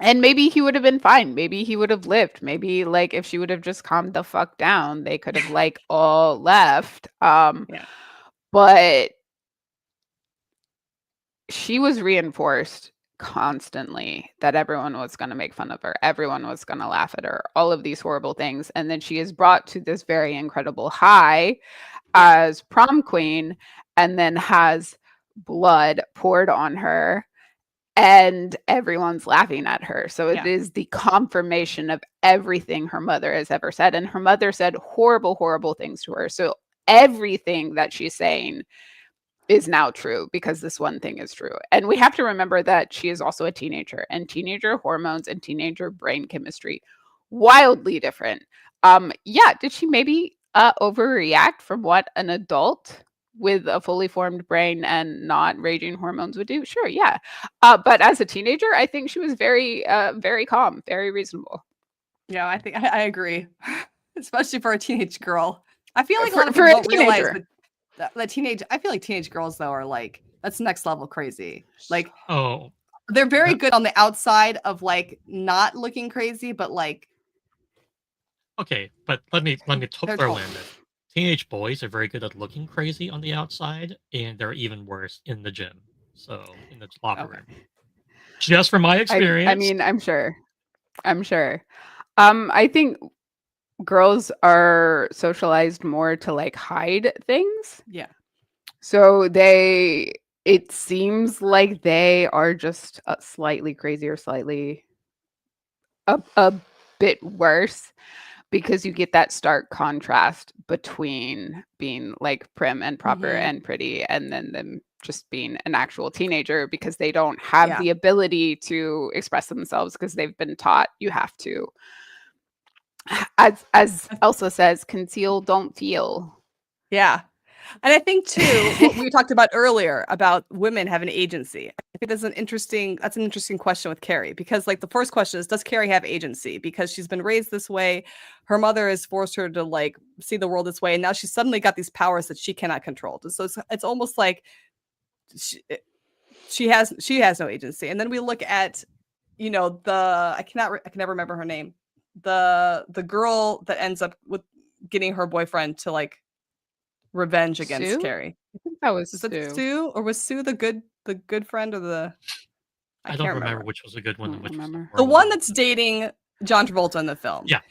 [SPEAKER 3] And maybe he would have been fine. Maybe he would have lived. Maybe like if she would have just calmed the fuck down, they could have like all left. But she was reinforced constantly that everyone was going to make fun of her. Everyone was going to laugh at her. All of these horrible things. And then she is brought to this very incredible high as prom queen and then has blood poured on her. and everyone's laughing at her. So it
[SPEAKER 1] Yeah.
[SPEAKER 3] is the confirmation of everything her mother has ever said. And her mother said horrible, horrible things to her. So everything that she's saying is now true because this one thing is true. And we have to remember that she is also a teenager, and teenager hormones and teenager brain chemistry wildly different. Yeah, did she maybe overreact from what an adult with a fully formed brain and not raging hormones would do? Sure, yeah. But as a teenager, I think she was very very calm, very reasonable.
[SPEAKER 1] Yeah, I think I agree. Especially for a teenage girl. I feel like a
[SPEAKER 3] For-
[SPEAKER 1] lot of
[SPEAKER 3] for
[SPEAKER 1] people
[SPEAKER 3] a
[SPEAKER 1] don't realize
[SPEAKER 3] teenager.
[SPEAKER 1] that teenage. I feel like teenage girls though are like that's next level crazy. Like
[SPEAKER 2] Oh,
[SPEAKER 1] they're very
[SPEAKER 2] that-
[SPEAKER 1] good on the outside of like not looking crazy, but like
[SPEAKER 2] okay, but let me
[SPEAKER 1] they're
[SPEAKER 2] throw
[SPEAKER 1] tall.
[SPEAKER 2] in that teenage boys are very good at looking crazy on the outside, and they're even worse in the gym. So in the locker
[SPEAKER 1] Okay.
[SPEAKER 2] room, just from my experience.
[SPEAKER 3] I mean, I'm sure. I'm sure. I think girls are socialized more to like hide things.
[SPEAKER 1] Yeah.
[SPEAKER 3] So it seems like they are just slightly crazy or slightly a bit worse because you get that stark contrast between being like prim and proper
[SPEAKER 1] Mhm.
[SPEAKER 3] and pretty and then them just being an actual teenager because they don't have
[SPEAKER 1] Yeah.
[SPEAKER 3] the ability to express themselves because they've been taught you have to, as Elsa says, conceal, don't feel.
[SPEAKER 1] Yeah. And I think too, what we talked about earlier about women having agency. I think that's an interesting question with Carrie, because like the first question is, does Carrie have agency? Because she's been raised this way. Her mother has forced her to like see the world this way. And now she's suddenly got these powers that she cannot control. So it's almost like she has no agency. And then we look at, you know, I can never remember her name. The girl that ends up with getting her boyfriend to like revenge against
[SPEAKER 3] Sue?
[SPEAKER 1] Carrie.
[SPEAKER 3] I think that was
[SPEAKER 1] Is it
[SPEAKER 3] Sue.
[SPEAKER 1] Sue, or was Sue the good friend, or the
[SPEAKER 2] I don't remember which was a good one
[SPEAKER 3] I
[SPEAKER 2] and
[SPEAKER 3] don't
[SPEAKER 2] which was
[SPEAKER 3] remember.
[SPEAKER 2] the
[SPEAKER 1] the
[SPEAKER 2] horrible
[SPEAKER 1] one that's dating John Travolta in the film.
[SPEAKER 2] Yeah,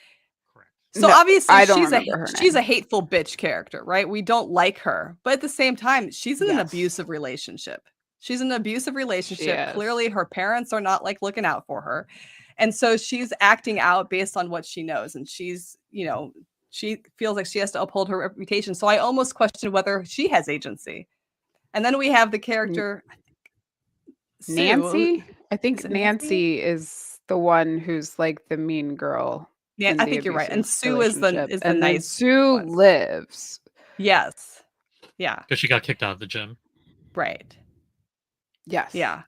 [SPEAKER 2] correct.
[SPEAKER 1] So
[SPEAKER 3] No,
[SPEAKER 1] obviously
[SPEAKER 3] I don't
[SPEAKER 1] she's
[SPEAKER 3] remember her
[SPEAKER 1] she's a
[SPEAKER 3] name.
[SPEAKER 1] hateful bitch character, right? We don't like her, but at the same time, she's in an
[SPEAKER 3] Yes.
[SPEAKER 1] abusive relationship. She's in an abusive
[SPEAKER 3] She
[SPEAKER 1] relationship.
[SPEAKER 3] is.
[SPEAKER 1] Clearly, her parents are not like looking out for her, and so she's acting out based on what she knows, and she's, you know, she feels like she has to uphold her reputation. So I almost question whether she has agency. And then we have the character Sue.
[SPEAKER 3] Nancy? I think
[SPEAKER 1] Is it
[SPEAKER 3] Nancy is the one who's like the mean girl.
[SPEAKER 1] Yeah,
[SPEAKER 3] in
[SPEAKER 1] I
[SPEAKER 3] the
[SPEAKER 1] think you're right. And
[SPEAKER 3] abusive
[SPEAKER 1] Sue is the
[SPEAKER 3] relationship.
[SPEAKER 1] is the
[SPEAKER 3] And then
[SPEAKER 1] nice
[SPEAKER 3] Sue
[SPEAKER 1] one.
[SPEAKER 3] lives.
[SPEAKER 1] Yes. Yeah.
[SPEAKER 2] Because she got kicked out of the gym.
[SPEAKER 1] Right.
[SPEAKER 3] Yes.
[SPEAKER 1] Yeah.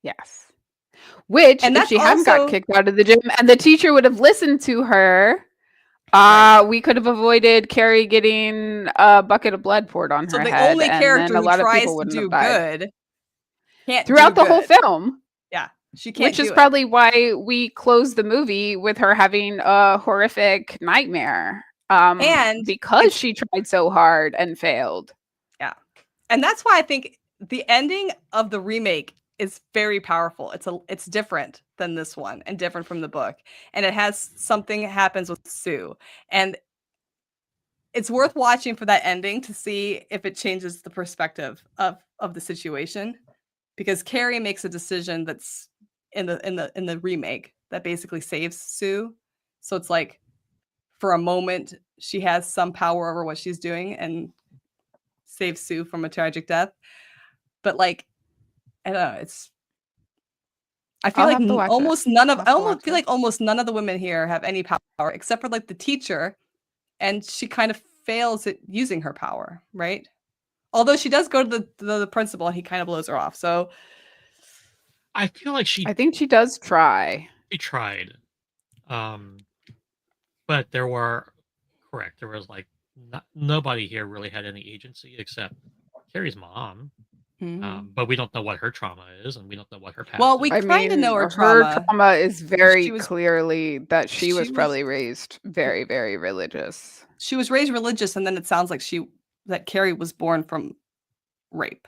[SPEAKER 3] Yes. Which,
[SPEAKER 1] And
[SPEAKER 3] if
[SPEAKER 1] that's
[SPEAKER 3] she hadn't got
[SPEAKER 1] also
[SPEAKER 3] kicked out of the gym and the teacher would have listened to her,
[SPEAKER 1] Right.
[SPEAKER 3] we could have avoided Carrie getting a bucket of blood poured on
[SPEAKER 1] so
[SPEAKER 3] her
[SPEAKER 1] the
[SPEAKER 3] head,
[SPEAKER 1] only
[SPEAKER 3] and
[SPEAKER 1] character
[SPEAKER 3] then a
[SPEAKER 1] who
[SPEAKER 3] lot of
[SPEAKER 1] tries
[SPEAKER 3] people
[SPEAKER 1] to
[SPEAKER 3] wouldn't
[SPEAKER 1] do
[SPEAKER 3] have died.
[SPEAKER 1] good can't
[SPEAKER 3] Throughout
[SPEAKER 1] do
[SPEAKER 3] the whole
[SPEAKER 1] good.
[SPEAKER 3] film.
[SPEAKER 1] Yeah. She can't
[SPEAKER 3] Which is
[SPEAKER 1] do it.
[SPEAKER 3] probably why we close the movie with her having a horrific nightmare.
[SPEAKER 1] And
[SPEAKER 3] because she tried so hard and failed.
[SPEAKER 1] Yeah. And that's why I think the ending of the remake is very powerful. It's different than this one and different from the book. And it has something happens with Sue. And it's worth watching for that ending to see if it changes the perspective of the situation, because Carrie makes a decision that's in the remake that basically saves Sue. So it's like for a moment she has some power over what she's doing and saves Sue from a tragic death. But like, I don't know, I feel
[SPEAKER 3] I'll
[SPEAKER 1] like
[SPEAKER 3] have to watch it.
[SPEAKER 1] almost none of
[SPEAKER 3] I'll have
[SPEAKER 1] I
[SPEAKER 3] to
[SPEAKER 1] almost
[SPEAKER 3] watch
[SPEAKER 1] feel
[SPEAKER 3] it.
[SPEAKER 1] like almost none of the women here have any power except for like the teacher, and she kind of fails at using her power, right? Although she does go to the principal and he kind of blows her off. So
[SPEAKER 2] I feel like
[SPEAKER 3] I think she does try.
[SPEAKER 2] she tried. But there was like nobody here really had any agency except Carrie's mom. But we don't know what her trauma is, and we don't know what her past
[SPEAKER 1] Well,
[SPEAKER 2] is.
[SPEAKER 1] we
[SPEAKER 3] I
[SPEAKER 1] kind of
[SPEAKER 3] mean,
[SPEAKER 1] know her
[SPEAKER 3] her
[SPEAKER 1] trauma.
[SPEAKER 3] trauma is very
[SPEAKER 1] She was-
[SPEAKER 3] clearly that she was
[SPEAKER 1] she was-
[SPEAKER 3] probably raised very, very religious.
[SPEAKER 1] She was raised religious, and then it sounds like that Carrie was born from rape.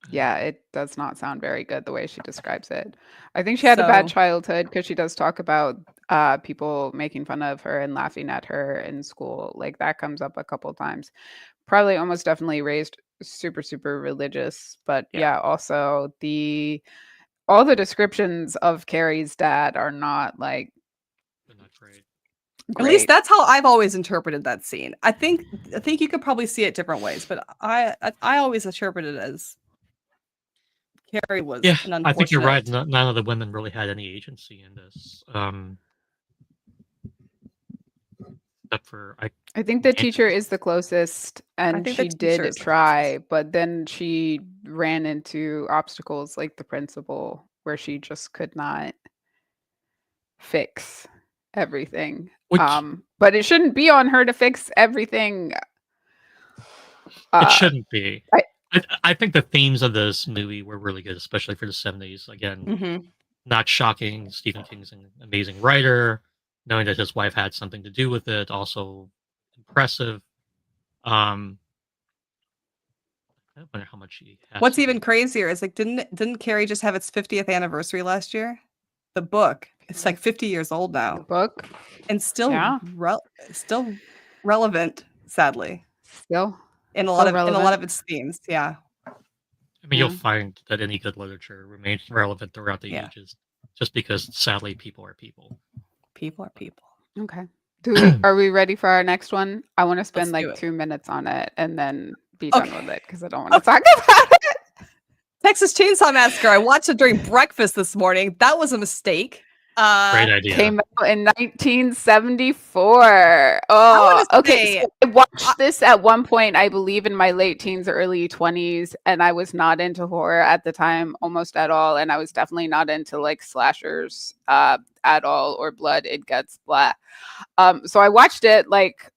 [SPEAKER 3] Yeah, it does not sound very good the way she describes it. I think she had a bad
[SPEAKER 1] So-
[SPEAKER 3] childhood because she does talk about people making fun of her and laughing at her in school. Like that comes up a couple times. Probably almost definitely raised super, super religious. But yeah, also all the descriptions of Carrie's dad are not like
[SPEAKER 2] They're not great.
[SPEAKER 1] At least
[SPEAKER 3] great.
[SPEAKER 1] that's how I've always interpreted that scene. I think you could probably see it different ways, but I always interpreted it as Carrie was
[SPEAKER 2] Yeah,
[SPEAKER 1] an
[SPEAKER 2] I think you're right.
[SPEAKER 1] unfortunate.
[SPEAKER 2] None of the women really had any agency in this. Except for
[SPEAKER 3] I think the
[SPEAKER 2] Can't-
[SPEAKER 3] teacher is the closest, and
[SPEAKER 1] think the
[SPEAKER 3] she
[SPEAKER 1] teacher
[SPEAKER 3] did
[SPEAKER 1] is the
[SPEAKER 3] try, but then she ran into obstacles like the principal, where she just could not fix everything.
[SPEAKER 2] which
[SPEAKER 3] But it shouldn't be on her to fix everything.
[SPEAKER 2] it shouldn't be.
[SPEAKER 3] I-
[SPEAKER 2] I think the themes of this movie were really good, especially for the 70s. Again,
[SPEAKER 1] Mm-hmm.
[SPEAKER 2] not shocking. Stephen King's an amazing writer. Knowing that his wife had something to do with it, also impressive. I wonder how much she has.
[SPEAKER 1] What's
[SPEAKER 2] to
[SPEAKER 1] even
[SPEAKER 2] do.
[SPEAKER 1] crazier is like didn't Carrie just have its 50th anniversary last year? The book, it's like 50 years old
[SPEAKER 3] The
[SPEAKER 1] now,
[SPEAKER 3] book,
[SPEAKER 1] and still
[SPEAKER 3] yeah,
[SPEAKER 1] still relevant, sadly,
[SPEAKER 3] still
[SPEAKER 1] in a
[SPEAKER 3] still
[SPEAKER 1] lot
[SPEAKER 3] relevant.
[SPEAKER 1] of its themes. Yeah,
[SPEAKER 2] I mean,
[SPEAKER 3] Yeah.
[SPEAKER 2] you'll find that any good literature remains relevant throughout the
[SPEAKER 1] Yeah.
[SPEAKER 2] ages, just because sadly people are people.
[SPEAKER 1] people are people.
[SPEAKER 3] Okay. Are we ready for our next one? I want to spend
[SPEAKER 1] Let's do
[SPEAKER 3] like
[SPEAKER 1] it.
[SPEAKER 3] 2 minutes on it and then be done
[SPEAKER 1] Okay.
[SPEAKER 3] with it because I don't want to talk about it.
[SPEAKER 1] Texas Chainsaw Massacre. I watched it during breakfast this morning. That was a mistake.
[SPEAKER 2] Great idea.
[SPEAKER 3] Came out in 1974. Oh, okay. So I watched this at one point, I believe, in my late teens or early 20s, and I was not into horror at the time, almost at all. And I was definitely not into like slashers at all, or blood, it guts, blah. So I watched it like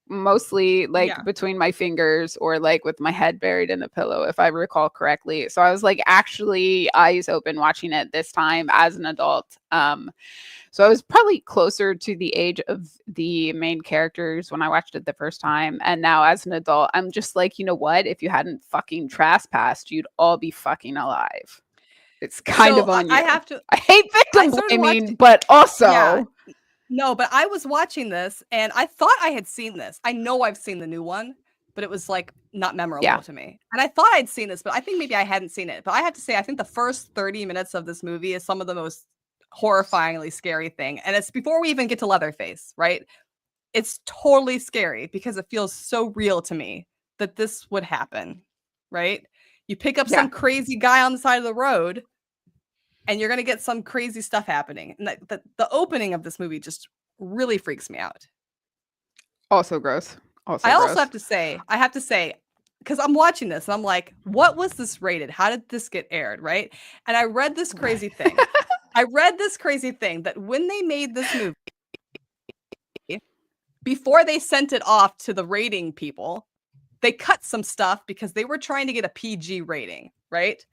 [SPEAKER 3] mostly like between my fingers or like with my head buried in the pillow, if I recall correctly. So I was like actually eyes open watching it this time as an adult. So I was probably closer to the age of the main characters when I watched it the first time. And now as an adult, I'm just like, you know what? If you hadn't fucking trespassed, you'd all be fucking alive. It's kind of on you.
[SPEAKER 1] I have to.
[SPEAKER 3] I hate victim blaming, but also.
[SPEAKER 1] Yeah. No, but I was watching this and I thought I had seen this. I know I've seen the new one, but it was like not memorable to me. And I thought I'd seen this, but I think maybe I hadn't seen it. But I have to say, I think the first 30 minutes of this movie is some of the most horrifyingly scary thing. And it's before we even get to Leatherface, right? It's totally scary because it feels so real to me that this would happen, right? You pick up some crazy guy on the side of the road and you're going to get some crazy stuff happening. And the opening of this movie just really freaks me out.
[SPEAKER 3] Also gross.
[SPEAKER 1] I also have to say, because I'm watching this and I'm like, what was this rated? How did this get aired? Right. And I read this crazy thing. That when they made this movie, before they sent it off to the rating people, they cut some stuff because they were trying to get a PG rating. Right.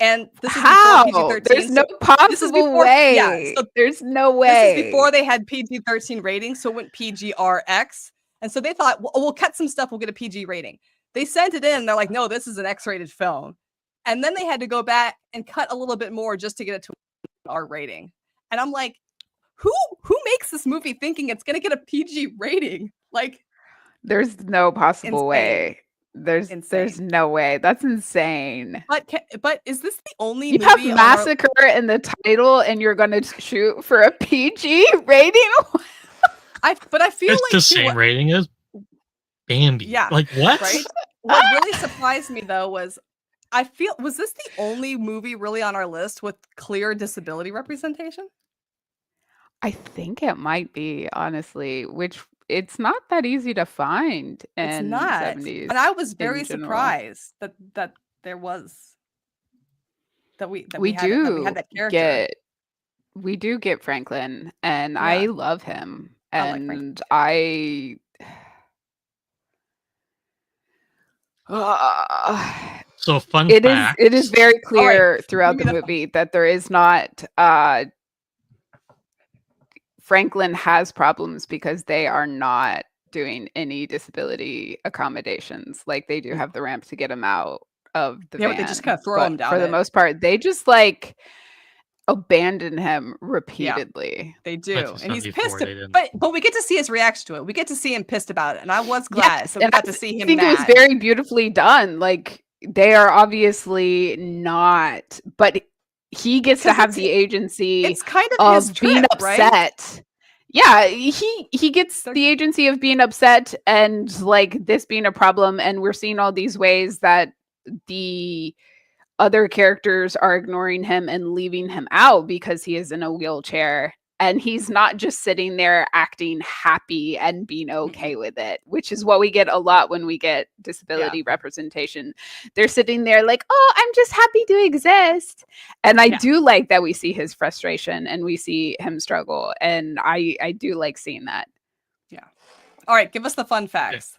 [SPEAKER 1] And this is before PG-13.
[SPEAKER 3] There's no possible way.
[SPEAKER 1] Yeah, so
[SPEAKER 3] there's no way.
[SPEAKER 1] This is before they had PG-13 ratings, so it went PG-RX. And so they thought, well, we'll cut some stuff, we'll get a PG rating. They sent it in, and they're like, no, this is an X-rated film. And then they had to go back and cut a little bit more just to get it to an R rating. And I'm like, who makes this movie thinking it's going to get a PG rating? Like,
[SPEAKER 3] there's no possible way. There's no way. That's insane.
[SPEAKER 1] But is this the only
[SPEAKER 3] you
[SPEAKER 1] movie
[SPEAKER 3] have Massacre in the title and you're going to shoot for a PG rating?
[SPEAKER 1] I feel
[SPEAKER 2] it's
[SPEAKER 1] like
[SPEAKER 2] the same rating as Bambi.
[SPEAKER 1] Yeah.
[SPEAKER 2] Like what?
[SPEAKER 1] Right? What really surprised me though was was this the only movie really on our list with clear disability representation?
[SPEAKER 3] I think it might be, honestly, which it's not that easy to find in
[SPEAKER 1] it's not.
[SPEAKER 3] 70s.
[SPEAKER 1] And I was very surprised that there was we had that character.
[SPEAKER 3] We do get Franklin, and I love him. And
[SPEAKER 2] so fun
[SPEAKER 3] fact. It is very clear throughout the movie that there is not Franklin has problems because they are not doing any disability accommodations. Like they do have the ramp to get him out of the van.
[SPEAKER 1] But they just kind of throw him down.
[SPEAKER 3] For the most part, they just like abandon him repeatedly.
[SPEAKER 1] They do, and he's
[SPEAKER 2] 1974,
[SPEAKER 1] pissed.
[SPEAKER 2] they didn't.
[SPEAKER 1] But we get to see his reaction to it. We get to see him pissed about it, and I was glad.
[SPEAKER 3] Yes,
[SPEAKER 1] So we
[SPEAKER 3] and
[SPEAKER 1] got to see him.
[SPEAKER 3] I think it was very beautifully done. Like, they are obviously not, but he gets to have the agency.
[SPEAKER 1] It's kind of his trip,
[SPEAKER 3] being upset.
[SPEAKER 1] Right?
[SPEAKER 3] Yeah, he gets the agency of being upset and like this being a problem, and we're seeing all these ways that the other characters are ignoring him and leaving him out because he is in a wheelchair, and he's not just sitting there acting happy and being okay with it, which is what we get a lot when we get disability representation. They're sitting there like, oh, I'm just happy to exist. And I do like that we see his frustration and we see him struggle, and I do like seeing that.
[SPEAKER 1] Yeah. All right, give us the fun facts.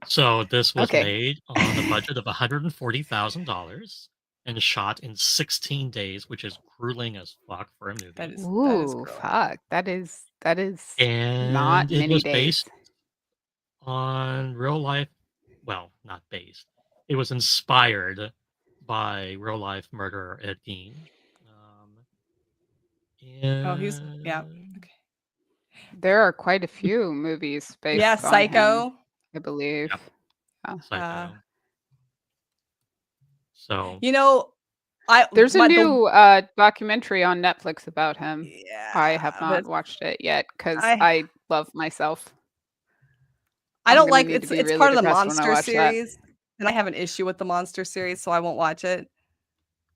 [SPEAKER 2] So this was made on a budget of $140,000 and shot in 16 days, which is grueling as fuck for a movie.
[SPEAKER 1] That is
[SPEAKER 3] fuck. That is
[SPEAKER 2] and
[SPEAKER 3] not
[SPEAKER 2] it
[SPEAKER 3] many
[SPEAKER 2] was
[SPEAKER 3] days.
[SPEAKER 2] Based on real life. Well, not based. It was inspired by real life murderer Ed Gein.
[SPEAKER 1] He's okay.
[SPEAKER 3] There are quite a few movies based on
[SPEAKER 1] Psycho,
[SPEAKER 3] him, I believe.
[SPEAKER 2] Yep. Psycho. So
[SPEAKER 3] there's a new documentary on Netflix about him.
[SPEAKER 1] Yeah,
[SPEAKER 3] I have not watched it yet because I love myself.
[SPEAKER 1] I don't like it's really part of the Monster series, and I have an issue with the Monster series, so I won't watch it.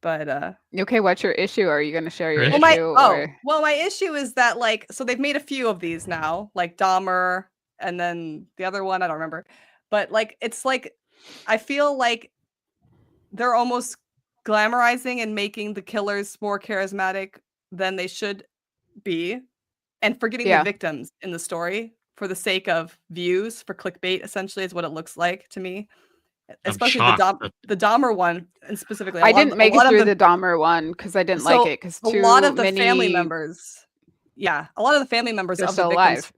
[SPEAKER 1] But
[SPEAKER 3] okay, what's your issue? Are you going to share your issue?
[SPEAKER 1] Well, my issue is that so they've made a few of these now, like Dahmer, and then the other one I don't remember, but it's like I feel like they're almost glamorizing and making the killers more charismatic than they should be, and forgetting the victims in the story for the sake of views, for clickbait. Essentially, is what it looks like to me. Especially the Dahmer one, and specifically,
[SPEAKER 3] I didn't make it through the Dahmer one because I didn't like it because
[SPEAKER 1] a lot of the family members, a lot of the family members of the victims,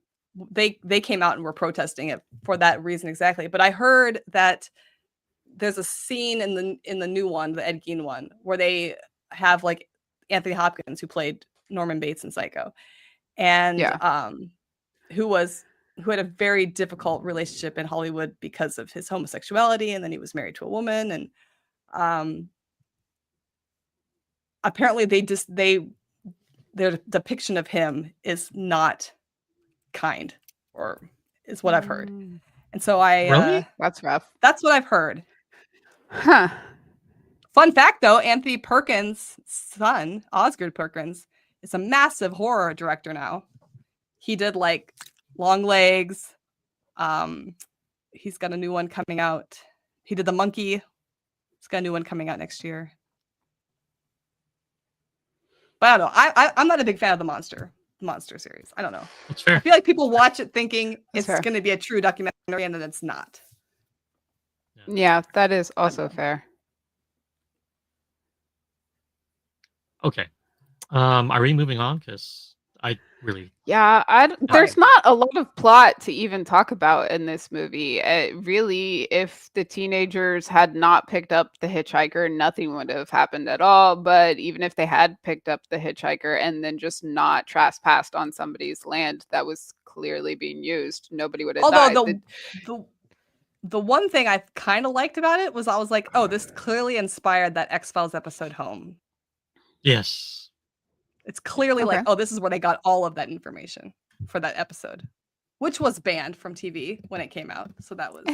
[SPEAKER 1] they came out and were protesting it for that reason exactly. But I heard that there's a scene in the new one, the Ed Gein one, where they have like Anthony Hopkins, who played Norman Bates in Psycho, and who had a very difficult relationship in Hollywood because of his homosexuality, and then he was married to a woman, and apparently their depiction of him is not kind, or is what I've heard. And so
[SPEAKER 2] really?
[SPEAKER 3] That's rough.
[SPEAKER 1] That's what I've heard.
[SPEAKER 3] Huh.
[SPEAKER 1] Fun fact though, Anthony Perkins' son, Osgood Perkins, is a massive horror director now. He did like Long Legs. He's got a new one coming out. He did The Monkey. He's got a new one coming out next year. But I don't know. I'm not a big fan of the Monster series. I don't know.
[SPEAKER 2] That's fair.
[SPEAKER 1] I feel like people watch it thinking it's going to be a true documentary, and then it's not.
[SPEAKER 3] Yeah, that is also fair.
[SPEAKER 2] Okay. Are we moving on? Because I really...
[SPEAKER 3] there's not a lot of plot to even talk about in this movie. Really, if the teenagers had not picked up the hitchhiker, nothing would have happened at all. But even if they had picked up the hitchhiker and then just not trespassed on somebody's land that was clearly being used, nobody would have died.
[SPEAKER 1] The one thing I kind of liked about it was I was like, oh, this clearly inspired that X-Files episode Home.
[SPEAKER 2] Yes.
[SPEAKER 1] It's clearly like, oh, this is where they got all of that information for that episode, which was banned from TV when it came out. So that was,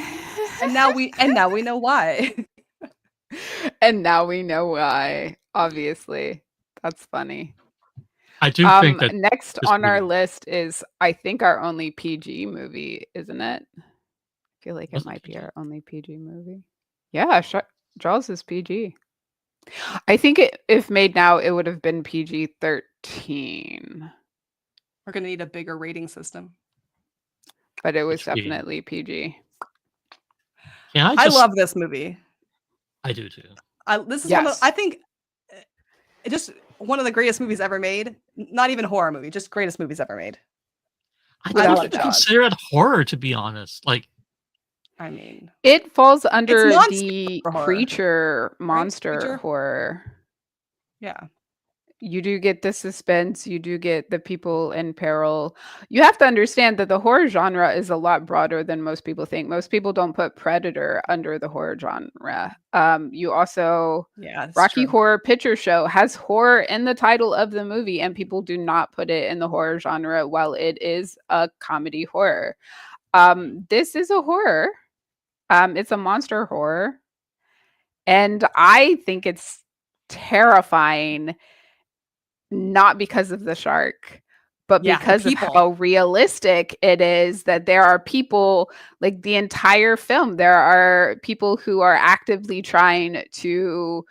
[SPEAKER 1] and now we know why.
[SPEAKER 3] And now we know why. Obviously, that's funny.
[SPEAKER 2] I do think that
[SPEAKER 3] next on our list is, I think, our only PG movie, isn't it? I feel like it might be our only PG movie. Yeah, Jaws is PG. I think if made now, it would have been PG-13.
[SPEAKER 1] We're going to need a bigger rating system.
[SPEAKER 3] But it was definitely PG.
[SPEAKER 2] Yeah,
[SPEAKER 1] I love this movie.
[SPEAKER 2] I do too.
[SPEAKER 1] This is I think just one of the greatest movies ever made. Not even a horror movie, just greatest movies ever made.
[SPEAKER 2] I don't even consider it horror, to be honest. Like,
[SPEAKER 1] I mean,
[SPEAKER 3] it falls under the creature monster
[SPEAKER 1] creature?
[SPEAKER 3] horror.
[SPEAKER 1] Yeah.
[SPEAKER 3] You do get the suspense, you do get the people in peril. You have to understand that the horror genre is a lot broader than most people think. Most people don't put Predator under the horror genre. You also
[SPEAKER 1] Yeah, that's
[SPEAKER 3] Rocky
[SPEAKER 1] true.
[SPEAKER 3] Horror Picture Show has horror in the title of the movie, and people do not put it in the horror genre while it is a comedy horror. This is a horror. It's a monster horror. And I think it's terrifying, not because of the shark, but
[SPEAKER 1] Yeah, the
[SPEAKER 3] because of
[SPEAKER 1] people.
[SPEAKER 3] how realistic it is that there are people, like the entire film, there are people who are actively trying to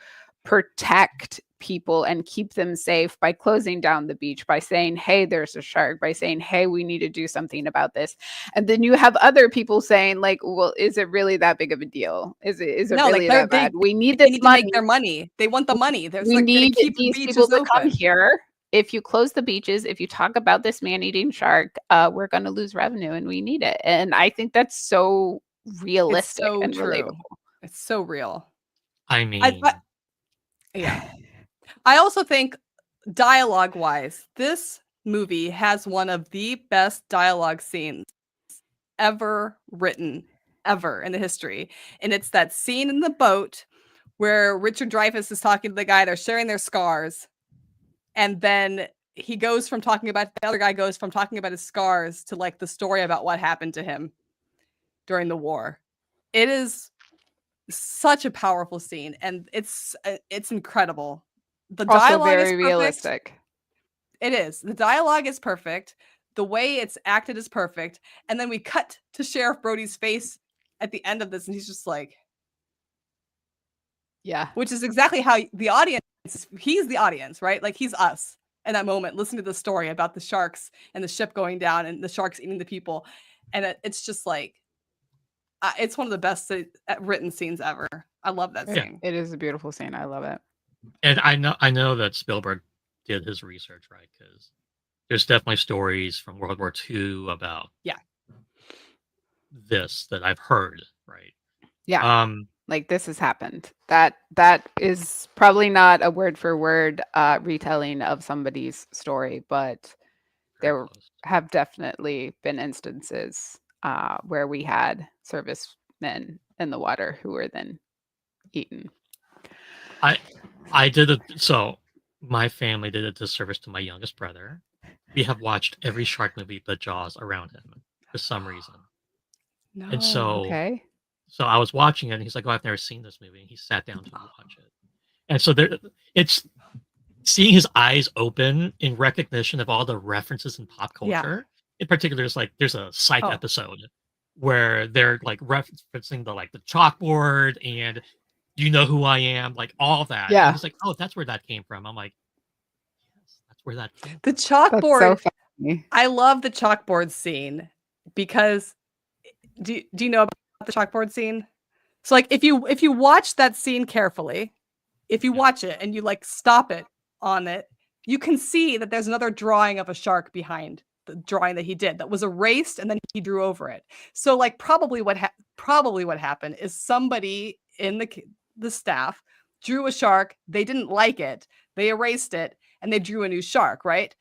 [SPEAKER 3] protect people and keep them safe by closing down the beach, by saying, hey, there's a shark, by saying, hey, we need to do something about this. And then you have other people saying, like, well, is it really that big of a deal? Is it
[SPEAKER 1] No,
[SPEAKER 3] really
[SPEAKER 1] like
[SPEAKER 3] that bad? We need
[SPEAKER 1] they
[SPEAKER 3] this
[SPEAKER 1] need to make
[SPEAKER 3] money.
[SPEAKER 1] their money. They want the money. There's
[SPEAKER 3] We
[SPEAKER 1] like gonna
[SPEAKER 3] need
[SPEAKER 1] keep
[SPEAKER 3] these people
[SPEAKER 1] beaches
[SPEAKER 3] to come
[SPEAKER 1] open.
[SPEAKER 3] here. If you close the beaches, if you talk about this man-eating shark, we're going to lose revenue, and we need it. And I think that's so
[SPEAKER 1] It's
[SPEAKER 3] realistic
[SPEAKER 1] so
[SPEAKER 3] and
[SPEAKER 1] true.
[SPEAKER 3] relatable.
[SPEAKER 1] It's so real.
[SPEAKER 2] I mean,
[SPEAKER 1] Yeah. I also think dialogue-wise, this movie has one of the best dialogue scenes ever written, ever in the history. And it's that scene in the boat where Richard Dreyfuss is talking to the guy, they're sharing their scars. And then he goes from talking about, the other guy goes from talking about his scars to like the story about what happened to him during the war. It is such a powerful scene, and it's incredible. The
[SPEAKER 3] Also
[SPEAKER 1] dialogue is
[SPEAKER 3] very
[SPEAKER 1] perfect.
[SPEAKER 3] realistic.
[SPEAKER 1] It is. The dialogue is perfect. The way it's acted is perfect. And then we cut to Sheriff Brody's face at the end of this, and he's just like,
[SPEAKER 3] Yeah.
[SPEAKER 1] which is exactly how the audience, he's the audience, right? Like he's us in that moment, listening to the story about the sharks and the ship going down and the sharks eating the people. And it's just like, it's one of the best written scenes ever. I love that scene.
[SPEAKER 3] It is a beautiful scene. I love it.
[SPEAKER 2] and I know that Spielberg did his research, right? Because there's definitely stories from World War II about this that I've heard, right?
[SPEAKER 3] Yeah. Like this has happened. That is probably not a word for word retelling of somebody's story, but there have definitely been instances where we had servicemen in the water who were then eaten.
[SPEAKER 2] I did it. So my family did a disservice to my youngest brother. We have watched every shark movie but Jaws around him for some reason.
[SPEAKER 1] No.
[SPEAKER 2] And so,
[SPEAKER 3] Okay.
[SPEAKER 2] so I was watching it, and he's like, "Oh, I've never seen this movie." And he sat down to watch it. And so it's seeing his eyes open in recognition of all the references in pop culture. In particular, there's a Psych episode where they're like referencing the chalkboard and "You Know Who I Am," like all that.
[SPEAKER 3] Yeah.
[SPEAKER 2] And he's like, "Oh, that's where that came from." I'm like, "Yes, that's where that came from."
[SPEAKER 1] The chalkboard.
[SPEAKER 3] That's so funny.
[SPEAKER 1] I love the chalkboard scene because do you know about the chalkboard scene? So like if you watch that scene carefully, if you watch it and you like stop it on it, you can see that there's another drawing of a shark behind the drawing that he did that was erased and then he drew over it. So like probably what happened is somebody in the staff drew a shark, they didn't like it, they erased it, and they drew a new shark, right?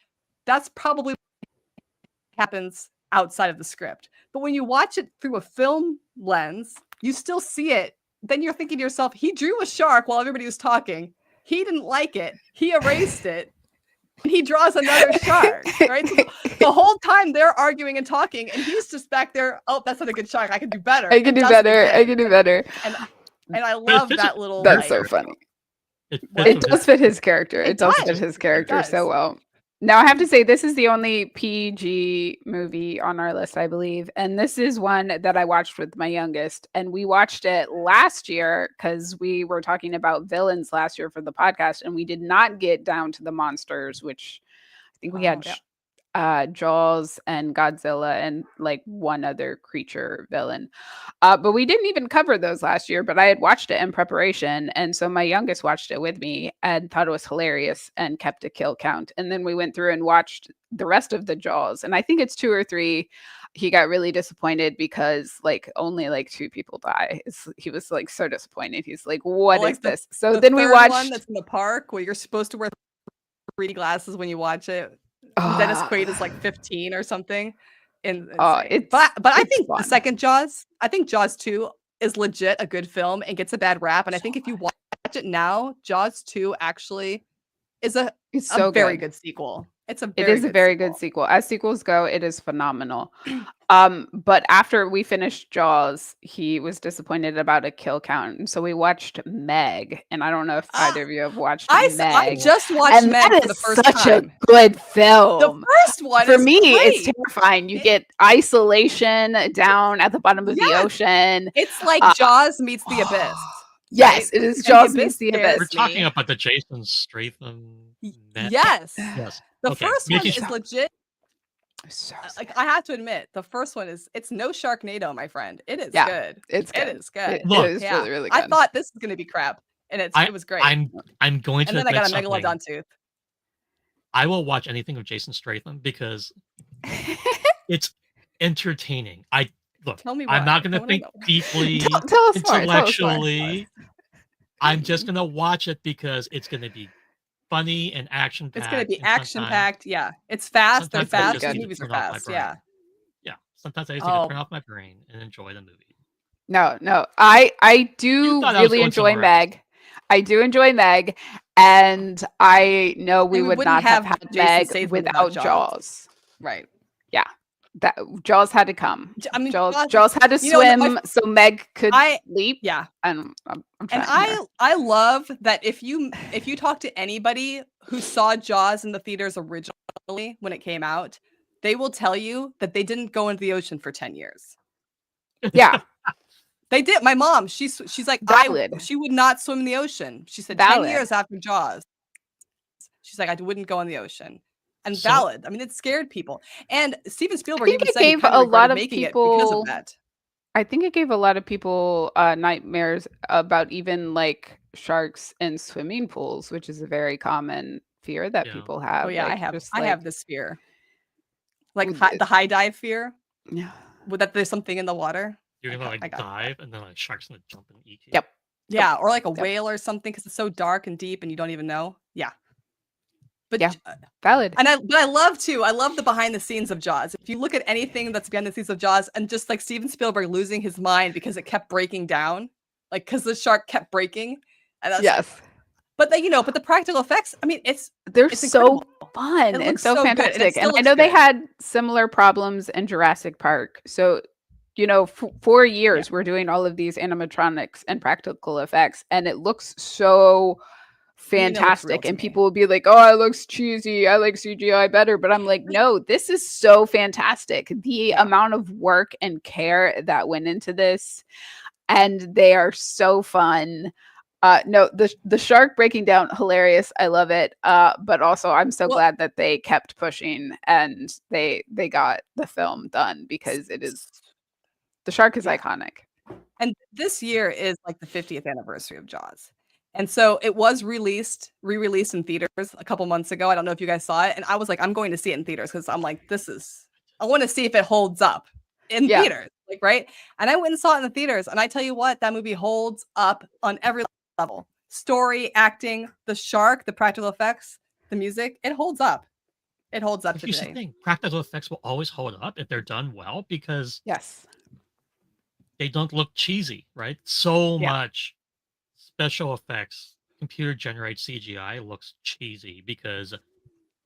[SPEAKER 1] That's probably what happens outside of the script. But when you watch it through a film lens, you still see it. Then you're thinking to yourself, he drew a shark while everybody was talking. He didn't like it. He erased it. And he draws another shark, right? So the whole time they're arguing and talking, and he's just back there, oh, that's not a good shark. I can do better.
[SPEAKER 3] I can do better. I can do better.
[SPEAKER 1] And I love that little.
[SPEAKER 3] That's so funny.
[SPEAKER 2] It
[SPEAKER 3] does fit his character. It does fit his character so well. Now, I have to say, this is the only PG movie on our list, I believe. And this is one that I watched with my youngest. And we watched it last year because we were talking about villains last year for the podcast. And we did not get down to the monsters, which I think we had Jaws and Godzilla and like one other creature villain. But we didn't even cover those last year, but I had watched it in preparation. And so my youngest watched it with me and thought it was hilarious and kept a kill count. And then we went through and watched the rest of the Jaws. And I think it's 2 or 3. He got really disappointed because like only like 2 people die. He was like so disappointed. He's like, what is this? So then we watched
[SPEAKER 1] one that's in the park where you're supposed to wear 3D glasses when you watch it. Dennis Quaid is like 15 or something. And but I think
[SPEAKER 3] fun.
[SPEAKER 1] the second Jaws, I think Jaws 2 is legit a good film and gets a bad rap. And I think if you watch it now, Jaws 2 actually is a very good sequel.
[SPEAKER 3] It is a very good sequel. As sequels go, it is phenomenal. But after we finished Jaws, he was disappointed about a kill count, and so we watched Meg. And I don't know if either of you have watched Meg.
[SPEAKER 1] I just watched Meg for the first time.
[SPEAKER 3] Such a good film.
[SPEAKER 1] The first one
[SPEAKER 3] for me,
[SPEAKER 1] great.
[SPEAKER 3] It's terrifying. You get isolation down at the bottom of the ocean.
[SPEAKER 1] It's like Jaws meets the Abyss.
[SPEAKER 3] Yes, it is Jaws meets the Abyss.
[SPEAKER 2] We're talking about the Jason Statham.
[SPEAKER 1] Yes. The
[SPEAKER 2] okay.
[SPEAKER 1] first one is legit. Like I have to admit, the first one it's no Sharknado, my friend. It is good.
[SPEAKER 3] It
[SPEAKER 1] is good.
[SPEAKER 3] It is really, really good.
[SPEAKER 1] I thought this was gonna be crap, and it was great.
[SPEAKER 2] I'm going to.
[SPEAKER 1] And then I got a megalodon tooth.
[SPEAKER 2] I will watch anything of Jason Statham because it's entertaining. Tell me I'm not going to think deeply, intellectually. I'm just going to watch it because it's going to be funny and action-packed.
[SPEAKER 1] It's going to be action-packed. Yeah, it's fast. They're fast. The movies are fast. Yeah.
[SPEAKER 2] Sometimes I just need to turn off my brain and enjoy the movie.
[SPEAKER 3] No. I do really enjoy Meg. I do enjoy Meg, and I know we would not have had Meg without Jaws.
[SPEAKER 1] Right.
[SPEAKER 3] Yeah. That Jaws had to come.
[SPEAKER 1] I mean,
[SPEAKER 3] Jaws had to swim so Meg could leap.
[SPEAKER 1] Yeah,
[SPEAKER 3] and
[SPEAKER 1] I love that if you talk to anybody who saw Jaws in the theaters originally when it came out, they will tell you that they didn't go into the ocean for 10 years.
[SPEAKER 3] Yeah,
[SPEAKER 1] they did. My mom, she's like, she would not swim in the ocean. She said 10 years after Jaws, she's like, I wouldn't go in the ocean. And valid. I mean, it scared people. And Steven Spielberg even said he kind of regretted making it because of that.
[SPEAKER 3] I think it gave a lot of people nightmares about even like sharks in swimming pools, which is a very common fear that people have.
[SPEAKER 1] Oh yeah, like, I have this fear. Like the high dive fear.
[SPEAKER 3] Yeah.
[SPEAKER 1] That there's something in the water.
[SPEAKER 2] You're gonna dive and then like sharks gonna jump and eat you.
[SPEAKER 3] Yep.
[SPEAKER 1] Yeah, or like a whale or something because it's so dark and deep and you don't even know. Yeah. But
[SPEAKER 3] valid.
[SPEAKER 1] And I love the behind the scenes of Jaws. If you look at anything that's behind the scenes of Jaws, and just like Steven Spielberg losing his mind because it kept breaking down, like because the shark kept breaking. And but the practical effects, I mean,
[SPEAKER 3] they're so fun and so fantastic. And I know they had similar problems in Jurassic Park. So, for years we're doing all of these animatronics and practical effects, and it looks so fantastic. And people will be like, oh, it looks cheesy, I like CGI better. But I'm like, no, this is so fantastic. The amount of work and care that went into this, and they are so fun. No, the shark breaking down, hilarious. I love it. But also I'm so glad that they kept pushing and they got the film done, because the shark is iconic.
[SPEAKER 1] And this year is like the 50th anniversary of Jaws. And so it was re-released in theaters a couple months ago. I don't know if you guys saw it. And I was like, I'm going to see it in theaters because I'm like, I want to see if it holds up in theaters. Like, right. And I went and saw it in the theaters. And I tell you what, that movie holds up on every level. Story, acting, the shark, the practical effects, the music, it holds up. It holds up today.
[SPEAKER 2] The thing. Practical effects will always hold up if they're done well, because they don't look cheesy, right? So much special effects, computer generated CGI looks cheesy because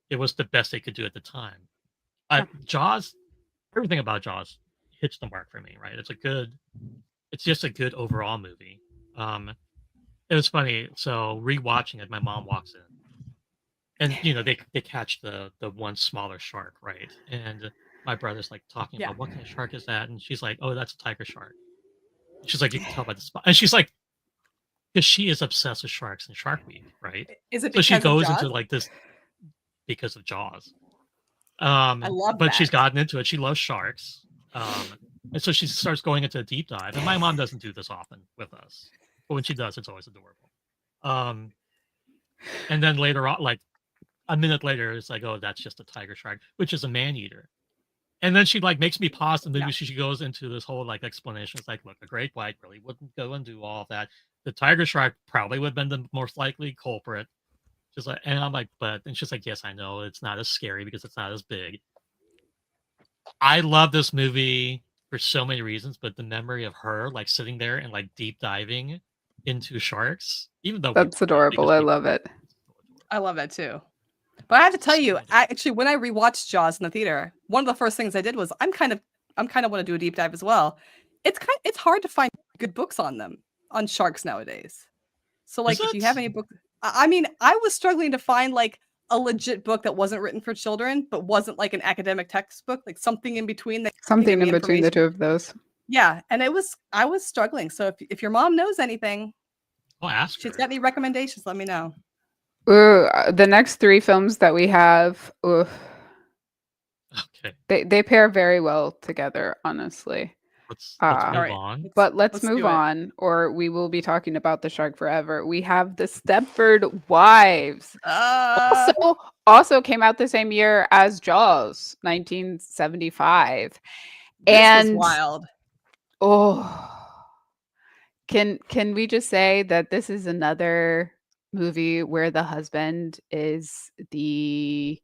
[SPEAKER 2] it was the best they could do at the time. Jaws, everything about Jaws hits the mark for me, right? It's just a good overall movie. It was funny. So rewatching it, my mom walks in, and they catch the one smaller shark, right? And my brother's like talking about what kind of shark is that, and she's like, "Oh, that's a tiger shark." She's like, "You can tell by the spot," and she's like, because she is obsessed with sharks and Shark Week, right?
[SPEAKER 1] Is it
[SPEAKER 2] so she goes into like this because of Jaws.
[SPEAKER 1] I love
[SPEAKER 2] but she's gotten into it. She loves sharks. And so she starts going into a deep dive. And my mom doesn't do this often with us. But when she does, it's always adorable. And then later on, like a minute later, it's like, oh, that's just a tiger shark, which is a man-eater. And then she like makes me pause, and maybe she goes into this whole like explanation. It's like, look, a great white really wouldn't go and do all of that. The tiger shark probably would have been the most likely culprit. She's like, and I'm like, and she's like, yes, I know it's not as scary because it's not as big. I love this movie for so many reasons, but the memory of her like sitting there and like deep diving into sharks, even though
[SPEAKER 3] That's adorable. I love it.
[SPEAKER 1] I love that too. But I have to tell you,
[SPEAKER 2] So
[SPEAKER 1] actually, when I rewatched Jaws in the theater, one of the first things I did was I'm kind of want to do a deep dive as well. It's hard to find good books on them, on sharks nowadays. So
[SPEAKER 2] Is
[SPEAKER 1] like if you
[SPEAKER 2] it?
[SPEAKER 1] have any book, I mean, I was struggling to find like a legit book that wasn't written for children, but wasn't like an academic textbook, like something in between that can give
[SPEAKER 3] Something
[SPEAKER 1] me
[SPEAKER 3] in between the
[SPEAKER 1] information.
[SPEAKER 3] two of those.
[SPEAKER 1] Yeah, and I was struggling. So if your mom knows anything,
[SPEAKER 2] I'll ask
[SPEAKER 1] she's
[SPEAKER 2] her.
[SPEAKER 1] got any recommendations, let me know.
[SPEAKER 3] Ooh, the next 3 films that we have, ooh,
[SPEAKER 2] Okay,
[SPEAKER 3] they pair very well together, honestly.
[SPEAKER 2] let's
[SPEAKER 3] Uh,
[SPEAKER 2] move
[SPEAKER 1] All right,
[SPEAKER 2] on.
[SPEAKER 3] But let's
[SPEAKER 1] let's
[SPEAKER 3] move
[SPEAKER 1] do it.
[SPEAKER 3] on, or we will be talking about the shark forever. We have the Stepford Wives. Also came out the same year as Jaws, 1975.
[SPEAKER 1] This was
[SPEAKER 3] And
[SPEAKER 1] wild.
[SPEAKER 3] oh, can we just say that this is another movie where the husband is the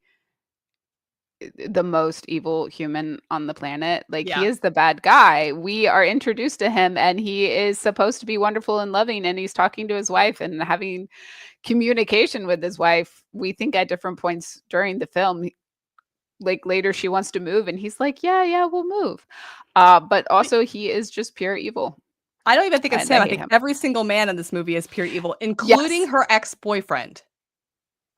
[SPEAKER 3] most evil human on the planet? Like, he
[SPEAKER 1] Yeah.
[SPEAKER 3] is the bad guy. We are introduced to him and he is supposed to be wonderful and loving, and he's talking to his wife and having communication with his wife. We think at different points during the film, like later she wants to move and he's like, yeah, we'll move. But also he is just pure evil.
[SPEAKER 1] I don't even think it's
[SPEAKER 3] And
[SPEAKER 1] him.
[SPEAKER 3] I
[SPEAKER 1] I
[SPEAKER 3] hate
[SPEAKER 1] think
[SPEAKER 3] him.
[SPEAKER 1] every single man in this movie is pure evil, including
[SPEAKER 3] Yes.
[SPEAKER 1] her ex-boyfriend.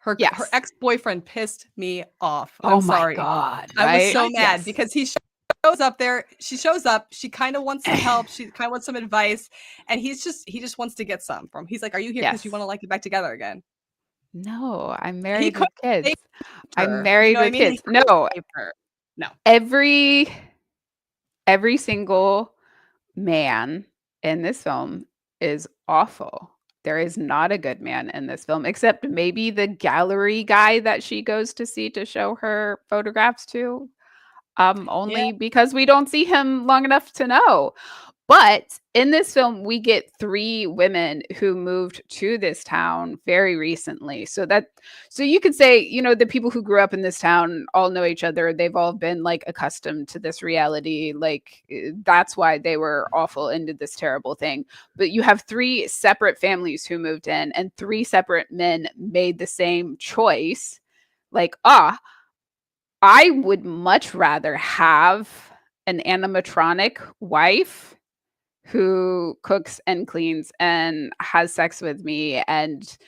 [SPEAKER 1] Her
[SPEAKER 3] Yes.
[SPEAKER 1] ex-boyfriend pissed me off.
[SPEAKER 3] Oh
[SPEAKER 1] I'm
[SPEAKER 3] my
[SPEAKER 1] sorry.
[SPEAKER 3] God,
[SPEAKER 1] I was
[SPEAKER 3] right?
[SPEAKER 1] so mad
[SPEAKER 3] Yes.
[SPEAKER 1] because he shows up there. She shows up. She kind of wants some help. She kind of wants some advice, and he just wants to get some from. He's like, "Are you here because you
[SPEAKER 3] Yes.
[SPEAKER 1] want to like get back together again?"
[SPEAKER 3] No, I'm
[SPEAKER 1] He
[SPEAKER 3] married
[SPEAKER 1] could
[SPEAKER 3] with kids.
[SPEAKER 1] have saved
[SPEAKER 3] I'm
[SPEAKER 1] her. You
[SPEAKER 3] married
[SPEAKER 1] know what I
[SPEAKER 3] with
[SPEAKER 1] mean? He
[SPEAKER 3] kids.
[SPEAKER 1] could have
[SPEAKER 3] No,
[SPEAKER 1] saved her. No.
[SPEAKER 3] every single man in this film is awful. There is not a good man in this film, except maybe the gallery guy that she goes to see to show her photographs to.
[SPEAKER 1] Yeah.
[SPEAKER 3] Only because we don't see him long enough to know. But in this film, we get 3 women who moved to this town very recently. So you could say, you know, the people who grew up in this town all know each other. They've all been like accustomed to this reality. Like, that's why they were awful and did this terrible thing. But you have 3 separate families who moved in, and 3 separate men made the same choice. Like, I would much rather have an animatronic wife who cooks and cleans and has sex with me, and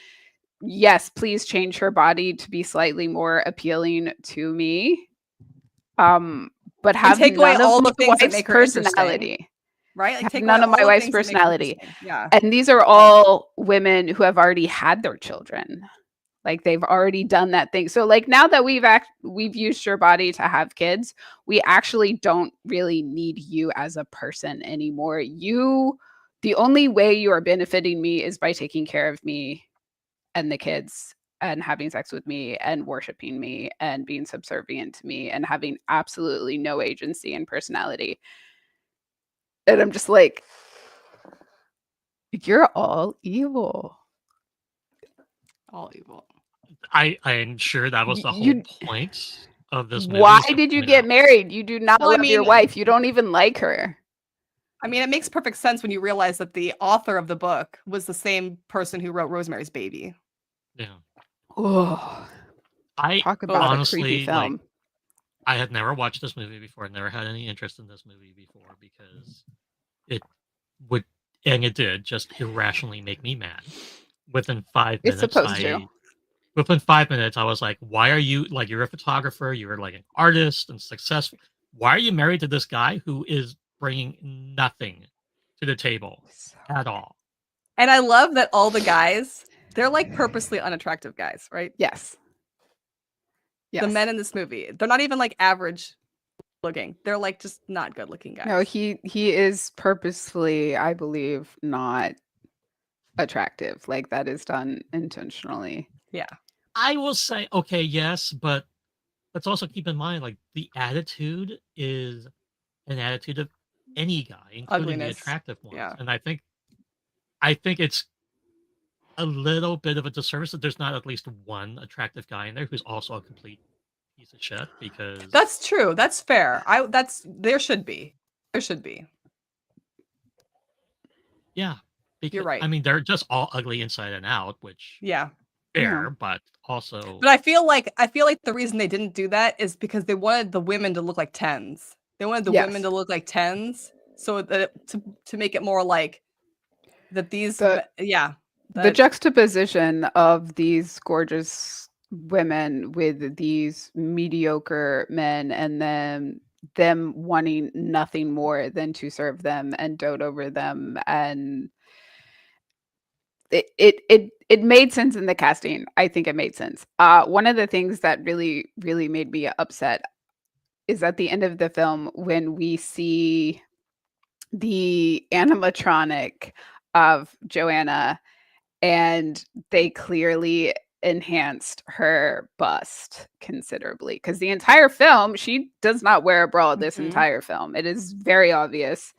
[SPEAKER 3] yes, please change her body to be slightly more appealing to me. But have
[SPEAKER 1] take away
[SPEAKER 3] none of
[SPEAKER 1] all
[SPEAKER 3] my
[SPEAKER 1] the things that
[SPEAKER 3] wife's
[SPEAKER 1] make her interesting.
[SPEAKER 3] personality.
[SPEAKER 1] Right? Like
[SPEAKER 3] Have
[SPEAKER 1] take
[SPEAKER 3] none
[SPEAKER 1] away
[SPEAKER 3] of my
[SPEAKER 1] all the
[SPEAKER 3] wife's
[SPEAKER 1] things that make her
[SPEAKER 3] personality.
[SPEAKER 1] interesting. Yeah.
[SPEAKER 3] And these are all women who have already had their children. Like, they've already done that thing. So like, now that we've used your body to have kids, we actually don't really need you as a person anymore. The only way you are benefiting me is by taking care of me and the kids and having sex with me and worshiping me and being subservient to me and having absolutely no agency and personality. And I'm just like, you're all evil.
[SPEAKER 1] All evil.
[SPEAKER 2] I'm sure that was the whole point of this movie.
[SPEAKER 3] Why did you get married? You do not
[SPEAKER 1] Well, I
[SPEAKER 3] love your
[SPEAKER 1] mean-
[SPEAKER 3] wife. You don't even like her.
[SPEAKER 1] I mean, it makes perfect sense when you realize that the author of the book was the same person who wrote Rosemary's Baby.
[SPEAKER 2] Yeah.
[SPEAKER 3] Oh,
[SPEAKER 2] I
[SPEAKER 3] talk about
[SPEAKER 2] honestly,
[SPEAKER 3] a creepy film.
[SPEAKER 2] like, I had never watched this movie before. Never had any interest in this movie before because it would, and it did, just irrationally make me mad. Within 5
[SPEAKER 3] It's
[SPEAKER 2] minutes,
[SPEAKER 3] supposed to.
[SPEAKER 2] within 5 minutes, I was like, "Why are you like? You're a photographer. You're like an artist and successful. Why are you married to this guy who is bringing nothing to the table at all?"
[SPEAKER 1] And I love that all the guys, they're like purposely unattractive guys, right?
[SPEAKER 3] Yes.
[SPEAKER 1] The men in this movie, they're not even like average looking. They're like just not good looking guys.
[SPEAKER 3] No, he is purposefully, I believe, not attractive. Like, that is done intentionally.
[SPEAKER 1] Yeah.
[SPEAKER 2] I will say, okay, yes, but let's also keep in mind, like, the attitude is an attitude of any guy, including
[SPEAKER 1] Ugliness.
[SPEAKER 2] the attractive ones.
[SPEAKER 1] Yeah.
[SPEAKER 2] And I think it's a little bit of a disservice that there's not at least one attractive guy in there who's also a complete piece of shit, because
[SPEAKER 1] That's true. That's fair. There should be. There should be.
[SPEAKER 2] yeah, because
[SPEAKER 1] You're right.
[SPEAKER 2] I mean they're just all ugly inside and out, which
[SPEAKER 1] Yeah.
[SPEAKER 2] fair, but also
[SPEAKER 1] But I feel like the reason they didn't do that is because they wanted the women to look like 10s. They wanted the women
[SPEAKER 3] Yes.
[SPEAKER 1] to look like 10s, so that to make it more like that these
[SPEAKER 3] The
[SPEAKER 1] that
[SPEAKER 3] juxtaposition of these gorgeous women with these mediocre men, and then them wanting nothing more than to serve them and dote over them, and it made sense in the casting. I think it made sense. One of the things that really really made me upset is at the end of the film when we see the animatronic of Joanna, and they clearly enhanced her bust considerably, because the entire film she does not wear a bra this entire film. It is very obvious,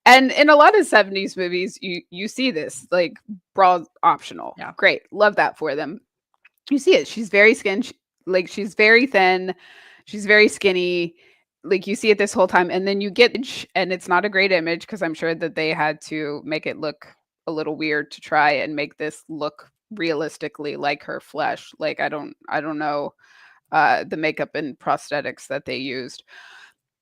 [SPEAKER 3] and in a lot of 70s movies you see this, like, bra optional.
[SPEAKER 1] Yeah.
[SPEAKER 3] Great, love that for them. You see it, she's very like she's very thin, she's very skinny, like you see it this whole time, and then you get, and it's not a great image because I'm sure that they had to make it look a little weird to try and make this look realistically like her flesh. Like I don't know the makeup and prosthetics that they used,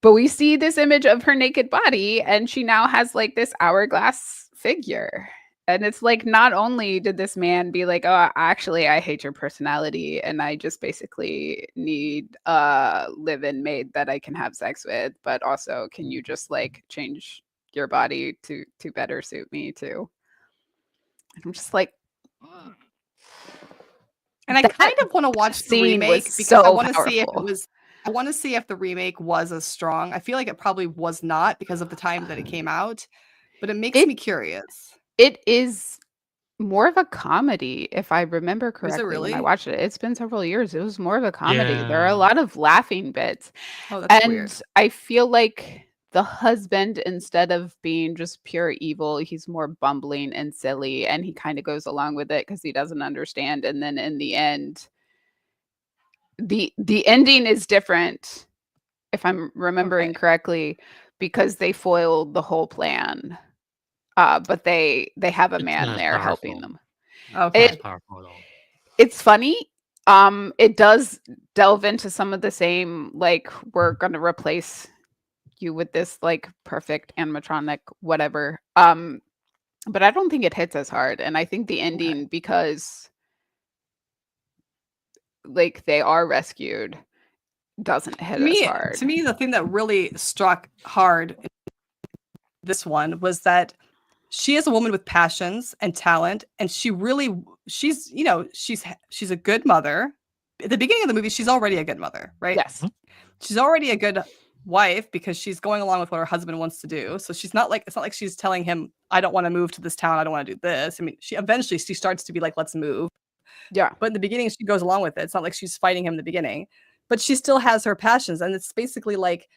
[SPEAKER 3] but we see this image of her naked body, and she now has like this hourglass figure. And it's like, not only did this man be like, oh, actually, I hate your personality, and I just basically need a live-in maid that I can have sex with, but also, can you just like change your body to better suit me too? And I'm just like,
[SPEAKER 1] and I kind of want to watch the remake because
[SPEAKER 3] so
[SPEAKER 1] I want to see if it
[SPEAKER 3] powerful.
[SPEAKER 1] was. I want to see if the remake was as strong. I feel like it probably was not because of the time that it came out, but it makes me curious.
[SPEAKER 3] It is more of a comedy, if I remember correctly.
[SPEAKER 1] really?
[SPEAKER 3] When I watched it, it's been several years. It was more of a comedy. There are
[SPEAKER 2] Yeah.
[SPEAKER 3] a lot of laughing bits.
[SPEAKER 1] Oh, that's weird.
[SPEAKER 3] And I feel like the husband, instead of being just pure evil, he's more bumbling and silly, and he kind of goes along with it because he doesn't understand. And then in the end, the ending is different, if I'm remembering correctly, because they foiled the whole plan. But they have a man there helping them.
[SPEAKER 1] Okay.
[SPEAKER 2] It's powerful at all.
[SPEAKER 3] It's funny. It does delve into some of the same, like, we're gonna replace you with this like perfect animatronic whatever. But I don't think it hits as hard. And I think the ending, because like they are rescued, doesn't hit as hard.
[SPEAKER 1] To me, the thing that really struck hard in this one was that she is a woman with passions and talent, and she's a good mother. At the beginning of the movie, she's already a good mother, right?
[SPEAKER 3] Yes.
[SPEAKER 1] She's already a good wife because she's going along with what her husband wants to do. So it's not like she's telling him, I don't want to move to this town, I don't want to do this. I mean, she starts to be like, let's move.
[SPEAKER 3] Yeah.
[SPEAKER 1] But in the beginning, she goes along with it. It's not like she's fighting him in the beginning, but she still has her passions, and it's basically like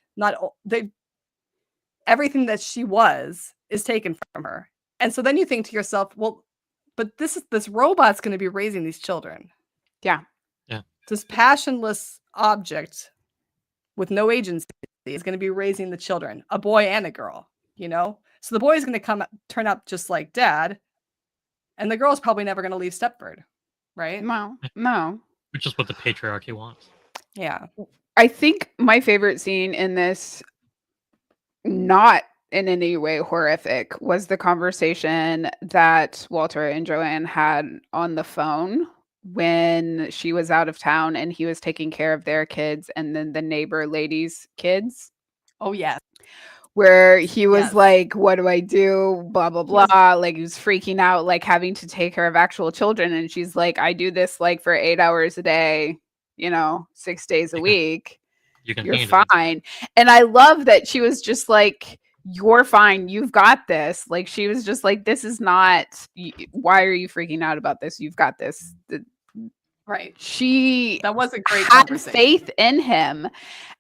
[SPEAKER 1] everything that she was is taken from her. And so then you think to yourself, well, but this robot's going to be raising these children.
[SPEAKER 3] Yeah.
[SPEAKER 2] Yeah.
[SPEAKER 1] This passionless object with no agency is going to be raising the children, a boy and a girl, So the boy is going to turn up just like dad, and the girl's probably never going to leave Stepford, right?
[SPEAKER 3] No.
[SPEAKER 2] Which is what the patriarchy wants.
[SPEAKER 1] Yeah.
[SPEAKER 3] I think my favorite scene in this, not in any way horrific, was the conversation that Walter and Joanne had on the phone when she was out of town and he was taking care of their kids and then the neighbor lady's kids.
[SPEAKER 1] Oh, yes.
[SPEAKER 3] Where he was like, what do I do? Blah, blah, blah. Like, he was freaking out, like having to take care of actual children. And she's like, I do this like for 8 hours a day, 6 days a week. You're fine. And I love that she was just like, you're fine. You've got this. Like, she was just like, this is not, why are you freaking out about this? You've got this.
[SPEAKER 1] Right.
[SPEAKER 3] That
[SPEAKER 1] was a great
[SPEAKER 3] had
[SPEAKER 1] conversation.
[SPEAKER 3] Faith in him.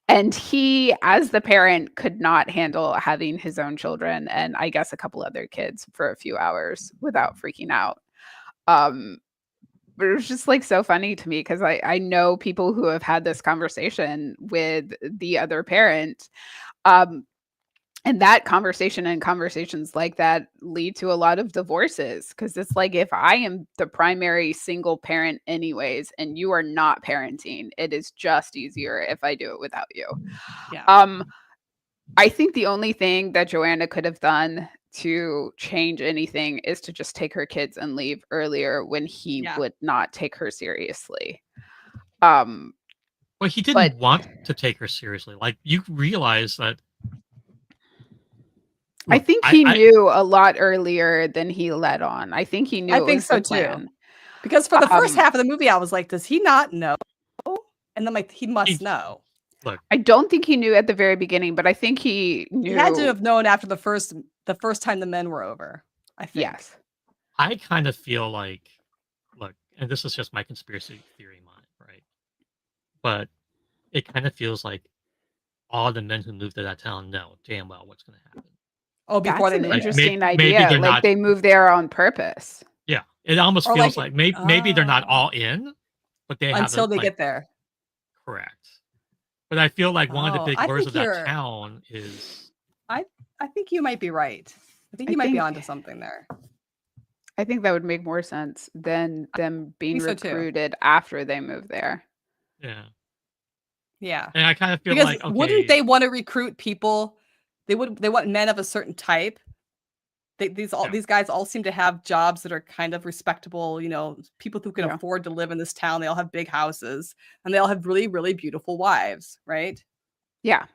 [SPEAKER 3] And he, as the parent, could not handle having his own children and I guess a couple other kids for a few hours without freaking out. But it was just like so funny to me because I know people who have had this conversation with the other parent. And that conversation and conversations like that lead to a lot of divorces because it's like if I am the primary single parent anyways and you are not parenting, it is just easier if I do it without you.
[SPEAKER 1] Yeah.
[SPEAKER 3] I think the only thing that Joanna could have done to change anything is to just take her kids and leave earlier when he would not take her seriously.
[SPEAKER 2] Well, he didn't
[SPEAKER 3] but
[SPEAKER 2] want to take her seriously. Like, you realize that.
[SPEAKER 3] I
[SPEAKER 2] Look,
[SPEAKER 3] think he knew a lot earlier than he let on. I think he knew it was the plan.
[SPEAKER 1] Because for the first half of the movie, I was like, does he not know? And then like, he must know.
[SPEAKER 2] Look,
[SPEAKER 3] I don't think he knew at the very beginning, but I think he knew.
[SPEAKER 1] He had to have known after the first time the men were over, I think.
[SPEAKER 3] Yes.
[SPEAKER 2] I kind of feel like, look, and this is just my conspiracy theory mind, right? But it kind of feels like all the men who moved to that town know damn well what's going to happen.
[SPEAKER 1] Oh, before
[SPEAKER 3] That's
[SPEAKER 1] they
[SPEAKER 3] an
[SPEAKER 1] moved
[SPEAKER 3] interesting idea. Like they moved there on purpose.
[SPEAKER 2] Yeah, it almost feels like maybe they're not all in, but they have
[SPEAKER 1] until they get there.
[SPEAKER 2] Correct. But I feel like one of the big words of that town is.
[SPEAKER 1] I think you might be right. I think you might be onto something there.
[SPEAKER 3] I think that would make more sense than them being recruited after they move there.
[SPEAKER 2] Yeah.
[SPEAKER 1] Yeah.
[SPEAKER 2] And I kind of feel
[SPEAKER 1] because
[SPEAKER 2] like, okay,
[SPEAKER 1] wouldn't they want to recruit people? They want men of a certain type. These guys all seem to have jobs that are kind of respectable, you know, people who can afford to live in this town. They all have big houses and they all have really, really beautiful wives, right?
[SPEAKER 3] Yeah.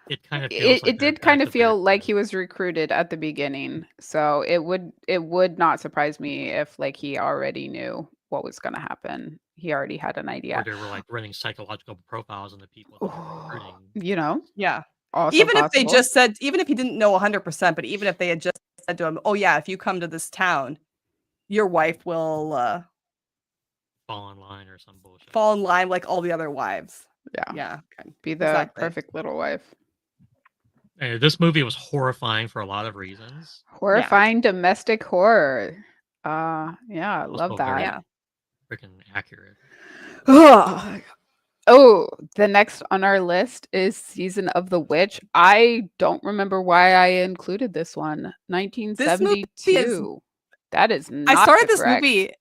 [SPEAKER 2] It kind of feels
[SPEAKER 3] it did kind of feel like he was recruited at the beginning. So it would not surprise me if like he already knew what was going to happen. He already had an idea.
[SPEAKER 2] Or they were like running psychological profiles on the people that were recruiting.
[SPEAKER 3] You know?
[SPEAKER 1] Yeah.
[SPEAKER 3] Also
[SPEAKER 1] even
[SPEAKER 3] possible.
[SPEAKER 1] If they just said, even if he didn't know 100%, but even if they had just said to him, oh yeah, if you come to this town, your wife will
[SPEAKER 2] fall in line or some bullshit.
[SPEAKER 1] Fall in line like all the other wives.
[SPEAKER 3] Yeah.
[SPEAKER 1] Yeah. Okay.
[SPEAKER 3] Be the perfect little wife.
[SPEAKER 2] This movie was horrifying for a lot of reasons.
[SPEAKER 3] Horrifying domestic horror. Yeah, I love that.
[SPEAKER 1] Yeah.
[SPEAKER 2] Freaking accurate.
[SPEAKER 3] Oh, the next on our list is Season of the Witch. I don't remember why I included this one. 1972. That is not.
[SPEAKER 1] I started this movie.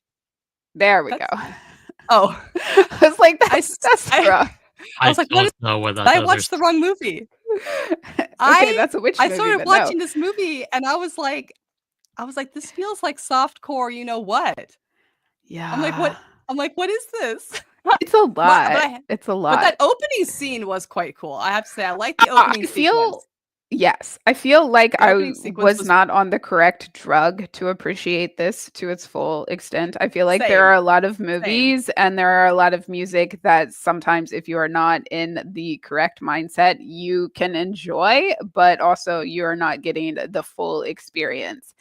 [SPEAKER 3] There we go.
[SPEAKER 1] Oh,
[SPEAKER 3] I was like, that's rough.
[SPEAKER 2] I was like, what? Know what that
[SPEAKER 1] I watched the wrong movie.
[SPEAKER 3] Okay, that's a witch movie.
[SPEAKER 1] I started watching this movie and I was like, this feels like softcore. You know what?
[SPEAKER 3] Yeah.
[SPEAKER 1] I'm like, what is this?
[SPEAKER 3] It's a lot. It's a lot.
[SPEAKER 1] But that opening scene was quite cool. I have to say, I like the opening sequence.
[SPEAKER 3] Yes, I feel like I was not on the correct drug to appreciate this to its full extent. I feel like there are a lot of movies and there are a lot of music that sometimes if you are not in the correct mindset, you can enjoy, but also you are not getting the full experience.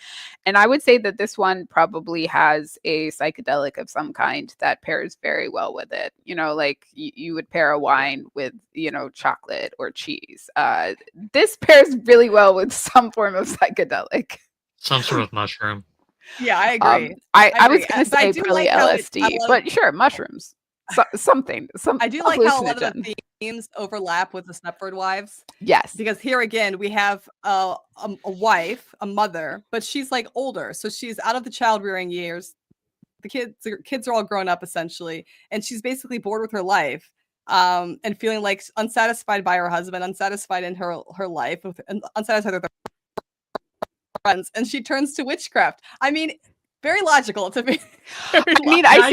[SPEAKER 3] And I would say that this one probably has a psychedelic of some kind that pairs very well with it. You know, like you would pair a wine with, you know, chocolate or cheese. This pairs really well with some form of psychedelic.
[SPEAKER 2] Some sort of mushroom.
[SPEAKER 1] Yeah, I agree.
[SPEAKER 3] I was going to say probably LSD, but sure, mushrooms. Something.
[SPEAKER 1] I do like how a lot of the themes overlap with the Stepford Wives.
[SPEAKER 3] Yes.
[SPEAKER 1] Because here again, we have a wife, a mother, but she's like older. So she's out of the child rearing years. The kids are all grown up essentially. And she's basically bored with her life. And feeling like unsatisfied by her husband, unsatisfied in her life, and unsatisfied with her friends, and she turns to witchcraft. I mean, very logical to me.
[SPEAKER 3] I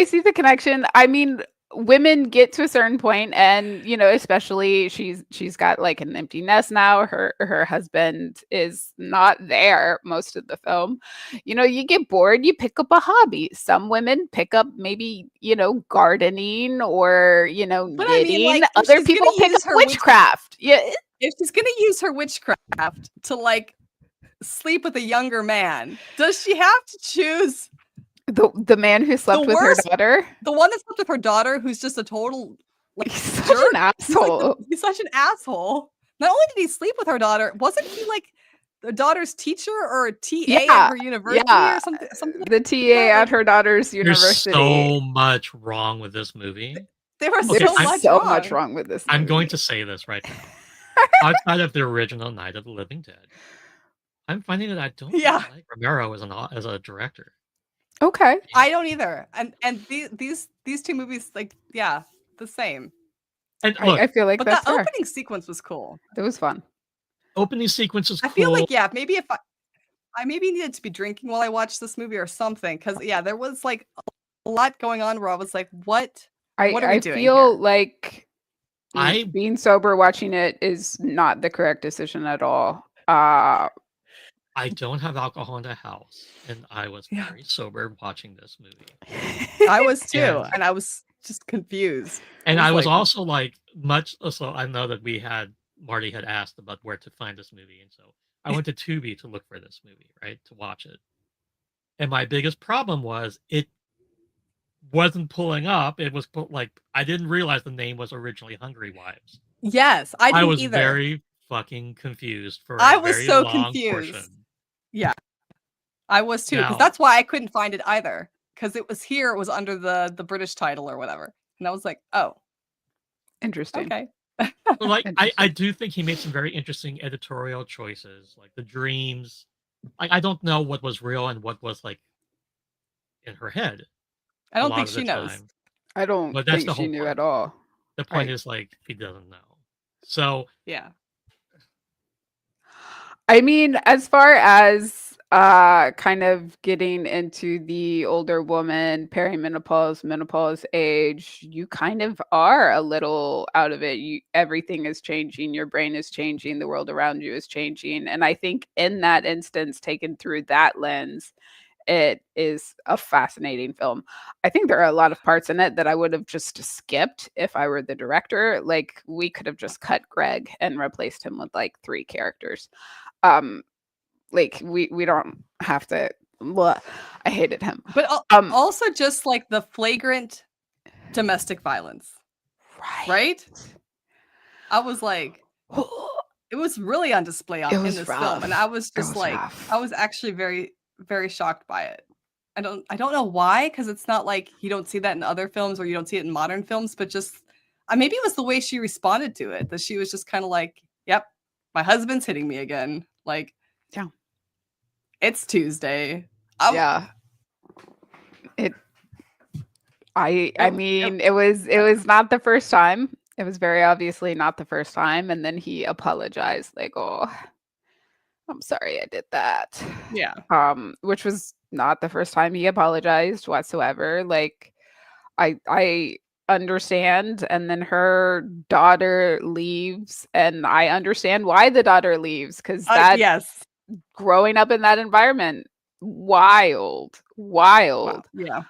[SPEAKER 3] see the connection. I mean, women get to a certain point, and you know, especially she's got like an empty nest now. Her husband is not there most of the film. You know, you get bored, you pick up a hobby. Some women pick up maybe, you know, gardening or, you know, knitting. I mean, like, other people pick up witchcraft. Yeah.
[SPEAKER 1] If she's gonna use her witchcraft to like sleep with a younger man, does she have to choose
[SPEAKER 3] the man who slept with her daughter?
[SPEAKER 1] The one that slept with her daughter, who's just a total like
[SPEAKER 3] he's such an asshole.
[SPEAKER 1] He's such an asshole. Not only did he sleep with her daughter, wasn't he like the daughter's teacher or a TA
[SPEAKER 3] Yeah,
[SPEAKER 1] at her university
[SPEAKER 3] yeah.
[SPEAKER 1] or something like
[SPEAKER 3] The TA
[SPEAKER 1] that,
[SPEAKER 3] at
[SPEAKER 1] like-
[SPEAKER 3] her daughter's
[SPEAKER 2] There's
[SPEAKER 3] university.
[SPEAKER 2] so much wrong with this movie.
[SPEAKER 1] There was
[SPEAKER 2] Okay,
[SPEAKER 3] There's
[SPEAKER 1] so much
[SPEAKER 3] so
[SPEAKER 1] wrong.
[SPEAKER 3] much wrong with this movie.
[SPEAKER 2] I'm going to say this right now. Outside of the original Night of the Living Dead, I'm finding that I don't really
[SPEAKER 1] Yeah.
[SPEAKER 2] like Romero as a director.
[SPEAKER 3] Okay.
[SPEAKER 1] I don't either. And these two movies, like, yeah, the same.
[SPEAKER 2] And look,
[SPEAKER 3] I feel like
[SPEAKER 1] But
[SPEAKER 3] that's
[SPEAKER 1] that
[SPEAKER 3] fair.
[SPEAKER 1] opening sequence was cool.
[SPEAKER 3] It was fun.
[SPEAKER 2] opening sequence is cool.
[SPEAKER 1] I feel like, yeah, maybe if I maybe needed to be drinking while I watched this movie or something, because yeah, there was like a lot going on where I was like, what are we
[SPEAKER 3] I
[SPEAKER 1] doing
[SPEAKER 3] feel
[SPEAKER 1] here?
[SPEAKER 3] like being sober watching it is not the correct decision at all.
[SPEAKER 2] I don't have alcohol in the house, and I was
[SPEAKER 1] Yeah.
[SPEAKER 2] very sober watching this movie.
[SPEAKER 1] I was too,
[SPEAKER 2] Yeah.
[SPEAKER 1] and I was just confused.
[SPEAKER 2] And I was
[SPEAKER 1] like-
[SPEAKER 2] also like so I know that Marty had asked about where to find this movie, and so I went to Tubi to look for this movie, right, to watch it. And my biggest problem was it wasn't pulling up. It was I didn't realize the name was originally Hungry Wives.
[SPEAKER 1] Yes, I didn't
[SPEAKER 2] was
[SPEAKER 1] either.
[SPEAKER 2] very fucking confused for
[SPEAKER 1] I
[SPEAKER 2] a
[SPEAKER 1] was
[SPEAKER 2] very
[SPEAKER 1] so
[SPEAKER 2] long
[SPEAKER 1] confused.
[SPEAKER 2] portion.
[SPEAKER 1] Yeah, I was too, because
[SPEAKER 2] Now-
[SPEAKER 1] that's why I couldn't find it either. Because it was here, it was under the British title or whatever, and I was like, oh,
[SPEAKER 3] Interesting.
[SPEAKER 1] okay.
[SPEAKER 2] But I
[SPEAKER 3] Interesting.
[SPEAKER 2] do think he made some very interesting editorial choices, like the dreams. I don't know what was real and what was like in her head.
[SPEAKER 1] I
[SPEAKER 2] a
[SPEAKER 1] don't
[SPEAKER 2] lot
[SPEAKER 1] think
[SPEAKER 2] of
[SPEAKER 1] she
[SPEAKER 2] the
[SPEAKER 1] knows.
[SPEAKER 2] time.
[SPEAKER 3] I don't
[SPEAKER 2] But that's
[SPEAKER 3] think
[SPEAKER 2] the
[SPEAKER 3] she
[SPEAKER 2] whole
[SPEAKER 3] knew
[SPEAKER 2] point.
[SPEAKER 3] at all.
[SPEAKER 2] The point
[SPEAKER 3] Right.
[SPEAKER 2] is like he doesn't know. So
[SPEAKER 1] Yeah.
[SPEAKER 3] I mean, as far as kind of getting into the older woman, perimenopause, menopause age, you kind of are a little out of it. Everything is changing, your brain is changing, the world around you is changing. And I think in that instance, taken through that lens, it is a fascinating film. I think there are a lot of parts in it that I would have just skipped if I were the director. Like we could have just cut Greg and replaced him with like 3 characters. Like we don't have to. Blah, I hated him.
[SPEAKER 1] But also just like the flagrant domestic violence, right? I was like, it was really on display
[SPEAKER 3] It
[SPEAKER 1] in
[SPEAKER 3] was
[SPEAKER 1] this
[SPEAKER 3] rough.
[SPEAKER 1] film, and I was
[SPEAKER 3] It
[SPEAKER 1] just
[SPEAKER 3] was
[SPEAKER 1] like,
[SPEAKER 3] rough.
[SPEAKER 1] I was actually very, very shocked by it. I don't know why, because it's not like you don't see that in other films or you don't see it in modern films, but just maybe it was the way she responded to it, that she was just kind of like, "Yep, my husband's hitting me again." Like,
[SPEAKER 3] yeah,
[SPEAKER 1] it's Tuesday.
[SPEAKER 3] Yeah. I mean, it was not the first time. It was very obviously not the first time. And then he apologized, like, "Oh, I'm sorry I did that."
[SPEAKER 1] Yeah.
[SPEAKER 3] Which was not the first time he apologized whatsoever. Like, I understand. And then her daughter leaves, and I understand why the daughter leaves, because that
[SPEAKER 1] Yes.
[SPEAKER 3] growing up in that environment, wild.
[SPEAKER 1] Yeah.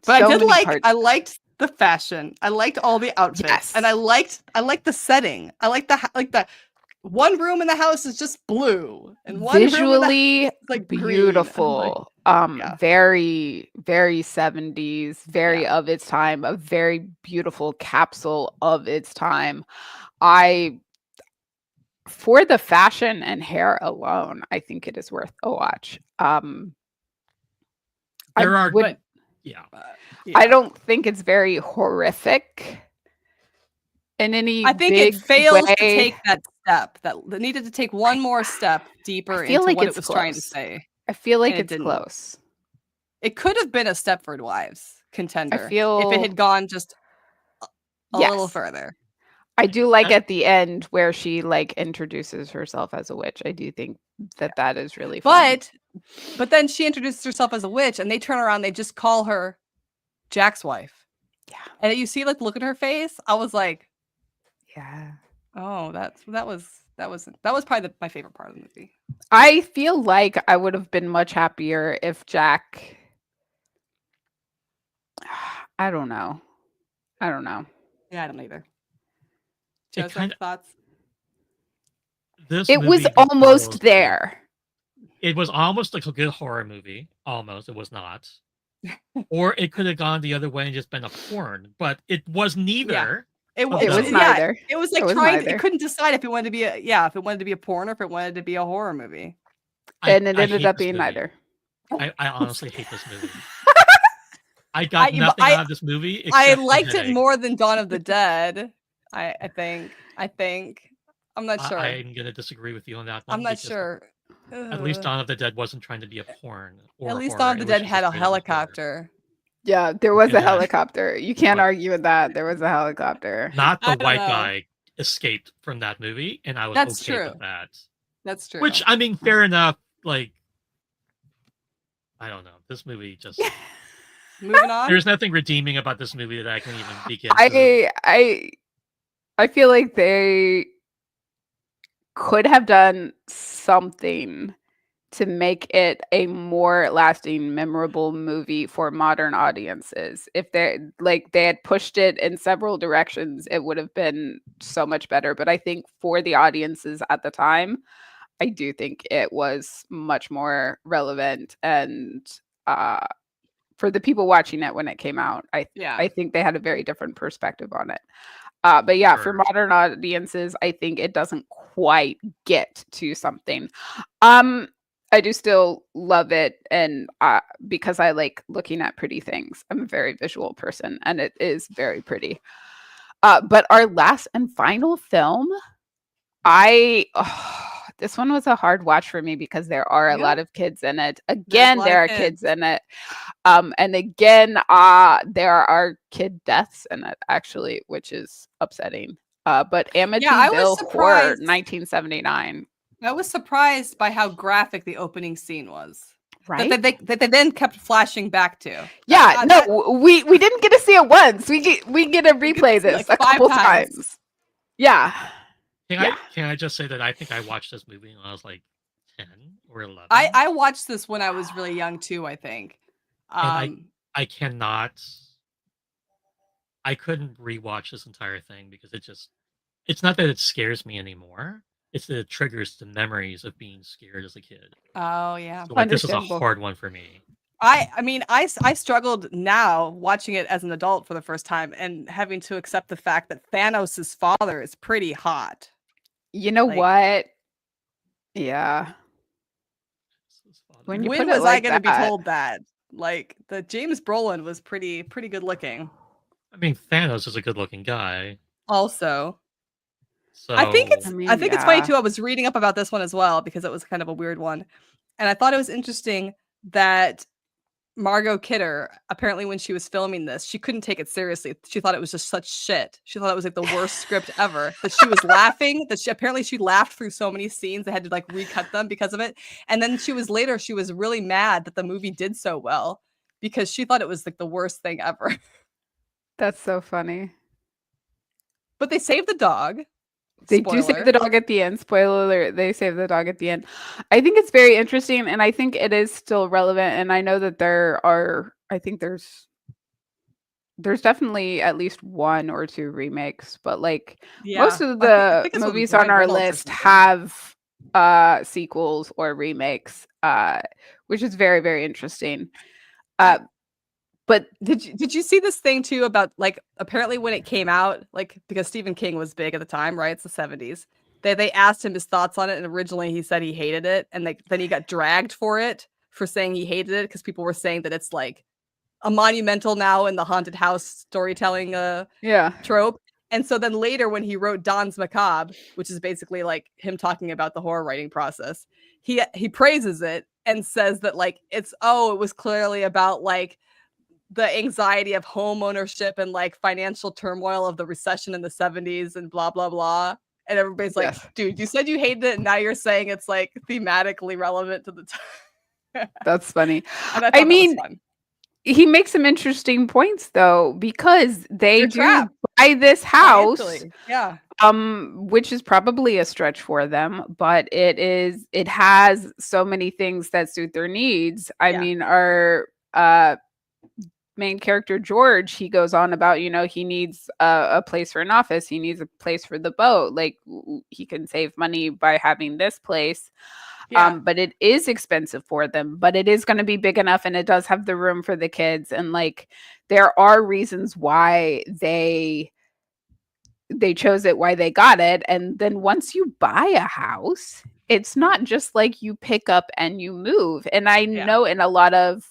[SPEAKER 3] So
[SPEAKER 1] But I did
[SPEAKER 3] many
[SPEAKER 1] like,
[SPEAKER 3] parts.
[SPEAKER 1] I liked the fashion. I liked all the outfits,
[SPEAKER 3] Yes.
[SPEAKER 1] and I liked the setting. I like the one room in the house is just blue, and one room in the
[SPEAKER 3] Visually
[SPEAKER 1] house is, like, green. I'm like,
[SPEAKER 3] beautiful.
[SPEAKER 1] yeah.
[SPEAKER 3] Very, very 70s, very
[SPEAKER 1] Yeah.
[SPEAKER 3] of its time, a very beautiful capsule of its time. For the fashion and hair alone, I think it is worth a watch.
[SPEAKER 2] Yeah.
[SPEAKER 3] I don't think it's very horrific in any
[SPEAKER 1] I think
[SPEAKER 3] big
[SPEAKER 1] it fails
[SPEAKER 3] way.
[SPEAKER 1] to take that step. That it needed to take one more step deeper
[SPEAKER 3] feel
[SPEAKER 1] into
[SPEAKER 3] like
[SPEAKER 1] what it
[SPEAKER 3] it's
[SPEAKER 1] was trying to
[SPEAKER 3] close.
[SPEAKER 1] say.
[SPEAKER 3] I feel like
[SPEAKER 1] and it
[SPEAKER 3] it's
[SPEAKER 1] didn't.
[SPEAKER 3] close.
[SPEAKER 1] It could have been a Stepford Wives contender if
[SPEAKER 3] feel-
[SPEAKER 1] it had gone just a little
[SPEAKER 3] Yes.
[SPEAKER 1] further.
[SPEAKER 3] I do like at the end where she like introduces herself as a witch. I do think that is really fun.
[SPEAKER 1] But then she introduces herself as a witch, and they turn around, they just call her Jack's wife.
[SPEAKER 3] Yeah.
[SPEAKER 1] And you see, like, look at her face. I was like,
[SPEAKER 3] Yeah.
[SPEAKER 1] oh, that was probably my favorite part of the movie.
[SPEAKER 3] I feel like I would have been much happier if Jack. I don't know.
[SPEAKER 1] Yeah, I don't either.
[SPEAKER 2] It
[SPEAKER 1] Joseph,
[SPEAKER 2] kinda-
[SPEAKER 1] thoughts?
[SPEAKER 2] This
[SPEAKER 3] It was
[SPEAKER 2] movie
[SPEAKER 3] almost
[SPEAKER 2] follows-
[SPEAKER 3] there.
[SPEAKER 2] It was almost like a good horror movie. Almost. It was not. Or it could have gone the other way and just been a porn, but it was neither.
[SPEAKER 1] It
[SPEAKER 2] Oh,
[SPEAKER 3] It was
[SPEAKER 2] no.
[SPEAKER 3] neither.
[SPEAKER 1] It was like
[SPEAKER 3] It was
[SPEAKER 1] trying.
[SPEAKER 3] neither.
[SPEAKER 1] It couldn't decide if it wanted to be if it wanted to be a porn or if it wanted to be a horror movie.
[SPEAKER 3] And it
[SPEAKER 2] I
[SPEAKER 3] ended
[SPEAKER 2] hate
[SPEAKER 3] up
[SPEAKER 2] this
[SPEAKER 3] being
[SPEAKER 2] movie.
[SPEAKER 3] neither.
[SPEAKER 2] I honestly hate this movie. I got nothing out of this movie except
[SPEAKER 1] I
[SPEAKER 2] the
[SPEAKER 1] liked it
[SPEAKER 2] headache.
[SPEAKER 1] more than Dawn of the Dead. I think. I'm not sure.
[SPEAKER 2] I'm gonna disagree with you on that one.
[SPEAKER 1] I'm not
[SPEAKER 2] because
[SPEAKER 1] sure.
[SPEAKER 2] At least Dawn of the Dead wasn't trying to be a porn or
[SPEAKER 1] At
[SPEAKER 2] a
[SPEAKER 1] least
[SPEAKER 2] horror.
[SPEAKER 1] Dawn of the
[SPEAKER 2] It was
[SPEAKER 1] Dead
[SPEAKER 2] just
[SPEAKER 1] had a
[SPEAKER 2] straight up horror.
[SPEAKER 1] helicopter.
[SPEAKER 3] Yeah, there was a
[SPEAKER 2] Yeah.
[SPEAKER 3] helicopter. You can't
[SPEAKER 2] But-
[SPEAKER 3] argue with that. There was a helicopter.
[SPEAKER 2] Not
[SPEAKER 1] I
[SPEAKER 2] the
[SPEAKER 1] don't
[SPEAKER 2] white
[SPEAKER 1] know.
[SPEAKER 2] guy escaped from that movie, and I was
[SPEAKER 1] That's
[SPEAKER 2] okay
[SPEAKER 1] true.
[SPEAKER 2] with that.
[SPEAKER 1] That's true.
[SPEAKER 2] Which, I mean, fair enough. Like, I don't know. This movie just
[SPEAKER 1] Moving on.
[SPEAKER 2] there's nothing redeeming about this movie that I can even begin to.
[SPEAKER 3] I feel like they could have done something to make it a more lasting, memorable movie for modern audiences. If they had pushed it in several directions, it would have been so much better. But I think for the audiences at the time, I do think it was much more relevant, and for the people watching it when it came out, I think they had a very different perspective on it. But yeah, for
[SPEAKER 2] Sure.
[SPEAKER 3] modern audiences, I think it doesn't quite get to something. I do still love it, and because I like looking at pretty things. I'm a very visual person, and it is very pretty. But our last and final film, this one was a hard watch for me because there are a lot of kids in it. Again, there are kids in it. And again, there are kid deaths in it, actually, which is upsetting. But Amityville Horror, 1979.
[SPEAKER 1] I was surprised by how graphic the opening scene was.
[SPEAKER 3] Right?
[SPEAKER 1] That they then kept flashing back to.
[SPEAKER 3] Yeah, we didn't get to see it once. We get to replay this a couple times. Yeah.
[SPEAKER 2] Can I just say that I think I watched this movie when I was like 10 or 11.
[SPEAKER 1] I watched this when I was really young too, I think.
[SPEAKER 2] And I couldn't rewatch this entire thing because it's not that it scares me anymore. It's that it triggers the memories of being scared as a kid.
[SPEAKER 1] Oh yeah.
[SPEAKER 2] So like, this is a hard one for me.
[SPEAKER 1] I mean, I struggled now watching it as an adult for the first time and having to accept the fact that Thanos' father is pretty hot.
[SPEAKER 3] You know what? Yeah.
[SPEAKER 1] When was I going to be told that? Like, the James Brolin was pretty good looking.
[SPEAKER 2] I mean, Thanos is a good looking guy.
[SPEAKER 1] Also.
[SPEAKER 2] So
[SPEAKER 1] I think it's funny too. I was reading up about this one as well because it was kind of a weird one. And I thought it was interesting that Margot Kidder, apparently when she was filming this, she couldn't take it seriously. She thought it was just such shit. She thought it was like the worst script ever. That she was laughing, she laughed through so many scenes, they had to like recut them because of it. And then she was really mad that the movie did so well because she thought it was like the worst thing ever.
[SPEAKER 3] That's so funny.
[SPEAKER 1] But they saved the dog.
[SPEAKER 3] They do save the dog at the end. Spoiler alert, they save the dog at the end. I think it's very interesting, and I think it is still relevant. And I know that there's definitely at least 1 or 2 remakes, but like most of the movies on our list have sequels or remakes, which is very, very interesting. But
[SPEAKER 1] did you see this thing too about like apparently when it came out, like because Stephen King was big at the time, right? It's the 70s. They asked him his thoughts on it, and originally he said he hated it, and then he got dragged for saying he hated it because people were saying that it's like a monumental now in the haunted house storytelling trope. And so then later when he wrote Don's Macabre, which is basically like him talking about the horror writing process, he praises it and says that like it was clearly about like the anxiety of home ownership and like financial turmoil of the recession in the 70s and blah, blah, blah. And everybody's like, dude, you said you hated it. And now you're saying it's like thematically relevant to the time.
[SPEAKER 3] That's funny.
[SPEAKER 1] I mean,
[SPEAKER 3] he makes some interesting points though, because they do buy this house, which is probably a stretch for them, but it has so many things that suit their needs. I mean, our main character George, he goes on about, he needs a place for an office, he needs a place for the boat, like he can save money by having this place. But it is expensive for them, but it is going to be big enough, and it does have the room for the kids, and like there are reasons why they they chose it, why they got it. And then once you buy a house, it's not just like you pick up and you move. And I know in a lot of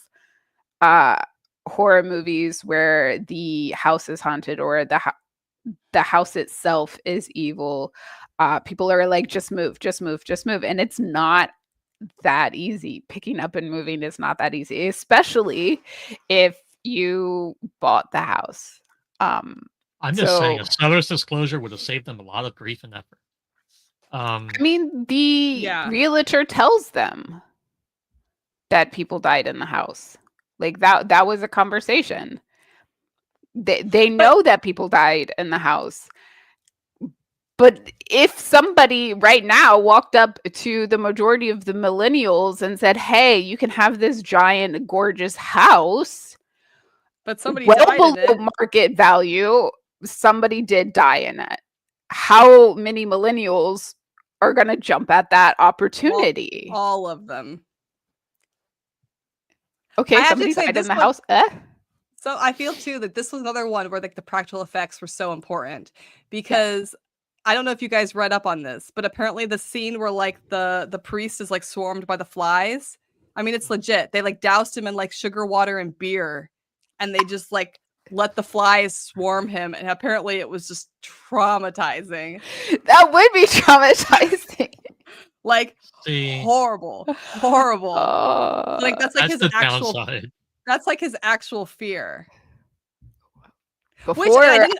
[SPEAKER 3] horror movies where the house is haunted or the house itself is evil, people are like, just move, just move, just move. And it's not that easy. Picking up and moving is not that easy, especially if you bought the house.
[SPEAKER 2] I'm just saying a seller's disclosure would have saved them a lot of grief and effort.
[SPEAKER 3] I mean, the realtor tells them that people died in the house. Like that was a conversation. They know that people died in the house. But if somebody right now walked up to the majority of the millennials and said, "Hey, you can have this giant, gorgeous house,
[SPEAKER 1] but somebody
[SPEAKER 3] well
[SPEAKER 1] died
[SPEAKER 3] below
[SPEAKER 1] in it.
[SPEAKER 3] market value, somebody did die in it." How many millennials are going to jump at that opportunity?
[SPEAKER 1] All of them.
[SPEAKER 3] Okay, somebody died in the house.
[SPEAKER 1] So I feel too that this was another one where like the practical effects were so important because I don't know if you guys read up on this, but apparently the scene where like the priest is like swarmed by the flies. I mean, it's legit. They like doused him in like sugar water and beer, and they just like let the flies swarm him, and apparently it was just traumatizing.
[SPEAKER 3] That would be traumatizing.
[SPEAKER 1] Like horrible. Like that's like his actual
[SPEAKER 2] downside.
[SPEAKER 1] That's like his actual fear.
[SPEAKER 3] Before,
[SPEAKER 1] which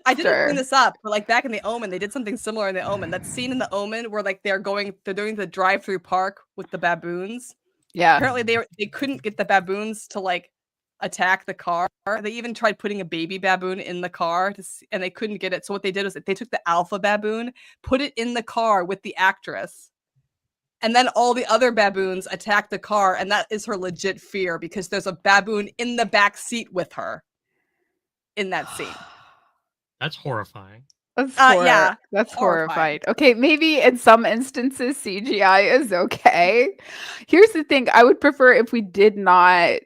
[SPEAKER 1] I didn't bring this up, but like back in the Omen, they did something similar in the Omen. That scene in the Omen where like they're doing the drive-through park with the baboons.
[SPEAKER 3] Yeah.
[SPEAKER 1] Apparently they couldn't get the baboons to like attack the car. They even tried putting a baby baboon in the car and they couldn't get it. So what they did was they took the alpha baboon, put it in the car with the actress. And then all the other baboons attack the car, and that is her legit fear because there's a baboon in the back seat with her in that scene.
[SPEAKER 2] That's horrifying.
[SPEAKER 3] That's horrifying. Okay, maybe in some instances CGI is okay. Here's the thing, I would prefer if we did not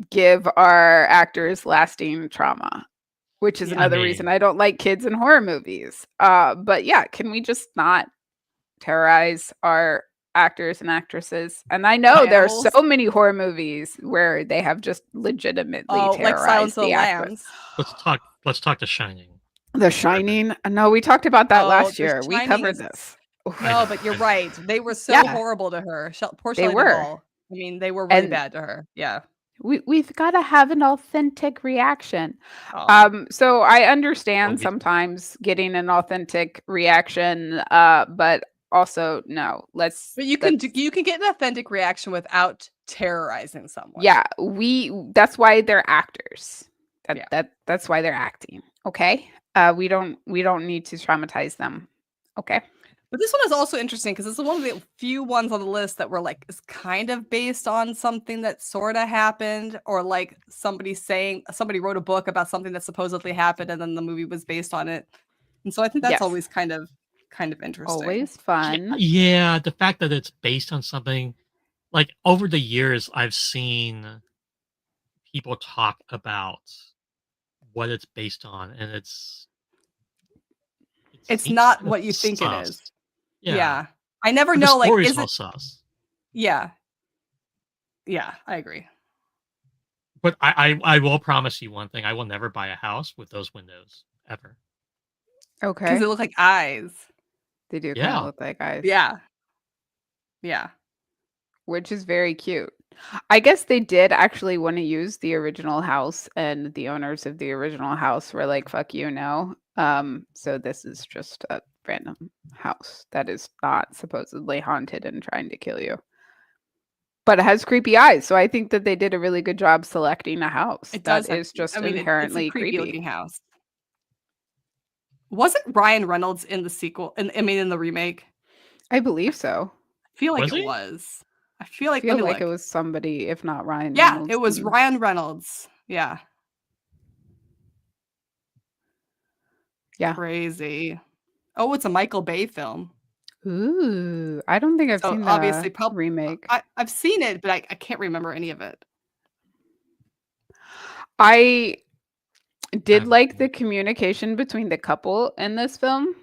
[SPEAKER 3] give our actors lasting trauma, which is another reason I don't like kids in horror movies. But yeah, can we just not terrorize our actors and actresses? And I know there are so many horror movies where they have just legitimately terrorized
[SPEAKER 1] like Silence of the
[SPEAKER 3] actress.
[SPEAKER 1] Lambs.
[SPEAKER 2] Let's talk The Shining.
[SPEAKER 3] The Shining. No, we talked about that last year. We covered this.
[SPEAKER 1] No, but you're right. They were so horrible to her. Poor Shelley Duvall. I mean, they were really bad to her. Yeah.
[SPEAKER 3] We've got to have an authentic reaction. So I understand sometimes getting an authentic reaction, but also no. But
[SPEAKER 1] you can get an authentic reaction without terrorizing someone.
[SPEAKER 3] Yeah, that's why they're actors. That's why they're acting. Okay. We don't need to traumatize them. Okay.
[SPEAKER 1] But this one is also interesting because it's one of the few ones on the list that were like is kind of based on something that sort of happened, or like somebody wrote a book about something that supposedly happened and then the movie was based on it. And so I think that's always kind of interesting.
[SPEAKER 3] Always fun.
[SPEAKER 2] Yeah, the fact that it's based on something, like over the years I've seen people talk about what it's based on, and it's
[SPEAKER 1] not what you think it is. Yeah. I never know, like, is it
[SPEAKER 2] sus?
[SPEAKER 1] Yeah, I agree.
[SPEAKER 2] But I will promise you one thing: I will never buy a house with those windows ever.
[SPEAKER 3] Okay,
[SPEAKER 1] because they look like eyes.
[SPEAKER 3] They do kind of look like eyes.
[SPEAKER 1] Yeah,
[SPEAKER 3] which is very cute. I guess they did actually want to use the original house, and the owners of the original house were like, "Fuck you, no." So this is just a random house that is not supposedly haunted and trying to kill you, but it has creepy eyes. So I think that they did a really good job selecting a house is just inherently
[SPEAKER 1] it's a creepy
[SPEAKER 3] creepy
[SPEAKER 1] looking house. Wasn't Ryan Reynolds in the sequel? In the remake?
[SPEAKER 3] I believe so.
[SPEAKER 1] I feel like it was. I feel like
[SPEAKER 3] it was somebody, if not Ryan.
[SPEAKER 1] Yeah,
[SPEAKER 3] Reynolds.
[SPEAKER 1] It was Ryan Reynolds. Yeah.
[SPEAKER 3] Yeah.
[SPEAKER 1] Crazy. Oh, it's a Michael Bay film.
[SPEAKER 3] Ooh, I don't think I've seen the remake.
[SPEAKER 1] I've seen it, but I can't remember any of it.
[SPEAKER 3] I Did like the communication between the couple in this film.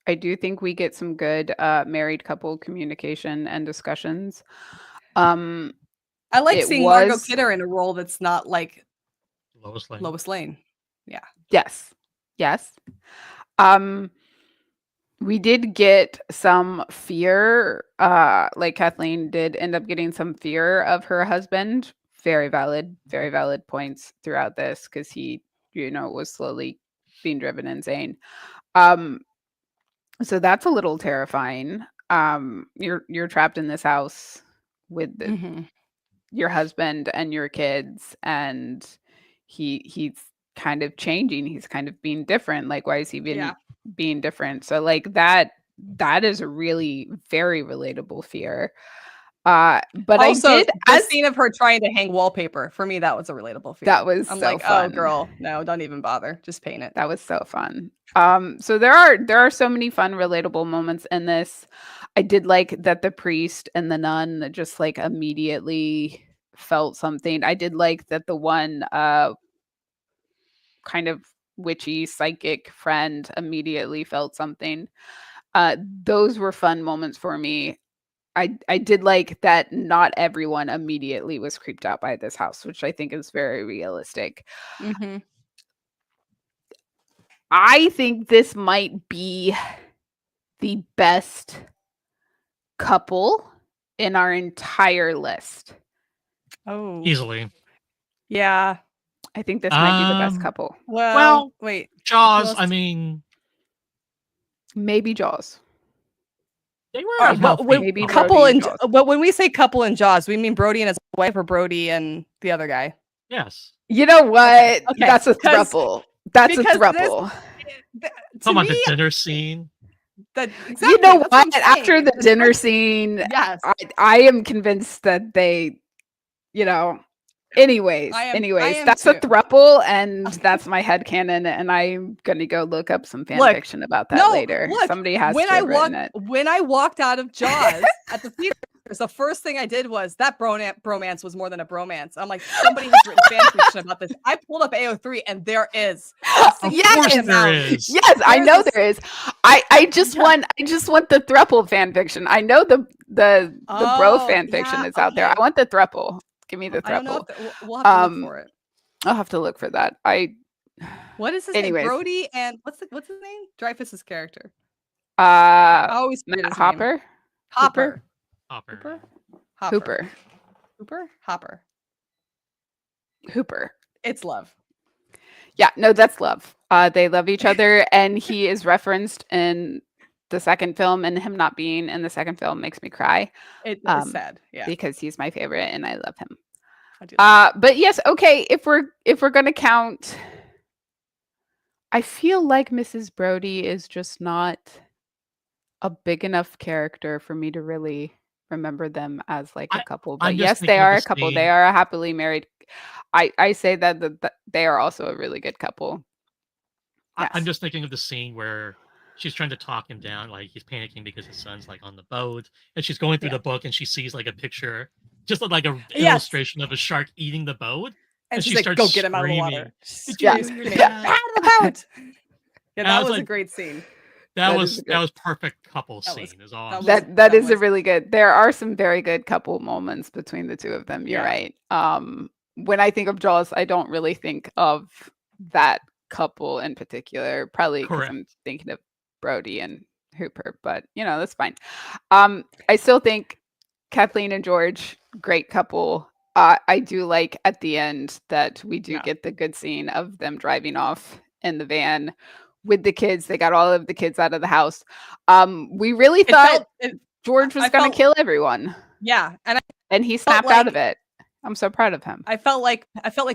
[SPEAKER 3] I do think we get some good married couple communication and discussions.
[SPEAKER 1] I like
[SPEAKER 3] It
[SPEAKER 1] seeing Margot
[SPEAKER 3] was-
[SPEAKER 1] Kidder in a role that's not like
[SPEAKER 2] Lois Lane.
[SPEAKER 1] Lois Lane.
[SPEAKER 3] Yes. We did get some fear. Like Kathleen did end up getting some fear of her husband. Very valid points throughout this because he, was slowly being driven insane. So that's a little terrifying. You're trapped in this house with your husband and your kids, and he's kind of changing. He's kind of being different. Like, why is he being different? So like that is a really very relatable fear. But
[SPEAKER 1] also,
[SPEAKER 3] I did
[SPEAKER 1] the scene of her trying to hang wallpaper, for me that was a relatable fear.
[SPEAKER 3] That was
[SPEAKER 1] I'm
[SPEAKER 3] so
[SPEAKER 1] like,
[SPEAKER 3] fun.
[SPEAKER 1] oh girl, no, don't even bother. Just paint it.
[SPEAKER 3] That was so fun. So there are so many fun, relatable moments in this. I did like that the priest and the nun just like immediately felt something. I did like that the one kind of witchy psychic friend immediately felt something. Those were fun moments for me. I did like that not everyone immediately was creeped out by this house, which I think is very realistic. I think this might be the best couple in our entire list.
[SPEAKER 1] Oh,
[SPEAKER 2] Easily.
[SPEAKER 1] Yeah.
[SPEAKER 3] I think this might be the best couple.
[SPEAKER 1] Well, wait.
[SPEAKER 2] Jaws, I mean,
[SPEAKER 3] maybe Jaws.
[SPEAKER 2] They were
[SPEAKER 1] All right, but
[SPEAKER 3] Maybe
[SPEAKER 1] couple
[SPEAKER 3] Brody
[SPEAKER 1] and
[SPEAKER 3] and Jaws.
[SPEAKER 1] but when we say couple in Jaws, we mean Brody and his wife, or Brody and the other guy.
[SPEAKER 2] Yes.
[SPEAKER 3] You know what?
[SPEAKER 1] Okay,
[SPEAKER 3] That's a
[SPEAKER 1] 'cause-
[SPEAKER 3] throuple. That's a
[SPEAKER 1] because
[SPEAKER 3] throuple.
[SPEAKER 2] Come on, the dinner scene.
[SPEAKER 1] Exactly,
[SPEAKER 3] You know
[SPEAKER 1] that's
[SPEAKER 3] what?
[SPEAKER 1] I'm
[SPEAKER 3] After
[SPEAKER 1] saying.
[SPEAKER 3] the dinner scene,
[SPEAKER 1] Yes.
[SPEAKER 3] I am convinced that they, anyways,
[SPEAKER 1] I am
[SPEAKER 3] that's a
[SPEAKER 1] too.
[SPEAKER 3] throuple, and that's my headcanon, and I'm gonna go look up some fan fiction about that later. Somebody has to have written it.
[SPEAKER 1] When I walked out of Jaws at the theater, the first thing I did was that bromance was more than a bromance. I'm like, somebody has written fan fiction about this. I pulled up AO3 and there is.
[SPEAKER 2] Of course there is.
[SPEAKER 3] Yes, I know there is. I just want the throuple fan fiction. I know the bro fan fiction is out there. I want the throuple. Give me the throuple.
[SPEAKER 1] I don't know we'll have to look for it.
[SPEAKER 3] I'll have to look for that.
[SPEAKER 1] What is his name? Brody and what's his name? Dreyfuss's character. I always forget his
[SPEAKER 3] Hopper.
[SPEAKER 1] name. Hopper.
[SPEAKER 3] Hooper.
[SPEAKER 1] It's love.
[SPEAKER 3] Yeah, no, that's love. They love each other, and he is referenced in the second film, and him not being in the second film makes me cry.
[SPEAKER 1] It's sad, yeah,
[SPEAKER 3] because he's my favorite, and I love him.
[SPEAKER 1] I do.
[SPEAKER 3] But yes, okay. If we're gonna count, I feel like Mrs. Brody is just not a big enough character for me to really remember them as like a couple. But yes, they are a couple. They are a happily married. I say that they are also a really good couple.
[SPEAKER 2] Yes. I'm just thinking of the scene where she's trying to talk him down, like he's panicking because his son's like on the boat, and she's going through the book and she sees like a picture, just like an illustration of a shark eating the boat,
[SPEAKER 1] and
[SPEAKER 2] she
[SPEAKER 1] she's
[SPEAKER 2] starts
[SPEAKER 1] like, "Go get him out of the water!" Out of the boat. Yeah, that was a great scene.
[SPEAKER 2] That was perfect couple scene. Is all.
[SPEAKER 3] That is a really good. There are some very good couple moments between the two of them. You're right. When I think of Jaws, I don't really think of that couple in particular. Probably because I'm thinking of Brody and Hooper, but that's fine. I still think Kathleen and George, great couple. I do like at the end that we do get the good scene of them driving off in the van with the kids. They got all of the kids out of the house. We really thought George was going to kill everyone.
[SPEAKER 1] Yeah,
[SPEAKER 3] and he snapped out of it. I'm so proud of him.
[SPEAKER 1] I felt like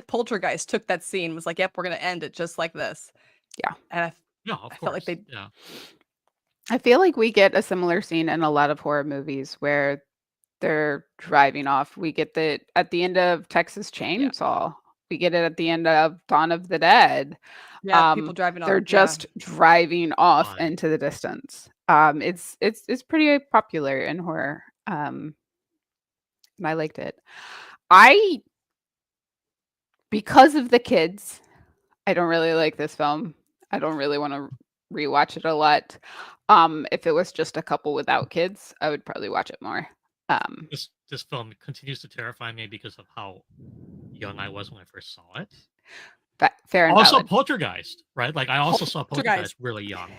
[SPEAKER 1] Poltergeist took that scene, was like, "Yep, we're going to end it just like this."
[SPEAKER 3] Yeah,
[SPEAKER 1] and I felt like they.
[SPEAKER 2] Yeah.
[SPEAKER 3] I feel like we get a similar scene in a lot of horror movies where they're driving off. We get that at the end of Texas Chainsaw. Yeah. We get it at the end of Dawn of the Dead.
[SPEAKER 1] Yeah, people driving off.
[SPEAKER 3] They're just driving off into the distance. It's pretty popular in horror. And I liked it. Because of the kids, I don't really like this film. I don't really want to rewatch it a lot. If it was just a couple without kids, I would probably watch it more.
[SPEAKER 2] This film continues to terrify me because of how young I was when I first saw it.
[SPEAKER 3] Fair and
[SPEAKER 2] Also,
[SPEAKER 3] valid.
[SPEAKER 2] Poltergeist, right? Like I also saw Poltergeist really young.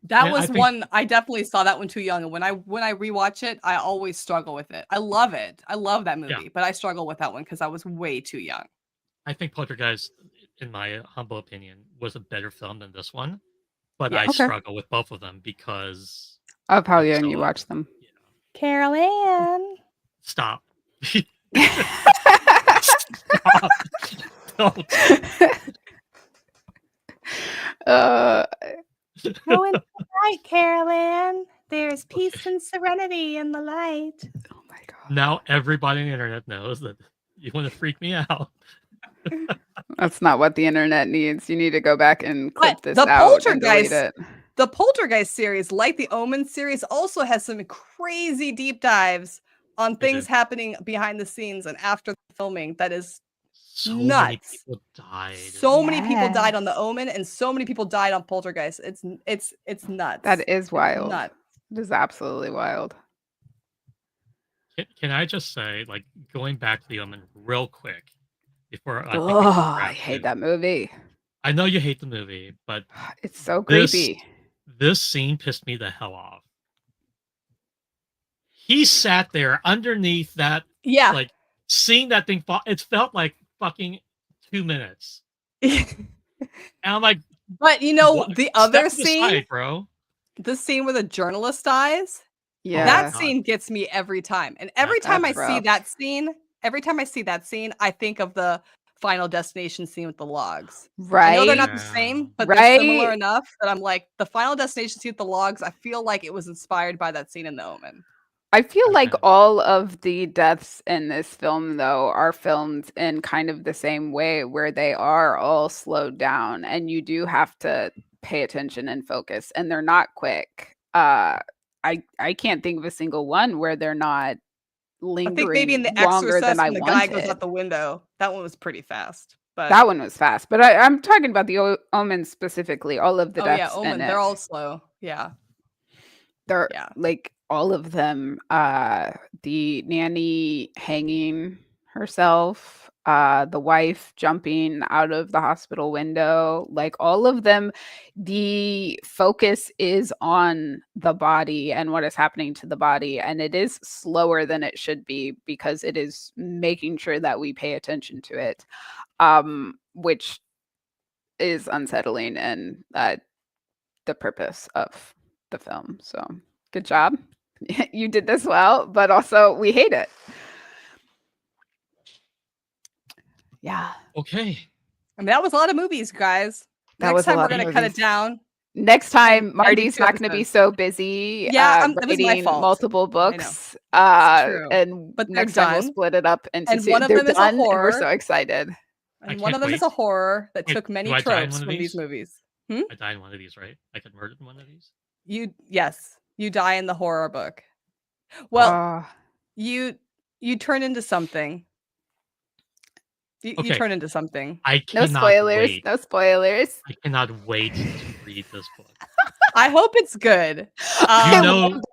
[SPEAKER 1] That
[SPEAKER 2] And
[SPEAKER 1] was one I definitely saw that one too young, and when I rewatch it, I always struggle with it. I love it. I love that movie, but I struggle with that one because I was way too young.
[SPEAKER 2] I think Poltergeist, in my humble opinion, was a better film than this one, but
[SPEAKER 1] Yeah.
[SPEAKER 2] I struggle with both of them because
[SPEAKER 3] of how young you watch them.
[SPEAKER 2] Yeah.
[SPEAKER 1] Carol Ann.
[SPEAKER 2] Stop.
[SPEAKER 3] Don't.
[SPEAKER 1] Go into the light, Carol Ann. There's peace and serenity in the light.
[SPEAKER 3] Oh my god.
[SPEAKER 2] Now everybody on the internet knows that you want to freak me out.
[SPEAKER 3] That's not what the internet needs. You need to go back and clip this
[SPEAKER 1] the
[SPEAKER 3] out and delete it.
[SPEAKER 1] The Poltergeist series, like the Omen series, also has some crazy deep dives on things happening behind the scenes and after filming. That is
[SPEAKER 2] so
[SPEAKER 1] nuts.
[SPEAKER 2] Many people died.
[SPEAKER 1] So many people died on the Omen, and so many people died on Poltergeist. It's nuts.
[SPEAKER 3] That is wild.
[SPEAKER 1] Nuts.
[SPEAKER 3] It is absolutely wild.
[SPEAKER 2] Can I just say, like, going back to the Omen real quick before
[SPEAKER 3] I hate that movie.
[SPEAKER 2] I know you hate the movie, but
[SPEAKER 3] it's so creepy.
[SPEAKER 2] This scene pissed me the hell off. He sat there underneath that, like, seeing that thing fall. It felt like fucking 2 minutes. And I'm like,
[SPEAKER 1] but you know, the other scene,
[SPEAKER 2] aside, bro.
[SPEAKER 1] The scene where the journalist dies.
[SPEAKER 3] Yeah,
[SPEAKER 1] that scene gets me every time. And every time I see that scene, I think of the Final Destination scene with the logs.
[SPEAKER 3] Right.
[SPEAKER 1] I know they're not the same, but they're similar enough that I'm like, the Final Destination scene with the logs, I feel like it was inspired by that scene in The Omen.
[SPEAKER 3] I feel like all of the deaths in this film, though, are filmed in kind of the same way, where they are all slowed down and you do have to pay attention and focus, and they're not quick. I can't think of a single one where they're not lingering. I think maybe in The Exorcist, when the guy goes
[SPEAKER 1] out the window, that one was pretty fast. But
[SPEAKER 3] that one was fast. But I'm talking about the Omen specifically. All of the deaths
[SPEAKER 1] Omen,
[SPEAKER 3] in it,
[SPEAKER 1] they're all slow. Yeah,
[SPEAKER 3] they're like all of them. The nanny hanging herself. The wife jumping out of the hospital window, like all of them, the focus is on the body and what is happening to the body. And it is slower than it should be because it is making sure that we pay attention to it, which is unsettling and the purpose of the film. So good job. You did this well, but also we hate it. Yeah.
[SPEAKER 2] Okay.
[SPEAKER 1] I mean, that was a lot of movies, guys. Next time we're going to cut it down.
[SPEAKER 3] Next time, Marty's not going to be so busy writing multiple books. But next time we'll split it up into two.
[SPEAKER 1] One of them is a horror.
[SPEAKER 3] We're so excited.
[SPEAKER 1] And one of them is a horror that took many tropes from these movies.
[SPEAKER 2] I die in one of these, right? I get murdered in one of these?
[SPEAKER 1] Yes, you die in the horror book. Well, you turn into something. You turn into something.
[SPEAKER 3] No spoilers. Wait. No spoilers.
[SPEAKER 2] I cannot wait to read this book.
[SPEAKER 1] I hope it's good.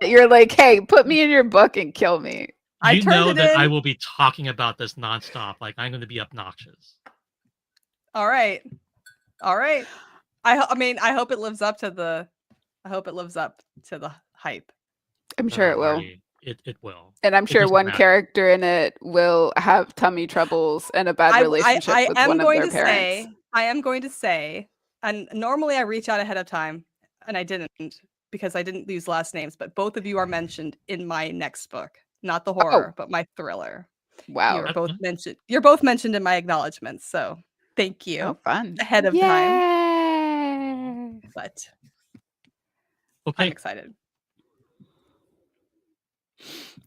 [SPEAKER 3] You're like, hey, put me in your book and kill me.
[SPEAKER 2] You know that I will be talking about this nonstop. Like, I'm going to be obnoxious.
[SPEAKER 1] All right. I mean, I hope it lives up to the. Hype.
[SPEAKER 3] I'm sure it will.
[SPEAKER 2] It will.
[SPEAKER 3] And I'm sure one character in it will have tummy troubles and a bad relationship with one of their parents.
[SPEAKER 1] I am going to say, and normally I reach out ahead of time, and I didn't because I didn't use last names, but both of you are mentioned in my next book. Not the horror, but my thriller.
[SPEAKER 3] Wow.
[SPEAKER 1] You're both mentioned in my acknowledgments, so thank you.
[SPEAKER 3] Oh, fun.
[SPEAKER 1] Ahead of time. But I'm excited.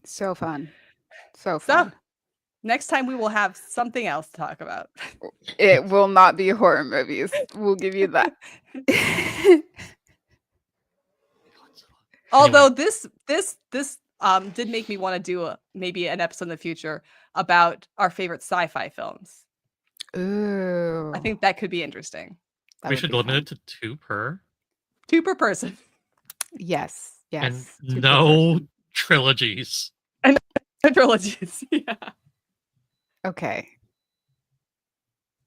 [SPEAKER 3] So fun. So fun.
[SPEAKER 1] So, next time we will have something else to talk about.
[SPEAKER 3] It will not be horror movies. We'll give you that.
[SPEAKER 1] Although this did make me want to do maybe an episode in the future about our favorite sci-fi films.
[SPEAKER 3] Ooh.
[SPEAKER 1] I think that could be interesting.
[SPEAKER 3] That
[SPEAKER 2] We
[SPEAKER 3] would
[SPEAKER 2] should
[SPEAKER 3] be
[SPEAKER 2] limit
[SPEAKER 3] fun.
[SPEAKER 2] it to 2 per.
[SPEAKER 1] 2 per person.
[SPEAKER 3] Yes.
[SPEAKER 2] And
[SPEAKER 3] Yes. 2 per
[SPEAKER 2] no
[SPEAKER 3] person.
[SPEAKER 2] trilogies.
[SPEAKER 1] Trilogies. Yeah.
[SPEAKER 3] Okay.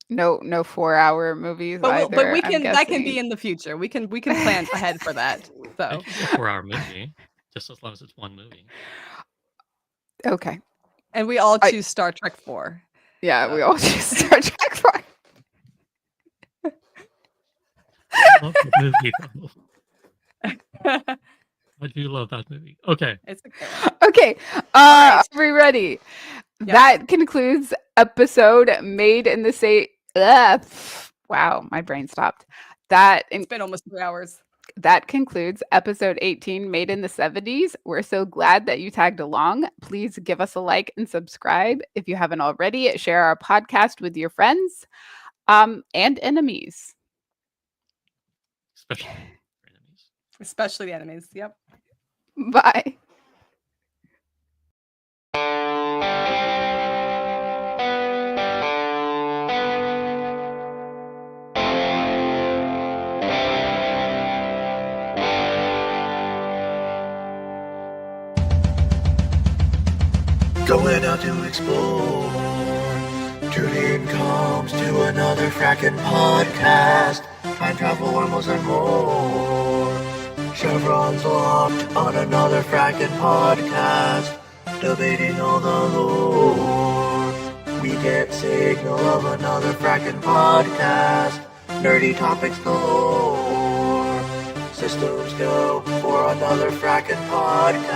[SPEAKER 3] No 4-hour movies either.
[SPEAKER 1] But we
[SPEAKER 3] I'm
[SPEAKER 1] can that can be
[SPEAKER 3] guessing.
[SPEAKER 1] in the future. We can plan ahead for that.
[SPEAKER 2] It
[SPEAKER 1] So
[SPEAKER 2] could be a 4-hour movie, just as long as it's one movie.
[SPEAKER 3] Okay.
[SPEAKER 1] and we all choose Star Trek 4.
[SPEAKER 3] Yeah, we all choose Star Trek 4.
[SPEAKER 2] I love that movie, though. I do love that movie. Okay.
[SPEAKER 1] It's a good one.
[SPEAKER 3] Okay.
[SPEAKER 1] right.
[SPEAKER 3] Are we ready?
[SPEAKER 1] Yep.
[SPEAKER 3] That concludes episode Made in the State. Wow, my brain stopped.
[SPEAKER 1] It's been almost 3 hours.
[SPEAKER 3] That concludes episode 18, Made in the 70s. We're so glad that you tagged along. Please give us a like and subscribe. If you haven't already, share our podcast with your friends and enemies.
[SPEAKER 2] Especially
[SPEAKER 1] the enemies. Yep.
[SPEAKER 3] Bye.
[SPEAKER 4] Going out to explore. Tune comes to another frackin' podcast. Time travel, wormholes, and more. Chevron's locked on another frackin' podcast. Debating all the lore. We get signal of another frackin' podcast. Nerdy topics galore. Systems go for another frackin' podcast.